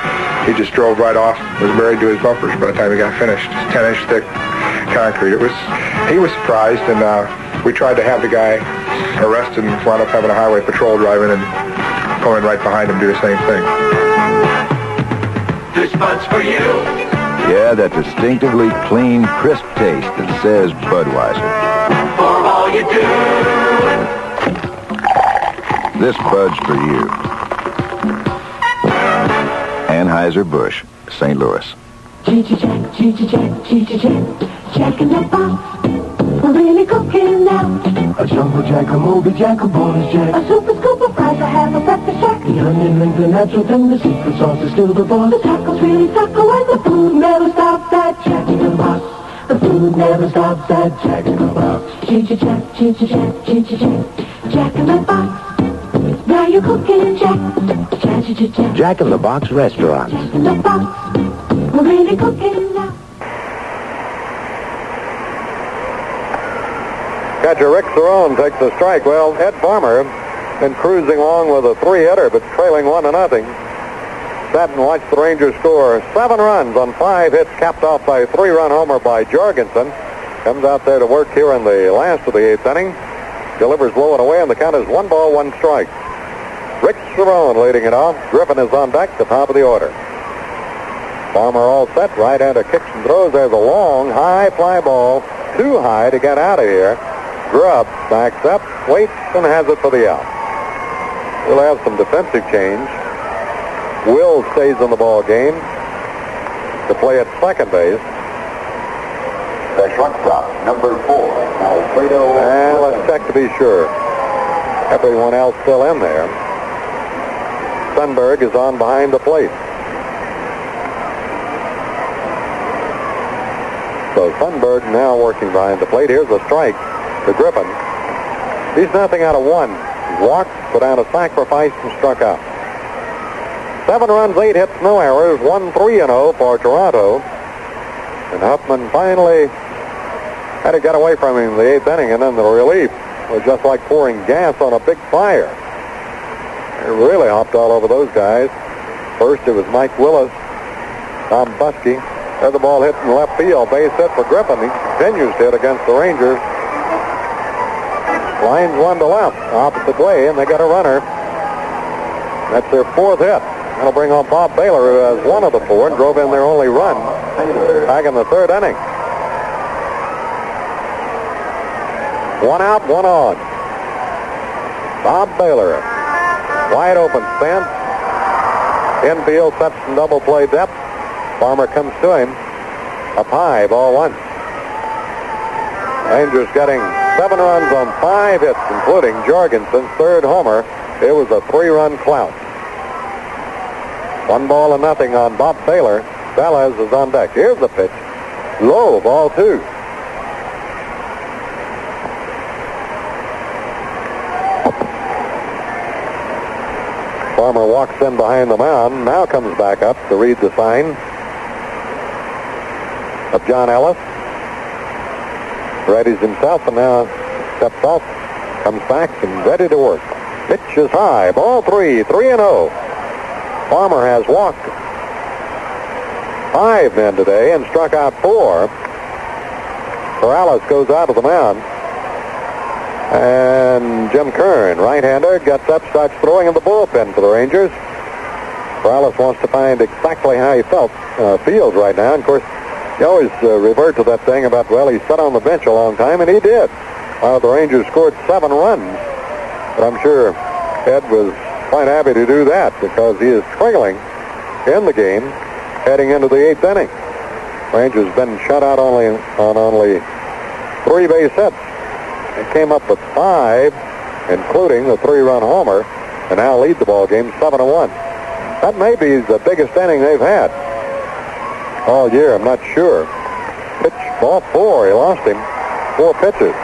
he just drove right off, was buried to his bumpers by the time he got finished. 10-inch thick concrete. He was surprised, and we tried to have the guy arrested and wound up having a highway patrol drive in and pulling right behind him do the same thing. This bunch for you. Yeah, that distinctively clean, crisp taste that says Budweiser. For all you do. This Bud's for you. Anheuser-Busch, St. Louis. Jack, Jack in the box. We're really cooking now. A jumbo jack, a Moby Jack, a bonus jack. A super scoop of fries, I have a breakfast shack. The onion rings, the natural thing, the secret sauce is still the boss. The tacos really taco, and the food never stops at Jack in the Box. The food never stops at Jack in the Box. Jack, Jack in the Box. Now you're cooking, Jack. Jack in the Box restaurants. Jack in the Box. We're really cooking now. Catcher Rick Cerrone takes the strike. Well, Ed Farmer been cruising along with a 3-hitter, but trailing 1-0. Sat and watched the Rangers score 7 runs on 5 hits, capped off by a 3-run homer by Jorgensen. Comes out there to work here in the last of the 8th inning. Delivers low and away, and the count is 1 ball, 1 strike. Rick Cerrone leading it off. Griffin is on deck, the top of the order. Farmer all set. Right-hander kicks and throws. There's a long, high fly ball. Too high to get out of here. Grubb backs up, waits, and has it for the out. We'll have some defensive change. Will stays in the ball game to play at second base. The shortstop, number 4, Alfredo. And let's check to be sure. Everyone else still in there. Sundberg is on behind the plate. So Sundberg now working behind the plate. Here's a strike to Griffin. He's nothing out of 1. He's walked, put out a sacrifice, and struck out. 7 runs, 8 hits, no errors. 1-3-0 for Toronto. And Huffman finally had to get away from him in the 8th inning, and then the relief was just like pouring gas on a big fire. It really hopped all over those guys. First it was Mike Willis, Tom Buskey. There's the ball hit in left field. Base hit for Griffin. He continues to hit against the Rangers. Lines 1 to left, opposite way, and they got a runner. That's their 4th hit. That'll bring on Bob Baylor, who has 1 of the 4 and drove in their only run Back in the third inning. 1 out, 1 on. Bob Baylor. Wide open stand. Infield sets some double play depth. Farmer comes to him. Up high, ball 1. Rangers getting 7 runs on 5 hits, including Jorgensen's third homer. It was a 3-run clout. 1-0 on Bob Baylor. Velez is on deck. Here's the pitch. Low, ball 2. Farmer walks in behind the mound. Now comes back up to read the sign of John Ellis. Readies himself and now steps off. Comes back and ready to work. Pitch is high. Ball 3. 3-0. Farmer has walked 5 men today and struck out 4. Corrales goes out of the mound. And Jim Kern, right-hander, gets up, starts throwing in the bullpen for the Rangers. Corrales wants to find exactly how he feels right now. And of course, you always revert to that thing about, well, he sat on the bench a long time, and he did. The Rangers scored 7 runs. But I'm sure Ed was quite happy to do that because he is trailing in the game heading into the 8th inning. Rangers been shut out on only 3 base hits. They came up with 5, including the 3-run homer, and now lead the ball game 7-1. That may be the biggest inning they've had all year. I'm not sure. Pitch, ball 4. He lost him. 4 pitches.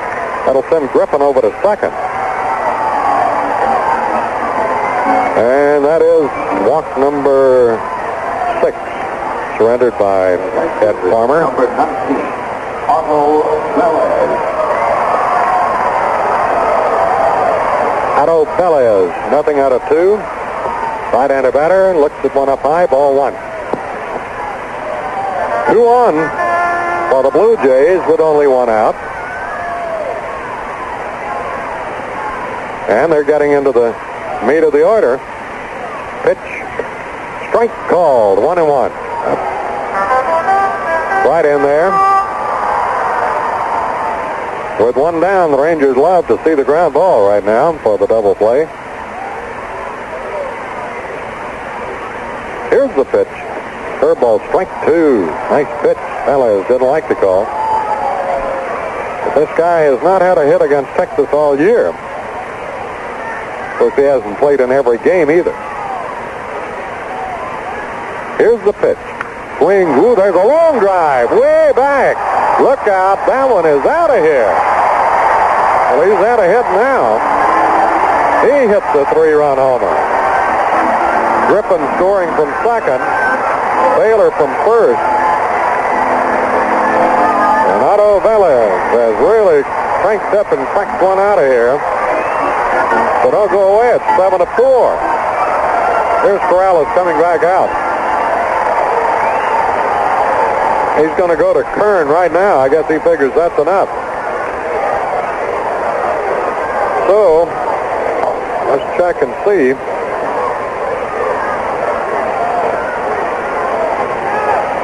That'll send Griffin over to second. And that is walk number 6, surrendered by Ed Farmer. Number 19, Otto Velez. Otto Velez, nothing out of 2. Right-hander batter, looks at one up high, ball 1. 2 on for the Blue Jays with only 1 out. And they're getting into the meat of the order. Pitch, strike called, 1-1. Right in there. With 1 down, the Rangers love to see the ground ball right now for the double play. Here's the pitch. Curveball, strike 2. Nice pitch. Velez didn't like the call. But this guy has not had a hit against Texas all year. Of course, he hasn't played in every game either. Here's the pitch. Swing. Ooh, there's a long drive. Way back. Look out. That one is out of here. Well, he's out of hit now. He hits the 3-run homer. Griffin scoring from second. Baylor from first. And Otto Velez has really cranked up and cracked one out of here. So don't go away. It's 7-4. Here's Corrales coming back out. He's going to go to Kern right now. I guess he figures that's enough. So, let's check and see.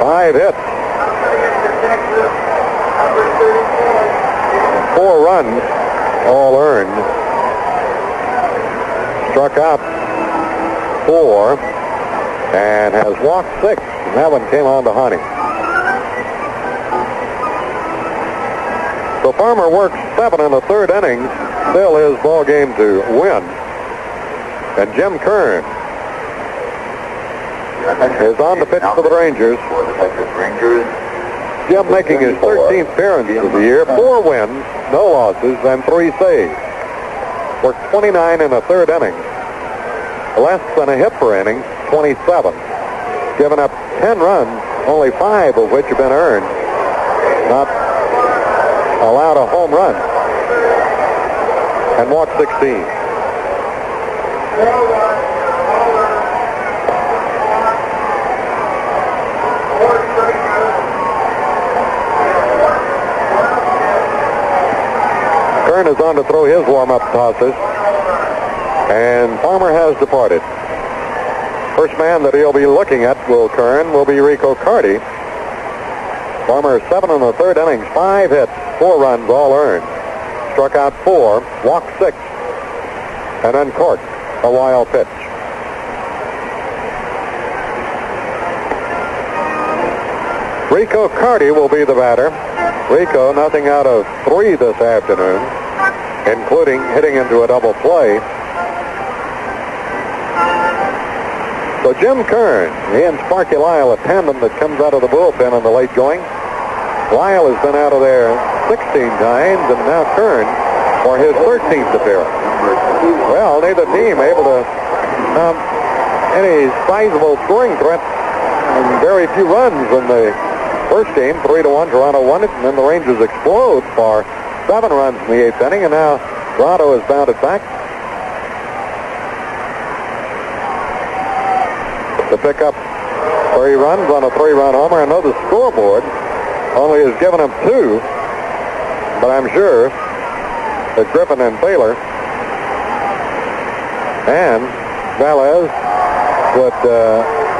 Five hits. 4 runs, all earned. Struck out 4 and has walked 6. And that one came on to Honey. So Farmer works 7 in the 3rd inning. Still his ball game to win. And Jim Kern is on the pitch for the Rangers. For the Texas Rangers. Jim making his 13th appearance of the year. 4 wins, no losses, and 3 saves. Worked 29 in the 3rd inning. Less than a hit per inning, 27. Given up 10 runs, only 5 of which have been earned. Not allowed a home run. And walked 16. Kern is on to throw his warm-up tosses. And Farmer has departed. First man that he'll be looking at, Kern, will be Rico Carty. Farmer 7 in the third innings, 5 hits, 4 runs, all earned. Struck out 4, walked 6, and uncorked a wild pitch. Rico Carty will be the batter. Rico nothing out of 3 this afternoon, including hitting into a double play. So Jim Kern, he and Sparky Lyle, a tandem that comes out of the bullpen in the late going. Lyle has been out of there 16 times, and now Kern for his 13th appearance. Well, neither team able to mount any sizable scoring threat, and very few runs in the first game. 3-1, Toronto won it, and then the Rangers explode for 7 runs in the 8th inning, and now Toronto has bounded back. To pick up 3 runs on a 3-run homer. I know the scoreboard only has given him 2, but I'm sure that Griffin and Baylor and Velez would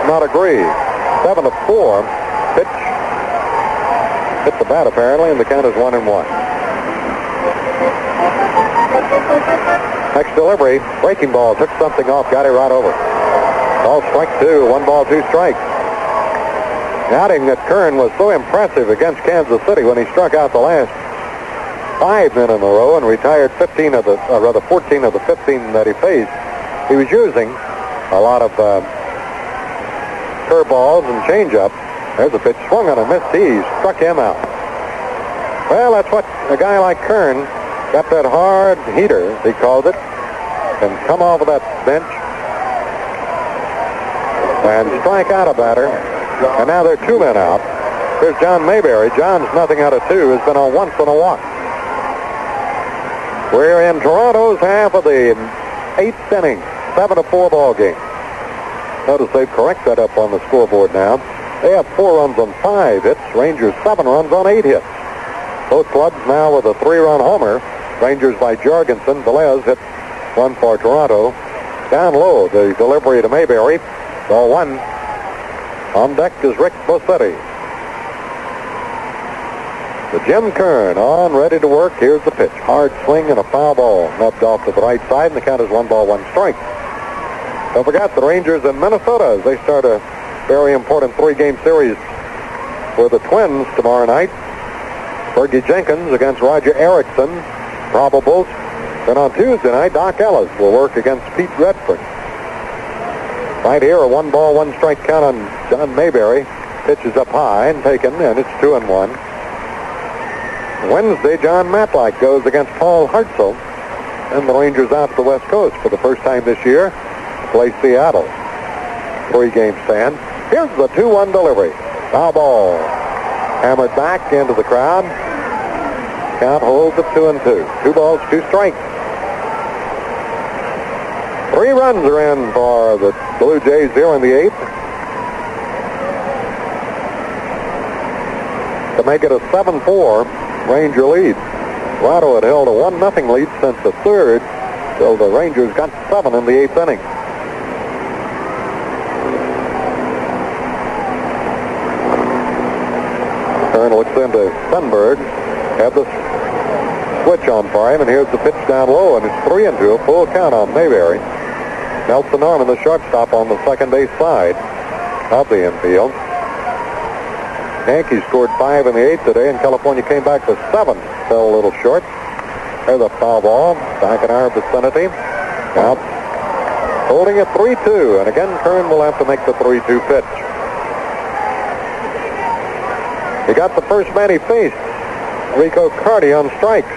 not agree. 7-4 pitch hit the bat apparently, and the count is 1-1. Next delivery, breaking ball, took something off, got it right over. Ball strike 2, 1 ball, 2 strikes. Noting that Kern was so impressive against Kansas City when he struck out the last 5 men in a row and retired 14 of the 15 that he faced. He was using a lot of curveballs and changeup. There's a pitch swung on a miss. He struck him out. Well, that's what a guy like Kern got, that hard heater, he calls it, and come off of that bench and strike out a batter. And now there are 2 men out. Here's John Mayberry. John's nothing out of 2. Has been on once and a walk. We're in Toronto's half of the 8th inning. 7-4 ball game. Notice they've corrected that up on the scoreboard now. They have 4 runs on 5 hits. Rangers 7 runs on 8 hits. Both clubs now with a 3-run homer. Rangers by Jorgensen. Velez hit 1 for Toronto. Down low, the delivery to Mayberry. Ball 1. On deck is Rick Bossetti. The Jim Kern on, ready to work. Here's the pitch. Hard swing and a foul ball. Nubbed off to the right side, and the count is 1 ball, 1 strike. Don't forget the Rangers in Minnesota as they start a very important 3-game series for the Twins tomorrow night. Fergie Jenkins against Roger Erickson, probables. Then on Tuesday night, Doc Ellis will work against Pete Redford. Right here, a 1 ball, 1 strike count on John Mayberry. Pitch is up high and taken, and it's 2-1. Wednesday, John Matlack goes against Paul Hartzell, and the Rangers out to the West Coast for the first time this year to play Seattle. 3-game stand. Here's the 2-1 delivery. Foul ball. Hammered back into the crowd. Count holds at 2-2. 2 balls, 2 strikes. 3 runs are in for the Blue Jays here in the 8th. To make it a 7-4 Ranger lead. Toronto had held a 1-0 lead since the 3rd, so the Rangers got 7 in the 8th inning. Kern looks into Sundberg. Have the switch on for him, and here's the pitch down low, and it's 3-2, a full count on Mayberry. Nelson Norman, the shortstop, on the second base side of the infield. Yankees scored 5 in the 8th today, and California came back with 7. Fell a little short. There's a foul ball back in our vicinity. Now holding it 3-2, and again Kern will have to make the 3-2 pitch. He got the first man he faced, Rico Carty, on strikes.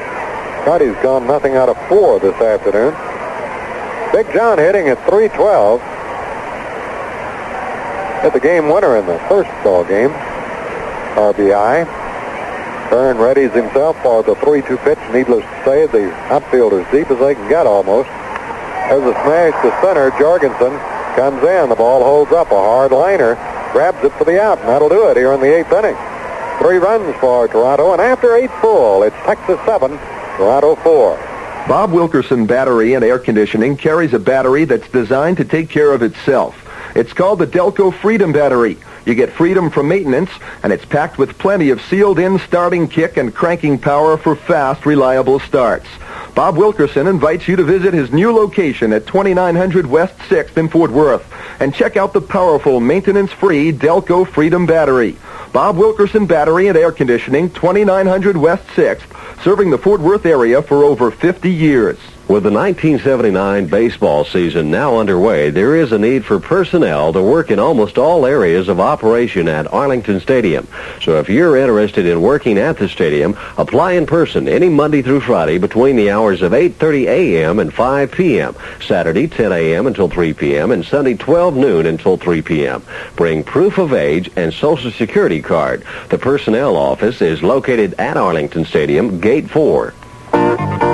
Carty's gone nothing out of 4 this afternoon. Big John hitting at 312. Hit the game winner in the first ball game. RBI. Kern readies himself for the 3-2 pitch. Needless to say, the outfield as deep as they can get almost. There's a smash to center. Jorgensen comes in. The ball holds up. A hard liner. Grabs it for the out, and that'll do it here in the 8th inning. 3 runs for Toronto, and after 8 full, it's Texas 7, Toronto 4. Bob Wilkerson Battery and Air Conditioning carries a battery that's designed to take care of itself. It's called the Delco Freedom Battery. You get freedom from maintenance, and it's packed with plenty of sealed-in starting kick and cranking power for fast, reliable starts. Bob Wilkerson invites you to visit his new location at 2900 West 6th in Fort Worth and check out the powerful, maintenance-free Delco Freedom Battery. Bob Wilkerson Battery and Air Conditioning, 2900 West 6th, serving the Fort Worth area for over 50 years. With the 1979 baseball season now underway, there is a need for personnel to work in almost all areas of operation at Arlington Stadium. So if you're interested in working at the stadium, apply in person any Monday through Friday between the hours of 8:30 a.m. and 5 p.m., Saturday 10 a.m. until 3 p.m., and Sunday 12 noon until 3 p.m. Bring proof of age and Social Security card. The personnel office is located at Arlington Stadium, Gate 4.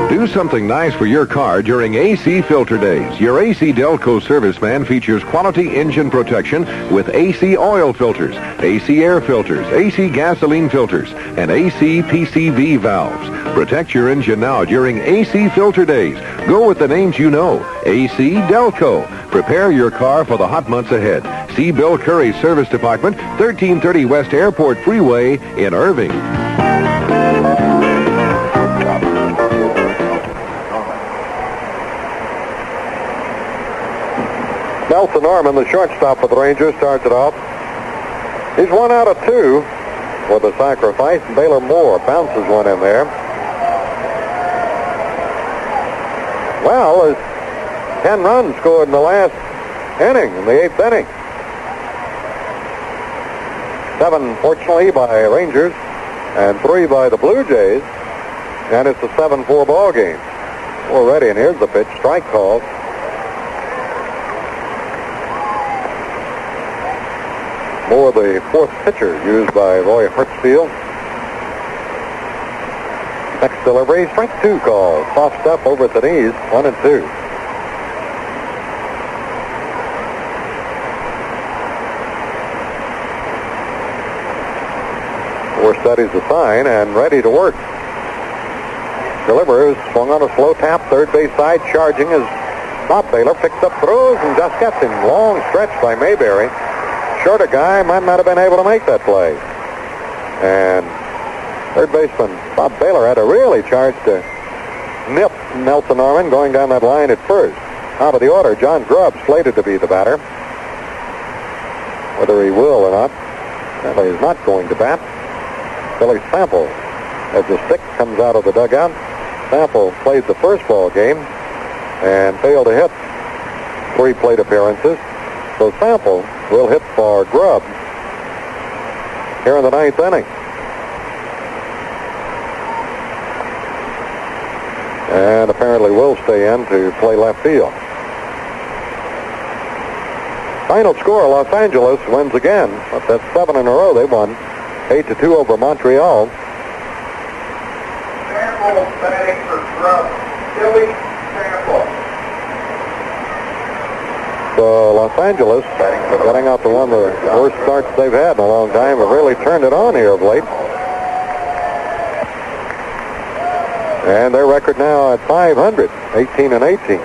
Do something nice for your car during AC Filter Days. Your AC Delco serviceman features quality engine protection with AC oil filters, AC air filters, AC gasoline filters, and AC PCV valves. Protect your engine now during AC Filter Days. Go with the names you know. AC Delco. Prepare your car for the hot months ahead. See Bill Curry's Service Department, 1330 West Airport Freeway in Irving. Nelson Norman, the shortstop for the Rangers, starts it off. He's 1 out of 2 with a sacrifice. Baylor Moore bounces one in there. Well, there's 10 runs scored in the last inning, in the 8th inning. 7, fortunately, by Rangers, and 3 by the Blue Jays. And it's a 7-4 ball game. We're ready, and here's the pitch. Strike call. Moore, the 4th pitcher used by Roy Hertzfield. Next delivery, strike 2 call. Soft stuff over at the knees, 1-2. Moore studies the sign and ready to work. Delivers, swung on a slow tap, third base side, charging as Bob Baylor picks up, throws, and just gets him. Long stretch by Mayberry. Shorter guy might not have been able to make that play. And third baseman Bob Baylor had to really charge to nip Nelson Norman going down that line at first. Top of the order, John Grubb slated to be the batter. Whether he will or not, well, he's not going to bat. Billy Sample, as the stick comes out of the dugout. Sample played the first ball game and failed to hit 3 plate appearances. So Sample will hit for Grubb here in the 9th inning. And apparently will stay in to play left field. Final score, Los Angeles wins again. That's 7 in a row they won. 8-2 over Montreal. Sample batting for Grubb. Billy Sample. So Los Angeles, getting out to one of the worst starts they've had in a long time, have really turned it on here of late. And their record now at 500, 18-18.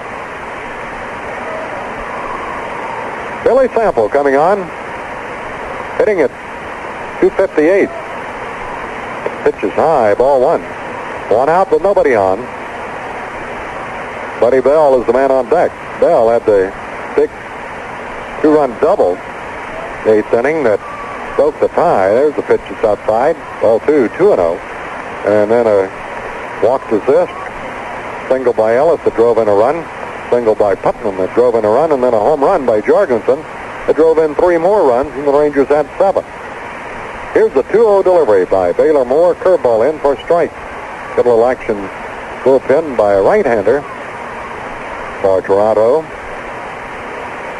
Billy Sample coming on, hitting at 258. Pitch is high, ball 1. 1 out with nobody on. Buddy Bell is the man on deck. Bell had the big 2-run double 8th inning that broke the tie. There's the pitch that's outside. Ball 2, 2-0. And then a walk to assist. Single by Ellis that drove in a run. Single by Putnam that drove in a run. And then a home run by Jorgensen that drove in 3 more runs. And the Rangers had 7. Here's the 2-0 delivery by Baylor Moore. Curveball in for strike. Good little action bullpen by a right-hander for Toronto.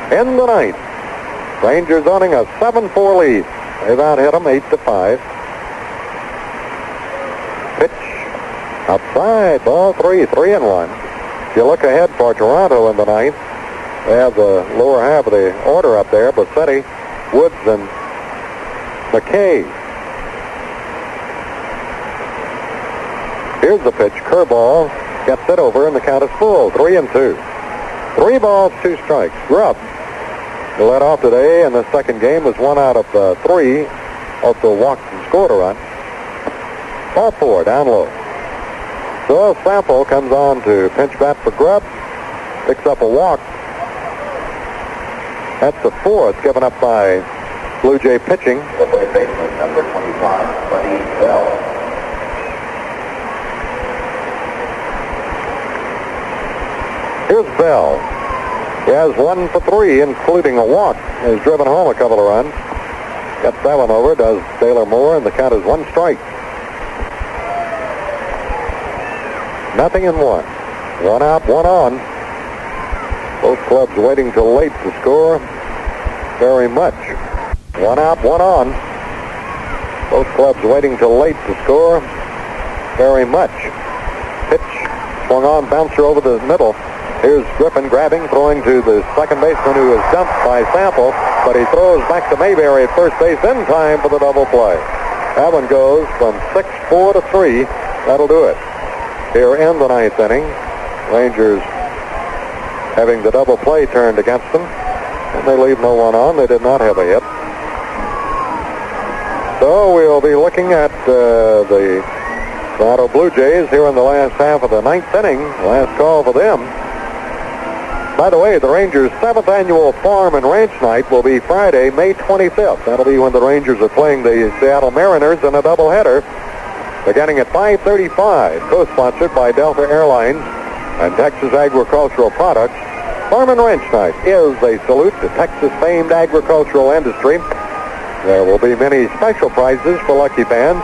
In the 9th, Rangers owning a 7-4 lead. They've out-hit them 8-5. Pitch outside, ball 3, 3-1. If you look ahead for Toronto in the 9th, they have the lower half of the order up there. Bassetti, Woods, and McKay. Here's the pitch, curveball, gets it over, and the count is full, 3-2. 3 balls, 2 strikes. Grubb He led off today in the second game, was 1 out of 3. Also walked and scored a run. Ball 4, down low. So Sample comes on to pinch bat for Grubb. Picks up a walk. That's the 4th given up by Blue Jay pitching. The third baseman, number 25, Buddy Bell. Here's Bell. He has 1 for 3, including a walk. He's driven home a couple of runs. Gets that one over, does Taylor Moore, and the count is 1 strike. 0-1. 1 out, 1 on. Both clubs waiting till late to score very much. 1 out, 1 on. Both clubs waiting till late to score very much. Pitch swung on, bouncer over the middle. Here's Griffin grabbing, throwing to the second baseman who is dumped by Sample, but he throws back to Mayberry at first base in time for the double play. That one goes from 6-4 to 3. That'll do it. Here in the 9th inning, Rangers having the double play turned against them, and they leave no one on. They did not have a hit. So we'll be looking at the Toronto Blue Jays here in the last half of the 9th inning. Last call for them. By the way, the Rangers' 7th annual Farm and Ranch Night will be Friday, May 25th. That'll be when the Rangers are playing the Seattle Mariners in a doubleheader, beginning at 5:35. Co-sponsored by Delta Airlines and Texas Agricultural Products. Farm and Ranch Night is a salute to Texas' famed agricultural industry. There will be many special prizes for lucky fans,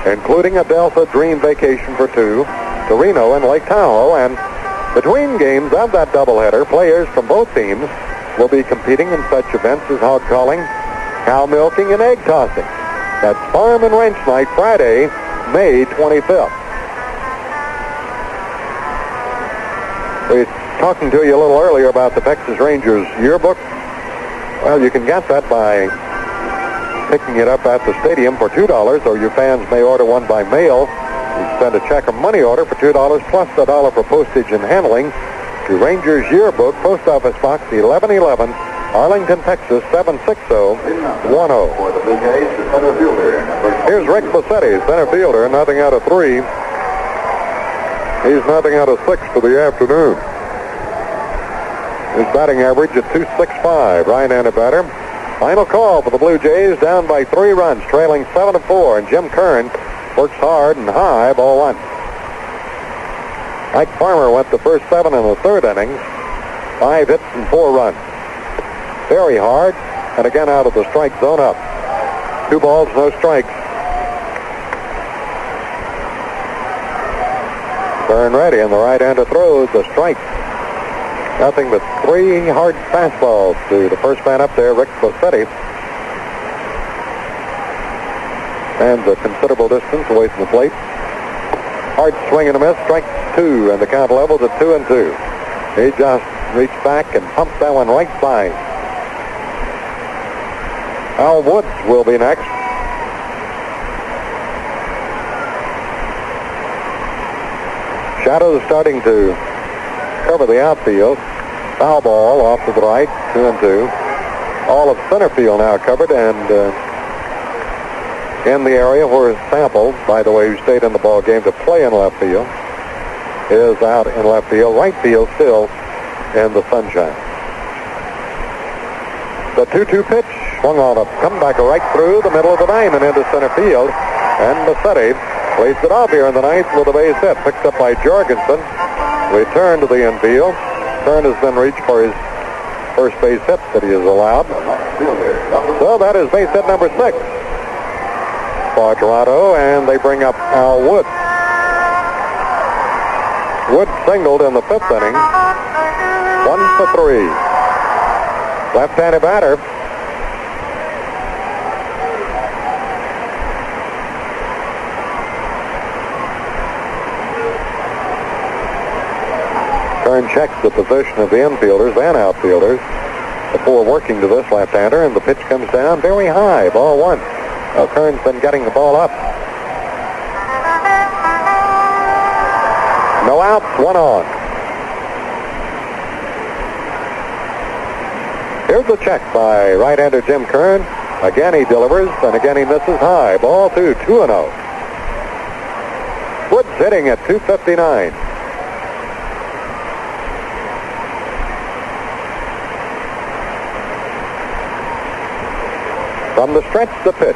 including a Delta Dream Vacation for 2 to Reno and Lake Tahoe. And between games of that doubleheader, players from both teams will be competing in such events as hog calling, cow milking, and egg tossing. That's Farm and Ranch Night, Friday, May 25th. We were talking to you a little earlier about the Texas Rangers yearbook. Well, you can get that by picking it up at the stadium for $2, or your fans may order one by mail. You send a check or money order for $2 plus $1 for postage and handling to Rangers Yearbook, Post Office Box 1111, Arlington, Texas 76010. For the Blue Jays, the center fielder, number 20. Here's Rick Bassetti, center fielder, nothing out of 3. He's nothing out of 6 for the afternoon. His batting average at .265. Right-handed batter. Final call for the Blue Jays, down by 3 runs, trailing 7-4, and Jim Kern works hard and high, ball 1. Mike Farmer went the first 7 in the 3rd innings, 5 hits and 4 runs. Very hard, and again out of the strike zone up. 2 balls, no strikes. Kern ready, and the right-hander throws a strike. Nothing but 3 hard fastballs to the first man up there, Rick Bassetti. And a considerable distance away from the plate. Hard swing and a miss, strike 2, and the count levels at 2-2. He just reached back and pumped that one right by. Al Woods will be next. Shadows starting to cover the outfield. Foul ball off to the right, 2-2. All of center field now covered, and in the area where Sample, by the way, who stayed in the ball game to play in left field, is out in left field. Right field still in the sunshine. The 2-2 pitch swung on a comeback right through the middle of the diamond into center field, and Bassetti leads it off here in the 9th with a base hit, picked up by Jorgensen. Return to the infield. Kern has been reached for his first base hit that he has allowed. So that is base hit number 6 for Toronto, and they bring up Al Wood. Wood singled in the 5th inning. 1 for 3. Left-handed batter. Kern checks the position of the infielders and outfielders before working to this left-hander, and the pitch comes down very high, ball 1. Kern's been getting the ball up. No outs, 1 on. Here's Here's the check by right-hander Jim Kern. Again he delivers, and again he misses high. Ball 2, 2-0. Woods hitting at 259. From the stretch, the pitch.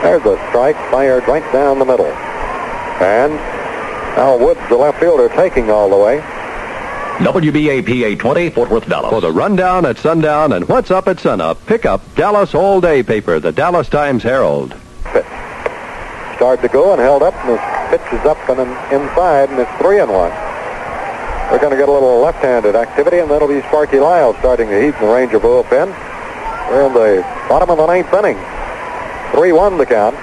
There's a strike fired right down the middle. And Al Woods, the left fielder, taking all the way. WBAP 820, Fort Worth, Dallas. For the rundown at sundown and what's up at sunup, pick up Dallas all-day paper, the Dallas Times-Herald. Pitch. Started to go and held up, and the pitch is up and inside, and it's 3-1. We're going to get a little left-handed activity, and that'll be Sparky Lyle starting to heat in the Ranger bullpen. We're in the bottom of the ninth inning. 3-1 the count.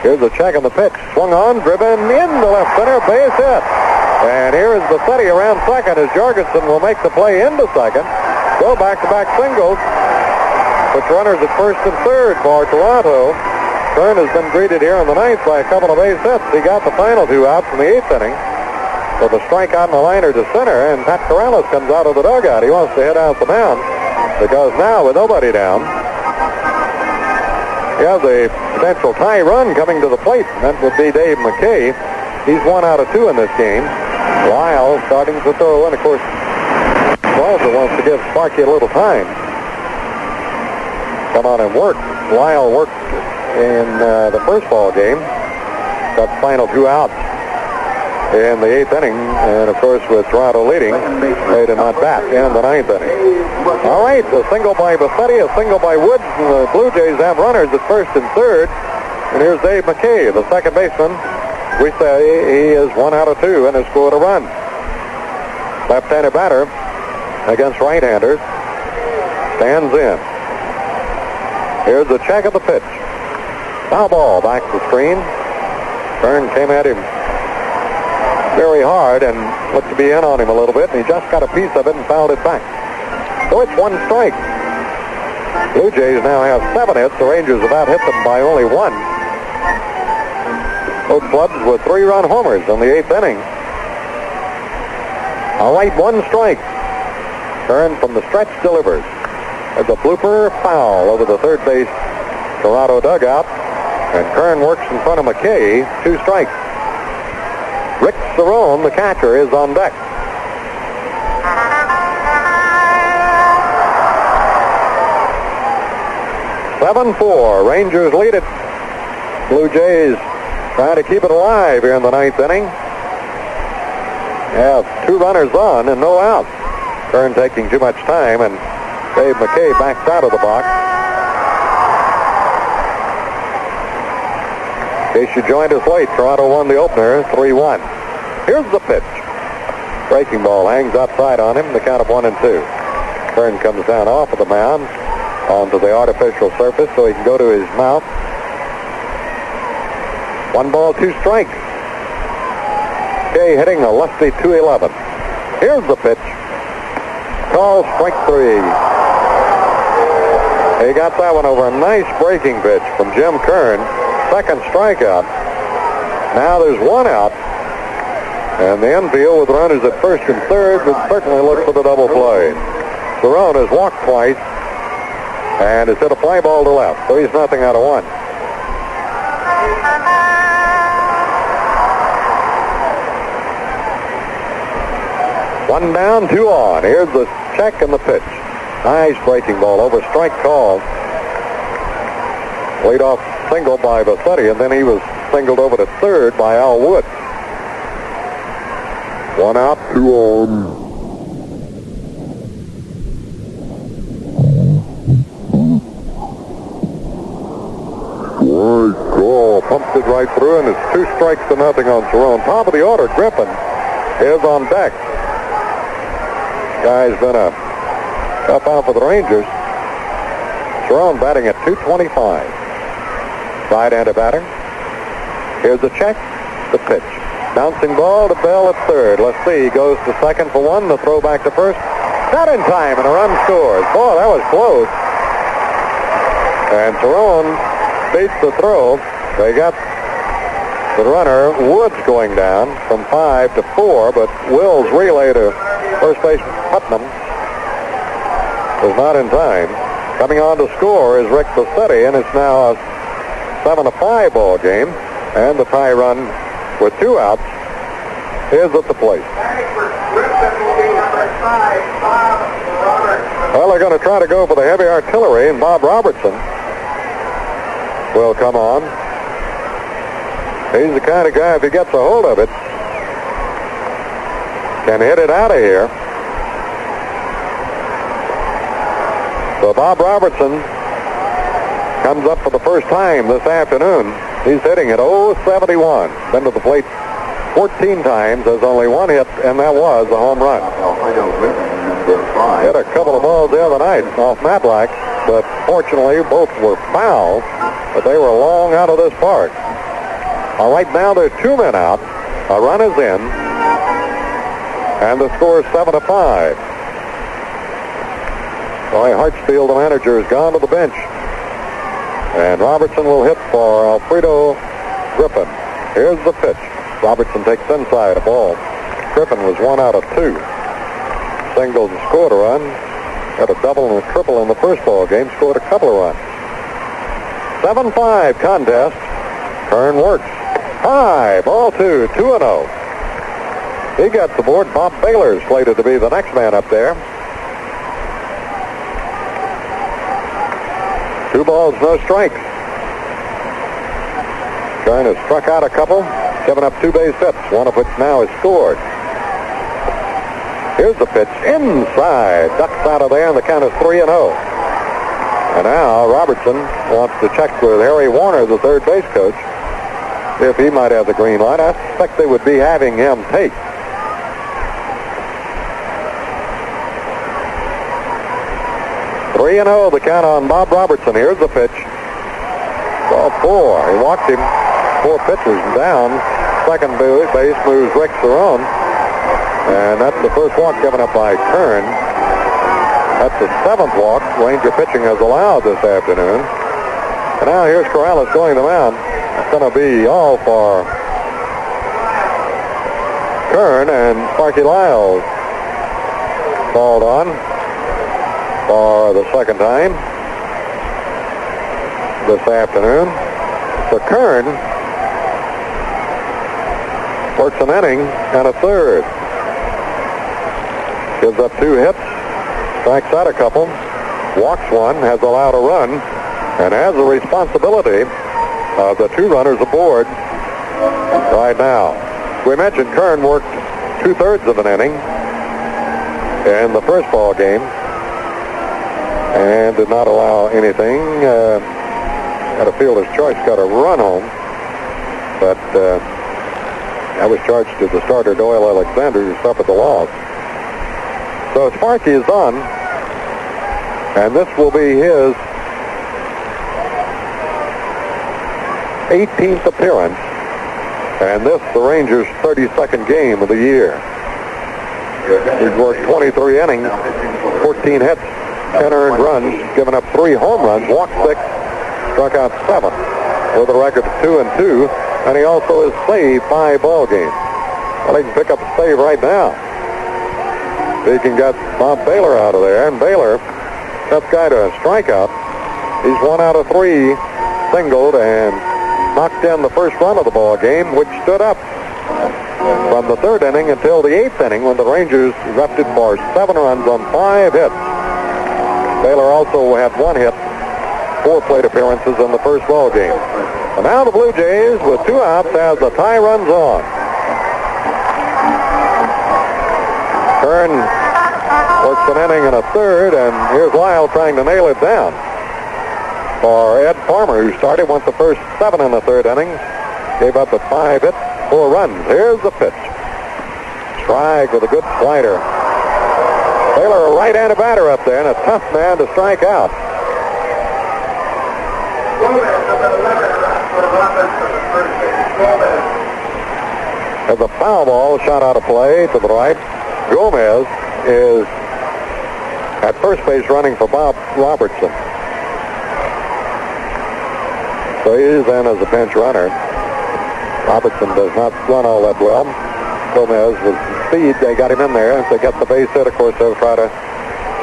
Here's the check on the pitch. Swung on, driven into left center, base hit. And here is Bassetti around second as Jorgensen will make the play into second. Go back-to-back singles. Puts runners at first and third for Toronto. Kern has been greeted here in the ninth by a couple of base hits. He got the final two outs in the eighth inning with a strikeout and a liner to center, and Pat Corrales comes out of the dugout. He wants to head out the mound because now with nobody down, he has a potential tie run coming to the plate, and that would be Dave McKay. He's 1 out of 2 in this game. Lyle starting to throw, and of course, Walter wants to give Sparky a little time. Come on and work. Lyle worked in the first ball game. Got the final 2 outs in the eighth inning, and of course with Toronto leading, made him not bat in the ninth inning. All right, a single by Bassetti, a single by Woods, and the Blue Jays have runners at first and third. And here's Dave McKay, the second baseman. We say he is 1 out of 2 and has scored a run. Left-handed batter against right-handers stands in. Here's the check of the pitch. Foul ball back to the screen. Kern came at him very hard and looked to be in on him a little bit, and he just got a piece of it and fouled it back. So it's 1 strike. Blue Jays now have 7 hits. The Rangers have out hit them by only 1. Both clubs with 3-run homers in the eighth inning. All right, 1 strike. Kern from the stretch delivers. There's a blooper foul over the third base Toronto dugout. And Kern works in front of McKay. 2 strikes. Rick Cerrone, the catcher, is on deck. (7-4). Rangers lead it. Blue Jays trying to keep it alive here in the ninth inning. Have 2 runners on and no outs. Kern taking too much time, and Dave McKay backs out of the box. In case you joined us late, Toronto won the opener 3-1. Here's the pitch. Breaking ball hangs outside on him, the count of 1-2. Kern comes down off of the mound onto the artificial surface so he can go to his mouth. 1 ball, 2 strikes. Kay hitting a lefty 211. Here's the pitch. Call strike 3. He got that one over a nice breaking pitch from Jim Kern. Second strikeout. Now there's 1 out. And the infield with runners at first and third would certainly look for the double play. Cerrone has walked twice and has hit a fly ball to left. So he's nothing out of 1. One down, 2 on. Here's the check and the pitch. Nice breaking ball over strike call. Lead off single by Bassetti, and then he was singled over to third by Al Woods. 1 out, 2 on. Strike call. Pumped it right through, and it's 2 strikes to nothing on Cerrone. Top of the order, Griffin is on deck. Guy's been a tough out for the Rangers. Cerrone batting at .225. Right-handed batter. Here's the check, the pitch. Bouncing ball to Bell at third. Let's see, he goes to second for 1, the throw back to first. Not in time, and a run scores. Boy, that was close. And Cerrone beats the throw. They got the runner, Woods, going down from 5 to 4, but Wills relay to first baseman Putnam. is not in time. Coming on to score is Rick Bassetti, and it's now a 7-5 ball game. And the tie run with 2 outs is at the plate. Well, they're going to try to go for the heavy artillery, and Bob Robertson will come on. He's the kind of guy, if he gets a hold of it, can hit it out of here. So Bob Robertson comes up for the first time this afternoon. He's hitting at .071. Been to the plate 14 times. There's only 1 hit, and that was a home run. Hit a couple of balls the other night off Matlack, but fortunately both were foul, but they were long out of this park. All right, now there's 2 men out. A run is in, and the score is 7-5. Roy Hartsfield, the manager, has gone to the bench. And Robertson will hit for Alfredo Griffin. Here's the pitch. Robertson takes inside a ball. Griffin was 1 out of 2. Singled and scored a run. Had a double and a triple in the first ball game. Scored a couple of runs. 7-5 contest. Kern works. High, ball 2, 2-0. He gets the board. Bob Baylor is slated to be the next man up there. 2 balls, no strikes. Kern has struck out a couple, given up 2 base hits, one of which now is scored. Here's the pitch inside, ducks out of there, and the count is 3-0. And now Robertson wants to check with Harry Warner, the third base coach, if he might have the green light. I suspect they would be having him take. Three and 0, the count on Bob Robertson. Here's the pitch. Ball 4. He walked him 4 pitches down. Second base moves Rick Cerrone. And that's the first walk given up by Kern. That's the 7th walk Ranger pitching has allowed this afternoon. And now here's Corrales going to the mound. It's going to be all for Kern, and Sparky Lyles called on for the second time this afternoon. So Kern works an inning and a third. Gives up 2 hits, strikes out a couple, walks 1, has allowed a run, and has the responsibility of the 2 runners aboard right now. We mentioned Kern worked 2/3 of an inning in the first ball game and did not allow anything. Had a fielder's choice, got a run home, but that was charged to the starter, Doyle Alexander, who suffered the loss. So Sparky is on, and this will be his 18th appearance, and this the Rangers' 32nd game of the year. He's worked 23 innings, 14 hits, 10 earned runs, given up 3 home runs, walked 6, struck out 7, with a record of 2-2, and he also has saved 5 ball games. Well, he can pick up a save right now. He can get Bob Baylor out of there, and Baylor, that guy to a strikeout. He's 1 out of 3 singled and knocked in the first run of the ball game, which stood up from the 3rd inning until the 8th inning when the Rangers erupted for 7 runs on 5 hits. Baylor also had 1 hit, 4 plate appearances in the first ball game. And now the Blue Jays, with 2 outs, as the tie runs on. Kern works an inning and a third, and here's Lyle trying to nail it down. For Ed Farmer, who started, went the first 7 in the 3rd inning, gave up a 5 hit, 4 runs. Here's the pitch. Strike with a good slider. Baylor, a right-handed batter up there, and a tough man to strike out. There's a foul ball shot out of play to the right. Gomez is at first base running for Bob Robertson. So he's in as a bench runner. Robertson does not run all that well. Gomez with speed, they got him in there. If they get the base hit, of course, they'll try to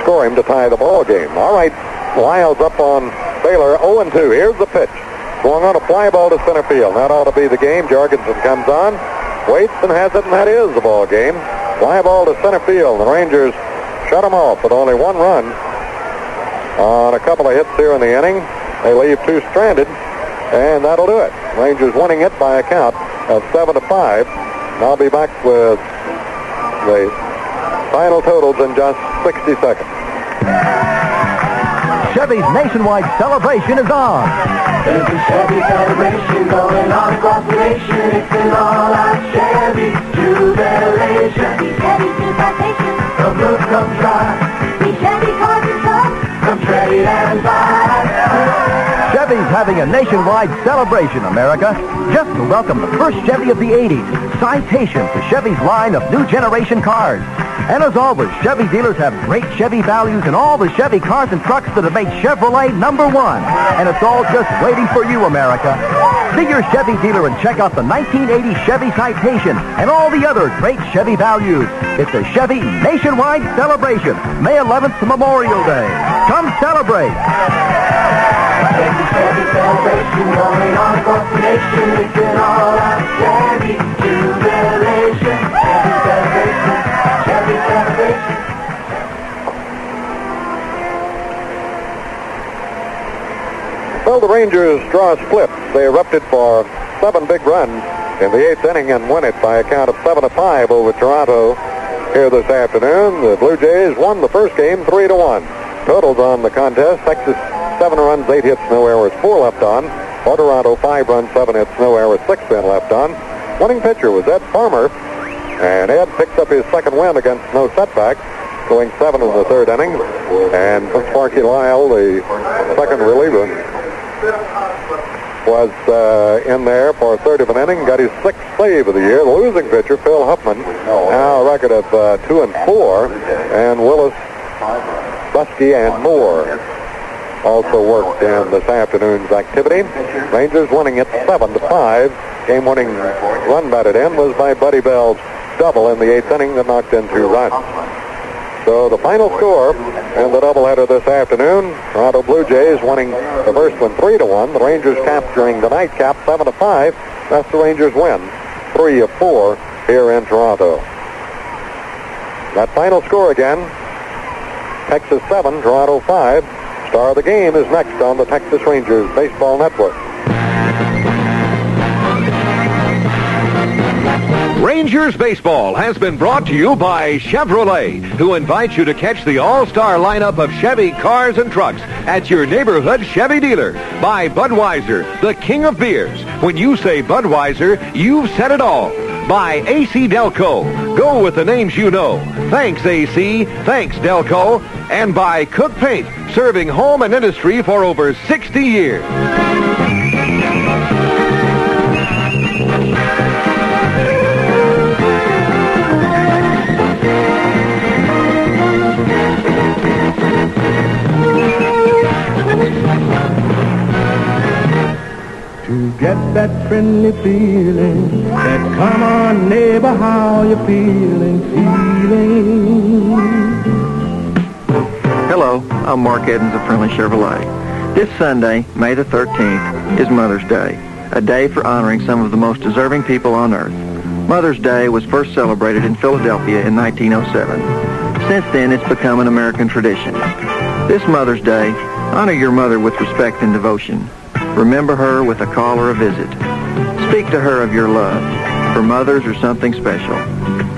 score him to tie the ball game. All right, Lyles up on Baylor, 0-2. Here's the pitch. Swung on a fly ball to center field. That ought to be the game. Jorgensen comes on, waits and has it, and that is the ball game. Fly ball to center field. The Rangers shut him off with only one run on a couple of hits here in the inning. They leave two stranded, and that'll do it. Rangers winning it by a count of 7-5. And I'll be back with the final totals in just 60 seconds. Chevy's nationwide celebration is on. There's a Chevy celebration going on across the nation. It's an all-out Chevy jubilation. Chevy citation. Come look, come try. See Chevy cars and trucks. Come trade and buy. Chevy's having a nationwide celebration, America. Just to welcome the first Chevy of the 80s, Citation, to Chevy's line of new generation cars. And as always, Chevy dealers have great Chevy values in all the Chevy cars and trucks that have made Chevrolet #1. And it's all just waiting for you, America. See your Chevy dealer and check out the 1980 Chevy Citation and all the other great Chevy values. It's a Chevy nationwide celebration, May 11th to Memorial Day. Come celebrate. There's a Chevy celebration going on across the nation. It's an all-out Chevy jubilation. Chevy celebration. Chevy celebration. Well, the Rangers draw a split. They erupted for 7 big runs in the 8th inning and win it by a count of 7-5 over Toronto here this afternoon. The Blue Jays won the first game 3-1. Totals on the contest: Texas 7 runs, 8 hits, no errors, 4 left on. For Toronto, 5 runs, 7 hits, no errors, 6 been left on. Winning pitcher was Ed Farmer, and Ed picks up his second win against no setbacks, going 7 in the 3rd inning. And Sparky Lyle, the second reliever, was in there for a third of an inning, got his 6th save of the year. The losing pitcher, Phil Huffman, now a record of 2-4, and Willis, Buskey, and Moore also worked in this afternoon's activity. Rangers winning it 7-5. Game-winning run batted in was by Buddy Bell's double in the 8th inning that knocked in 2 runs. So the final score in the doubleheader this afternoon: Toronto Blue Jays winning the first one 3-1. The Rangers capturing the nightcap 7-5. That's the Rangers win 3 of 4 here in Toronto. That final score again: Texas 7, Toronto 5. Star of the game is next on the Texas Rangers Baseball Network. Rangers Baseball has been brought to you by Chevrolet, who invites you to catch the all-star lineup of Chevy cars and trucks at your neighborhood Chevy dealer. By Budweiser, the king of beers. When you say Budweiser, you've said it all. By AC Delco. Go with the names you know. Thanks, AC. Thanks, Delco. And by Cook Paint, serving home and industry for over 60 years. To get that friendly feeling, that come on neighbor, how you feeling? Hello, I'm Mark Evans of Friendly Chevrolet. This Sunday, May the 13th, is Mother's Day, a day for honoring some of the most deserving people on earth. Mother's Day was first celebrated in Philadelphia in 1907. Since then, it's become an American tradition. This Mother's Day, honor your mother with respect and devotion. Remember her with a call or a visit. Speak to her of your love, for mothers are something special.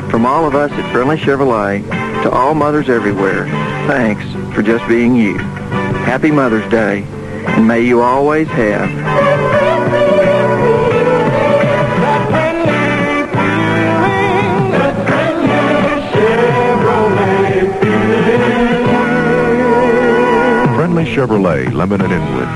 From all of us at Friendly Chevrolet, to all mothers everywhere, thanks for just being you. Happy Mother's Day, and may you always have Friendly Chevrolet, Lebanon Inwood.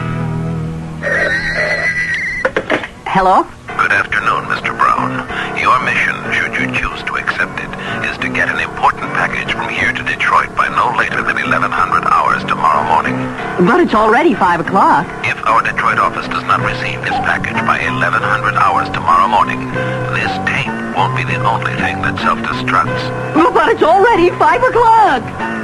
Hello? Good afternoon, Mr. Brown. Your mission, should you choose to accept it, is to get an important package from here to Detroit by no later than 1100 hours tomorrow morning. But it's already 5 o'clock. If our Detroit office does not receive this package by 1100 hours tomorrow morning, this tape won't be the only thing that self-destructs. But it's already 5 o'clock.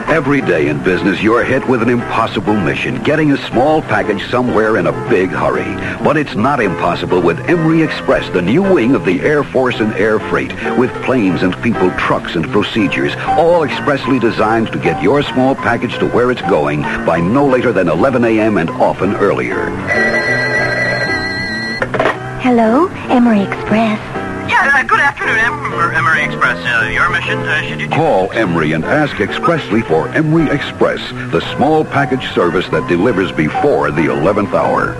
Every day in business, you're hit with an impossible mission, getting a small package somewhere in a big hurry. But it's not impossible with Emery Express, the new wing of the Air Force and Air Freight, with planes and people, trucks and procedures, all expressly designed to get your small package to where it's going by no later than 11 a.m. and often earlier. Hello, Emery Express. Yeah, good afternoon, Emery Express. Your mission, should you... Call Emery and ask expressly for Emery Express, the small package service that delivers before the 11th hour.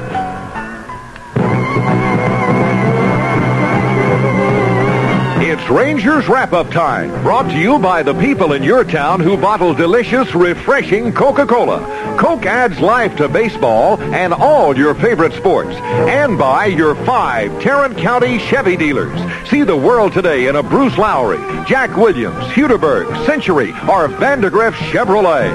It's Rangers wrap-up time, brought to you by the people in your town who bottle delicious, refreshing Coca-Cola. Coke adds life to baseball and all your favorite sports. And by your 5 Tarrant County Chevy dealers. See the world today in a Bruce Lowry, Jack Williams, Hudeberg, Century, or Vandegrift Chevrolet.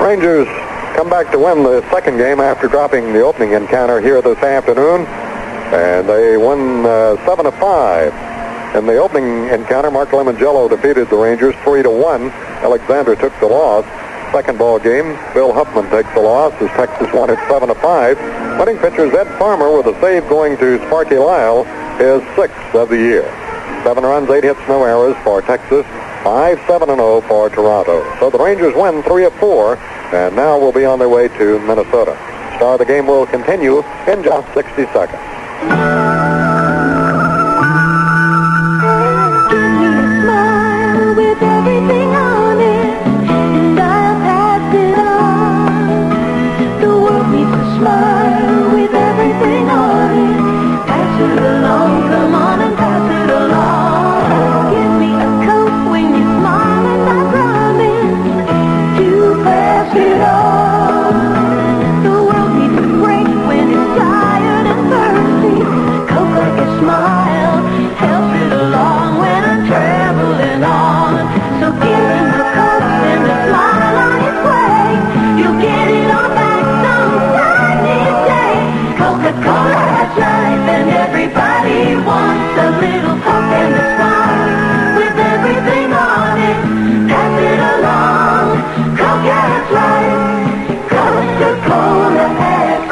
Rangers come back to win the second game after dropping the opening encounter here this afternoon, and they won 7-5. In the opening encounter, Mark Lemongello defeated the Rangers 3-1. Alexander took the loss. Second ball game, Bill Huffman takes the loss as Texas won it 7-5. Winning pitcher Ed Farmer with a save going to Sparky Lyle, his 6th of the year. 7 runs, 8 hits, no errors for Texas. 5-7-0 for Toronto. So the Rangers win 3 of 4, and now will be on their way to Minnesota. Star of the game will continue in just 60 seconds. With everything on it, and I'll pass it on. The world needs a smile with everything on it. Pass it along, come on and pass it along. Give me a Coke when you smile and I promise to pass it on. The world needs a break when it's tired and thirsty. Coke like a smile helps it along when I'm traveling on. So give him a Coke and a smile on its way. You'll get it all back sometime this day. Coca-Cola has life and everybody wants a little Coke and a smile with everything on it. Pass it along. Coke has life. Coca-Cola has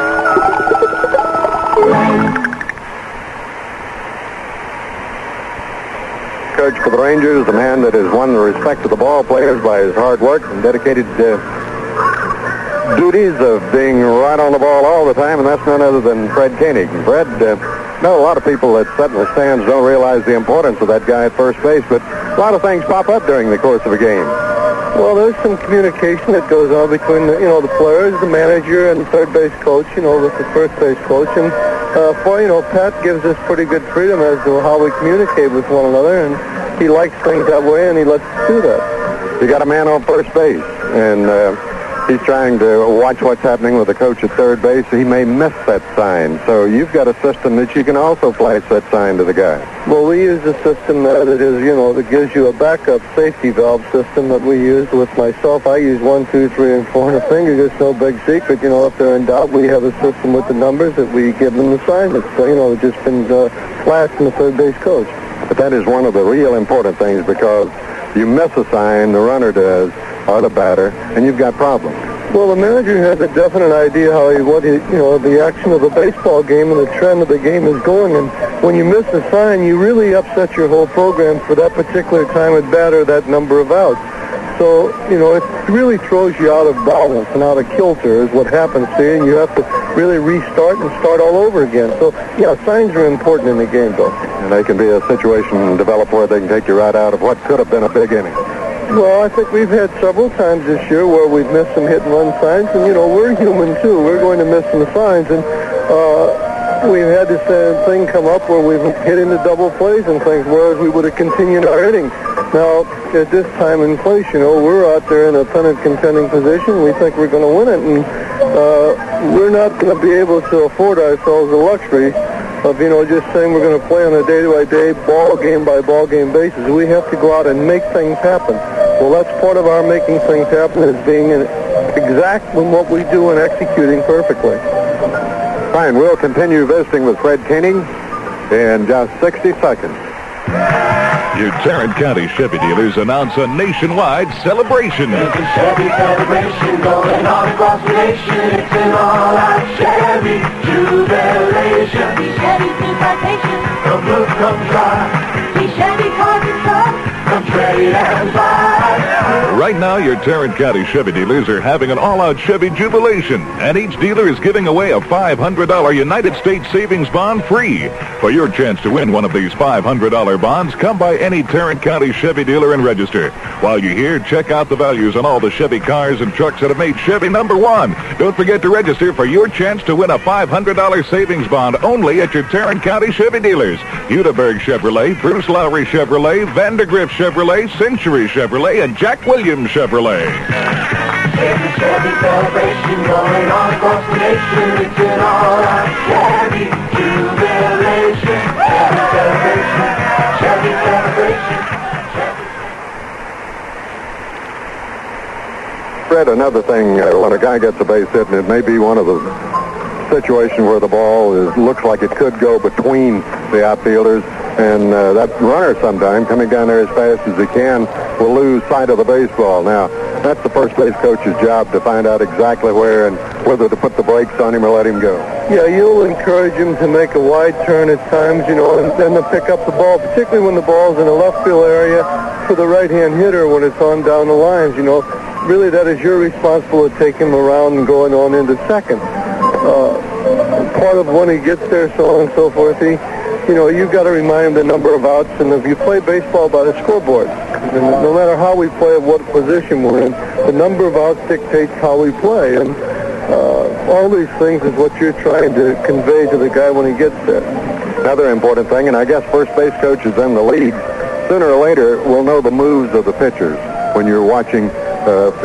life. Coach for the Rangers, the man that has won the respect of the ball players by his hard work and dedicated duties of being right on the ball all the time, and that's none other than Fred Koenig. And Fred, a lot of people that sit in the stands don't realize the importance of that guy at first base, but a lot of things pop up during the course of a game. Well, there's some communication that goes on between the players, the manager, and the third base coach, with the first base coach. And Pat gives us pretty good freedom as to how we communicate with one another, and he likes things that way, and he lets us do that. You got a man on first base, and he's trying to watch what's happening with the coach at third base. He may miss that sign, so you've got a system that you can also flash that sign to the guy. Well, we use a system that is, that gives you a backup safety valve system that we use with myself. I use 1, 2, 3, and 4 on a finger. Just no big secret. If they're in doubt, we have a system with the numbers that we give them the sign that's, just been flashed from the third base coach. But that is one of the real important things, because you miss a sign, the runner does, or the batter, and you've got problems. Well, the manager has a definite idea the action of the baseball game and the trend of the game is going. And when you miss a sign, you really upset your whole program for that particular time at bat or that number of outs. So, it really throws you out of balance and out of kilter is what happens to you, and you have to really restart and start all over again. So, signs are important in the game, though. And they can be a situation develop where they can take you right out of what could have been a big inning. Well, I think we've had several times this year where we've missed some hit-and-run signs, and, we're human, too. We're going to miss some signs, and we've had this thing come up where we've hit into double plays and things, whereas we would have continued our inning. Now, at this time in place, we're out there in a pennant contending position. We think we're going to win it, and we're not going to be able to afford ourselves the luxury of, just saying we're going to play on a day-by-day, ball game basis. We have to go out and make things happen. Well, that's part of our making things happen, is being exact in what we do and executing perfectly. Fine, we'll continue visiting with Fred Koenig in just 60 seconds. Your Tarrant County Chevy dealers announce a nationwide celebration. It's a Chevy celebration going on across the nation. It's an all-out Chevy jubilation. Chevy citation. Come look, come try. See Chevy cars and trucks. Come trade and buy. Right now, your Tarrant County Chevy dealers are having an all-out Chevy jubilation, and each dealer is giving away a $500 United States savings bond free. For your chance to win one of these $500 bonds, come by any Tarrant County Chevy dealer and register. While you're here, check out the values on all the Chevy cars and trucks that have made Chevy #1. Don't forget to register for your chance to win a $500 savings bond only at your Tarrant County Chevy dealers. Udaberg Chevrolet, Bruce Lowry Chevrolet, Vandergrift Chevrolet, Century Chevrolet, and Jack Williams Chevrolet. It's a Chevy celebration going on across the nation. It's an all-out Chevy jubilation. Chevy celebration. Chevy celebration. Fred, another thing, when a guy gets a base hit, and it may be one of the situations where the ball looks like it could go between the outfielders, and that runner sometime coming down there as fast as he can will lose sight of the baseball. Now, that's the first base coach's job to find out exactly where and whether to put the brakes on him or let him go. Yeah, you'll encourage him to make a wide turn at times, and then to pick up the ball, particularly when the ball's in the left field area for the right-hand hitter when it's on down the lines. Really that is your responsibility to take him around and going on into second. Part of when he gets there, so on and so forth, you've got to remind him the number of outs, and if you play baseball by the scoreboard, and no matter how we play, what position we're in, the number of outs dictates how we play, and all these things is what you're trying to convey to the guy when he gets there. Another important thing, and I guess first base coaches in the league, sooner or later, will know the moves of the pitchers. When you're watching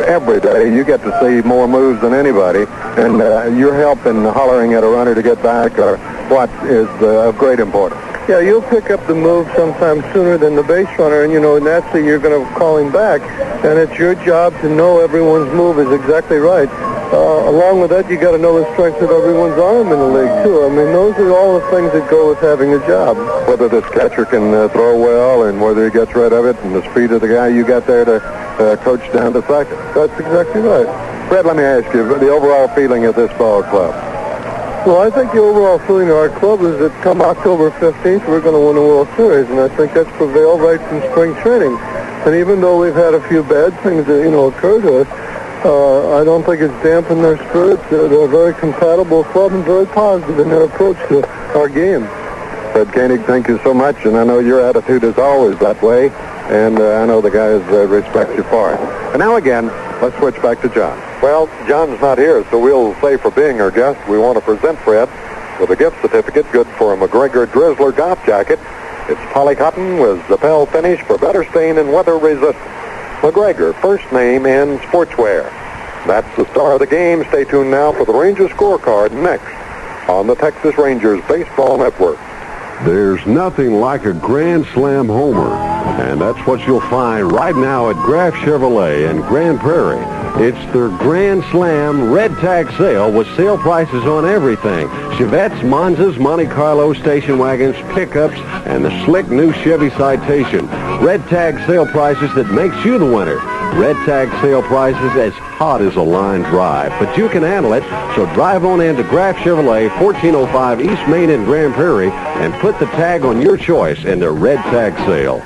every day, you get to see more moves than anybody, and your help in hollering at a runner to get back or what is of great importance. Yeah, you'll pick up the move sometime sooner than the base runner, and naturally you're going to call him back, and it's your job to know everyone's move is exactly right. Along with that, you got to know the strength of everyone's arm in the league too. I mean, those are all the things that go with having a job. Whether this catcher can throw well, and whether he gets rid of it, and the speed of the guy you got there to coach down to second. That's exactly right. Fred, let me ask you the overall feeling of this ball club. Well, I think the overall feeling of our club is that come October 15th, we're going to win the World Series, and I think that's prevailed right from spring training. And even though we've had a few bad things that, occur to us, I don't think it's dampened their spirits. They're a very compatible club and very positive in their approach to our game. Fred Koenig, thank you so much, and I know your attitude is always that way, and I know the guys respect you for it. And now again, let's switch back to John. Well, John's not here, so we'll say for being our guest, we want to present Fred with a gift certificate good for a McGregor Drizzler golf jacket. It's polycotton with Zappel finish for better stain and weather resistance. McGregor, first name in sportswear. That's the star of the game. Stay tuned now for the Rangers scorecard next on the Texas Rangers Baseball Network. There's nothing like a Grand Slam homer, and that's what you'll find right now at Graf Chevrolet in Grand Prairie. It's their Grand Slam Red Tag sale with sale prices on everything. Chevettes, Monzas, Monte Carlo, station wagons, pickups, and the slick new Chevy Citation. Red Tag sale prices that makes you the winner. Red Tag sale prices as hot as a line drive, but you can handle it, so drive on into Graf Chevrolet, 1405 East Main in Grand Prairie, and put the tag on your choice in their Red Tag sale.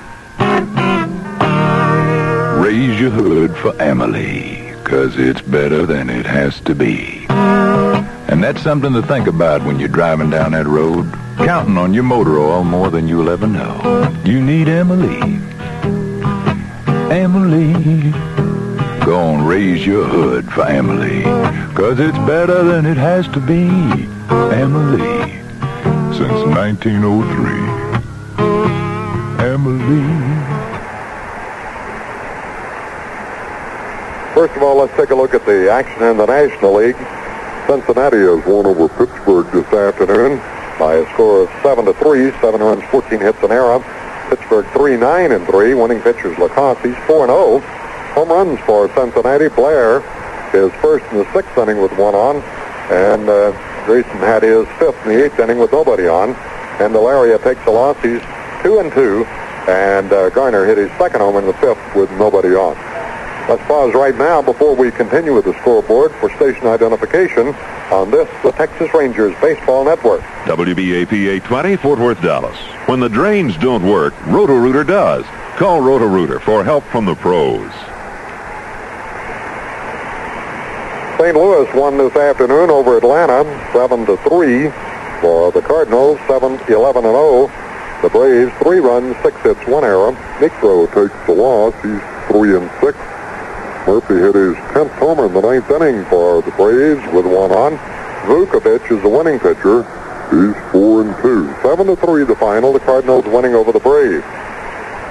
Raise your hood for Emily, 'cause it's better than it has to be. And that's something to think about when you're driving down that road, counting on your motor oil more than you'll ever know. You need Emily. Emily. Go on, raise your hood for Emily, 'cause it's better than it has to be. Emily. Since 1903. Emily. First of all, let's take a look at the action in the National League. Cincinnati has won over Pittsburgh this afternoon. by a score of 7-3, 7 runs, 14 hits, an error. Pittsburgh 3-9-3. Winning pitchers LaCosse, he's 4-0. Home runs for Cincinnati. Blair, his first in the 6th inning with 1 on, and Grayson had his 5th in the 8th inning with nobody on. And Delaria takes a loss. He's 2-2, and Garner hit his 2nd home in the 5th with nobody on. Let's pause right now before we continue with the scoreboard for station identification on this, the Texas Rangers Baseball Network. WBAP 820, Fort Worth, Dallas. When the drains don't work, Roto-Rooter does. Call Roto-Rooter for help from the pros. St. Louis won this afternoon over Atlanta, 7-3. For the Cardinals, 7-11-0. The Braves, 3 runs, 6 hits, 1 error. Niekro takes the loss. He's 3-6. Murphy hit his 10th homer in the 9th inning for the Braves with 1 on. Vukovic is the winning pitcher. He's 4-2. 7-3 the final. The Cardinals winning over the Braves.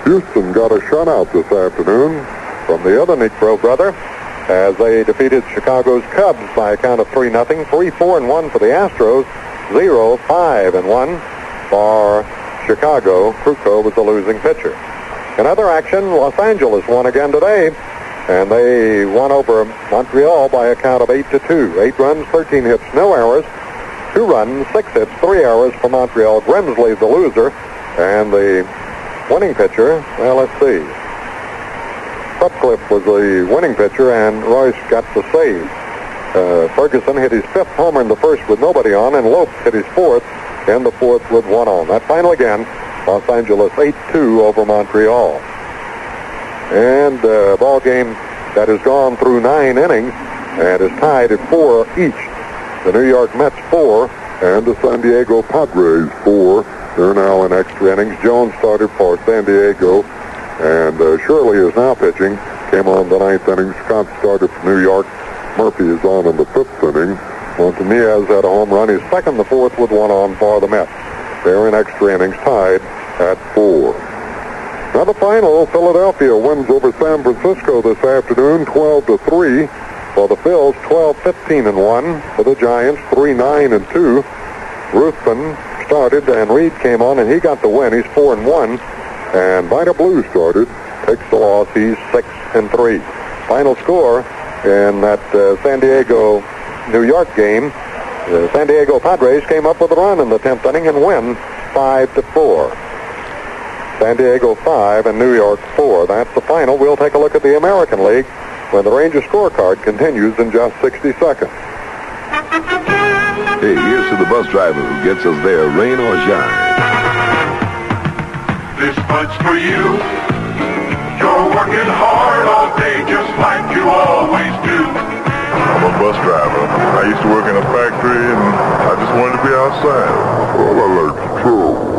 Houston got a shutout this afternoon from the other Niekro brother as they defeated Chicago's Cubs by a count of 3-0. 3-4-1 for the Astros. 0-5-1 for Chicago. Kruko was the losing pitcher. In other action, Los Angeles won again today, and they won over Montreal by a count of 8-2. 8 runs, 13 hits, no errors. 2 runs, 6 hits, 3 errors for Montreal. Grimsley the loser, and the winning pitcher, well, let's see. Sutcliffe was the winning pitcher, and Royce got the save. Ferguson hit his 5th homer in the 1st with nobody on, and Lopes hit his 4th in the 4th with 1 on. That final again, Los Angeles 8-2 over Montreal. And a ball game that has gone through 9 innings and is tied at 4 each. The New York Mets 4 and the San Diego Padres 4. They're now in extra innings. Jones started for San Diego, and Shirley is now pitching. Came on the 9th inning. Scott started for New York. Murphy is on in the 5th inning. Montanez had a home run. He's 2nd the 4th with 1 on for the Mets. They're in extra innings, tied at 4. Now the final, Philadelphia wins over San Francisco this afternoon, 12-3. For the Phils, 12-15-1. For the Giants, 3-9-2. Ruthven started, and Reed came on, and he got the win. He's 4-1. And Vida Blue started, takes the loss. He's 6-3. Final score in that San Diego-New York game, the San Diego Padres came up with a run in the 10th inning and win 5-4. San Diego 5 and New York 4. That's the final. We'll take a look at the American League when the Ranger scorecard continues in just 60 seconds. Hey, here's to the bus driver who gets us there, rain or shine. This bud's for you. You're working hard all day just like you always do. I'm a bus driver. I used to work in a factory, and I just wanted to be outside. Well, I like to travel.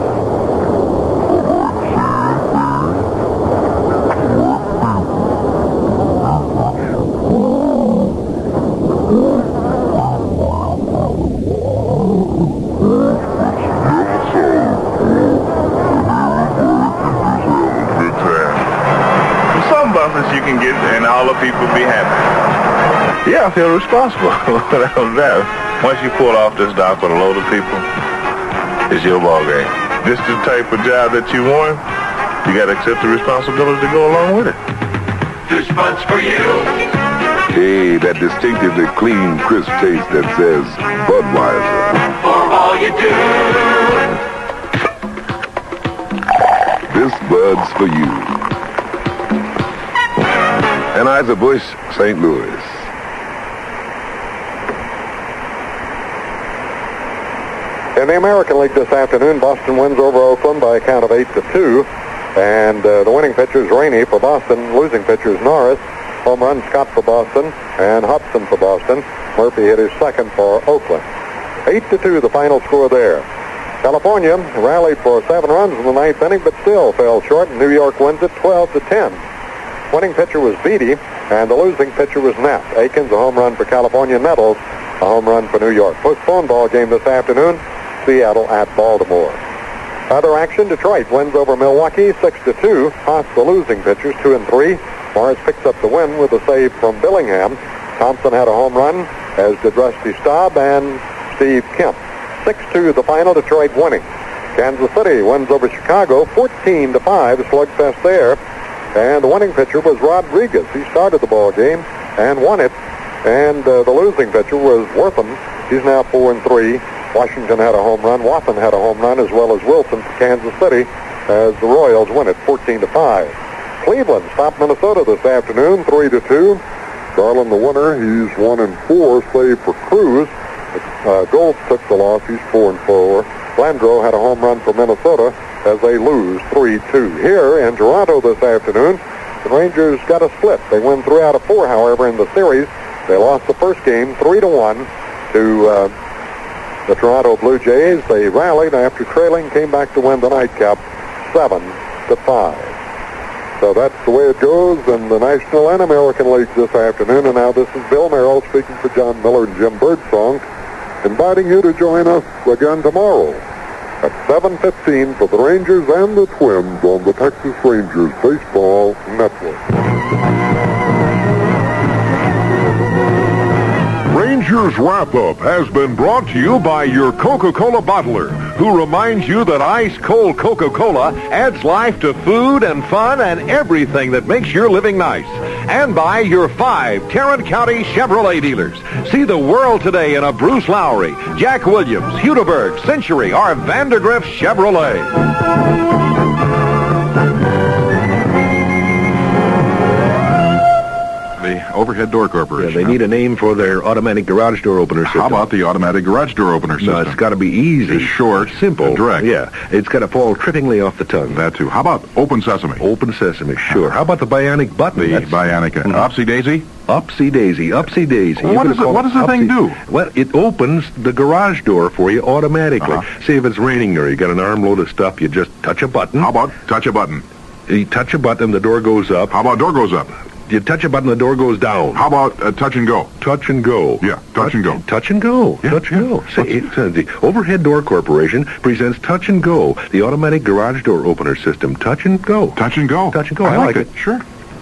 You can get and all the people be happy. Yeah, I feel responsible. Without that, once you pull off this dock with a load of people, it's your ball game. This is the type of job that you want. You got to accept the responsibility to go along with it. This bud's for you. Hey, that distinctively clean, crisp taste that says Budweiser. For all you do. This bud's for you. Anheuser-Busch, St. Louis. In the American League this afternoon, Boston wins over Oakland by a count of 8-2. And the winning pitcher is Rainey for Boston. Losing pitcher is Norris. Home run Scott for Boston and Hudson for Boston. Murphy hit his 2nd for Oakland. 8-2 the final score there. California rallied for 7 runs in the 9th inning, but still fell short. New York wins it 12-10. Winning pitcher was Beatty, and the losing pitcher was Knapp. Aikens, a home run for California. Nettles, a home run for New York. Postponed ball game this afternoon, Seattle at Baltimore. Other action, Detroit wins over Milwaukee 6-2. Haas, the losing pitchers, 2-3. Morris picks up the win with a save from Billingham. Thompson had a home run, as did Rusty Staub and Steve Kemp. 6-2 the final, Detroit winning. Kansas City wins over Chicago 14-5, slugfest there. And the winning pitcher was Rodriguez. He started the ball game and won it. And the losing pitcher was Wortham. He's now 4-3. Washington had a home run. Watson had a home run, as well as Wilson for Kansas City, as the Royals win it 14-5. Cleveland stopped Minnesota this afternoon, 3-2. Garland the winner. He's 1-4, save for Cruz. Gold took the loss. He's 4-4. Landreau had a home run for Minnesota as they lose 3-2. Here in Toronto this afternoon, the Rangers got a split. They win 3 out of 4, however, in the series. They lost the first game 3-1 to the Toronto Blue Jays. They rallied after trailing, came back to win the nightcap 7-5. So that's the way it goes in the National and American Leagues this afternoon. And now this is Bill Merrill speaking for John Miller and Jim Birdsong, inviting you to join us again tomorrow at 7:15 for the Rangers and the Twins on the Texas Rangers Baseball Network. Rangers Wrap-Up has been brought to you by your Coca-Cola bottler, who reminds you that ice-cold Coca-Cola adds life to food and fun and everything that makes your living nice. And by your 5 Tarrant County Chevrolet dealers. See the world today in a Bruce Lowry, Jack Williams, Hudeberg, Century, or Vandergrift Chevrolet. Overhead Door Corporation. Yeah, they need a name for their automatic garage door opener system. How about the automatic garage door opener system? No, it's got to be easy. It's short, simple, direct. Yeah, it's got to fall trippingly off the tongue. That too. How about Open Sesame? Open Sesame, sure. How about the Bionic Button? The Bionic. Upsy Daisy? Upsy Daisy, Upsy Daisy. Well, what does the thing do? Well, it opens the garage door for you automatically. Say if it's raining there, you got an armload of stuff, you just touch a button. How about touch a button? You touch a button, the door goes up. How about door goes up? You touch a button, the door goes down. How about touch and go? Touch and go. Yeah, touch and go. Touch and go. Yeah, touch and go. The Overhead Door Corporation presents Touch and Go, the automatic garage door opener system. Touch and go. Touch and go. Touch and go. I like it. Sure.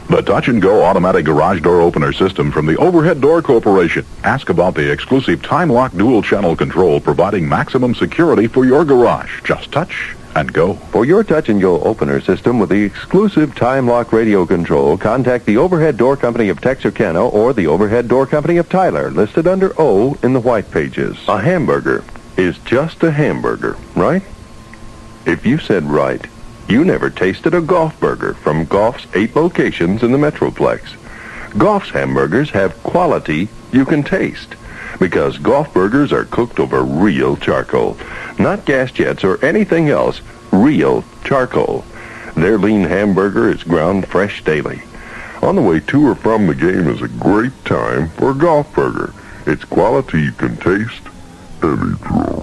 The Touch and Go automatic garage door opener system from the Overhead Door Corporation. Ask about the exclusive time lock dual channel control providing maximum security for your garage. Just touch and go. For your Touch and Go opener system with the exclusive time lock radio control, contact the Overhead Door Company of Texarkana or the Overhead Door Company of Tyler, listed under O in the white pages. A hamburger is just a hamburger, right? If you said right, you never tasted a Golf burger from Golf's 8 locations in the Metroplex. Golf's hamburgers have quality you can taste, because Golf burgers are cooked over real charcoal. Not gas jets or anything else, real charcoal. Their lean hamburger is ground fresh daily. On the way to or from the game is a great time for a Golf burger. It's quality you can taste any throw.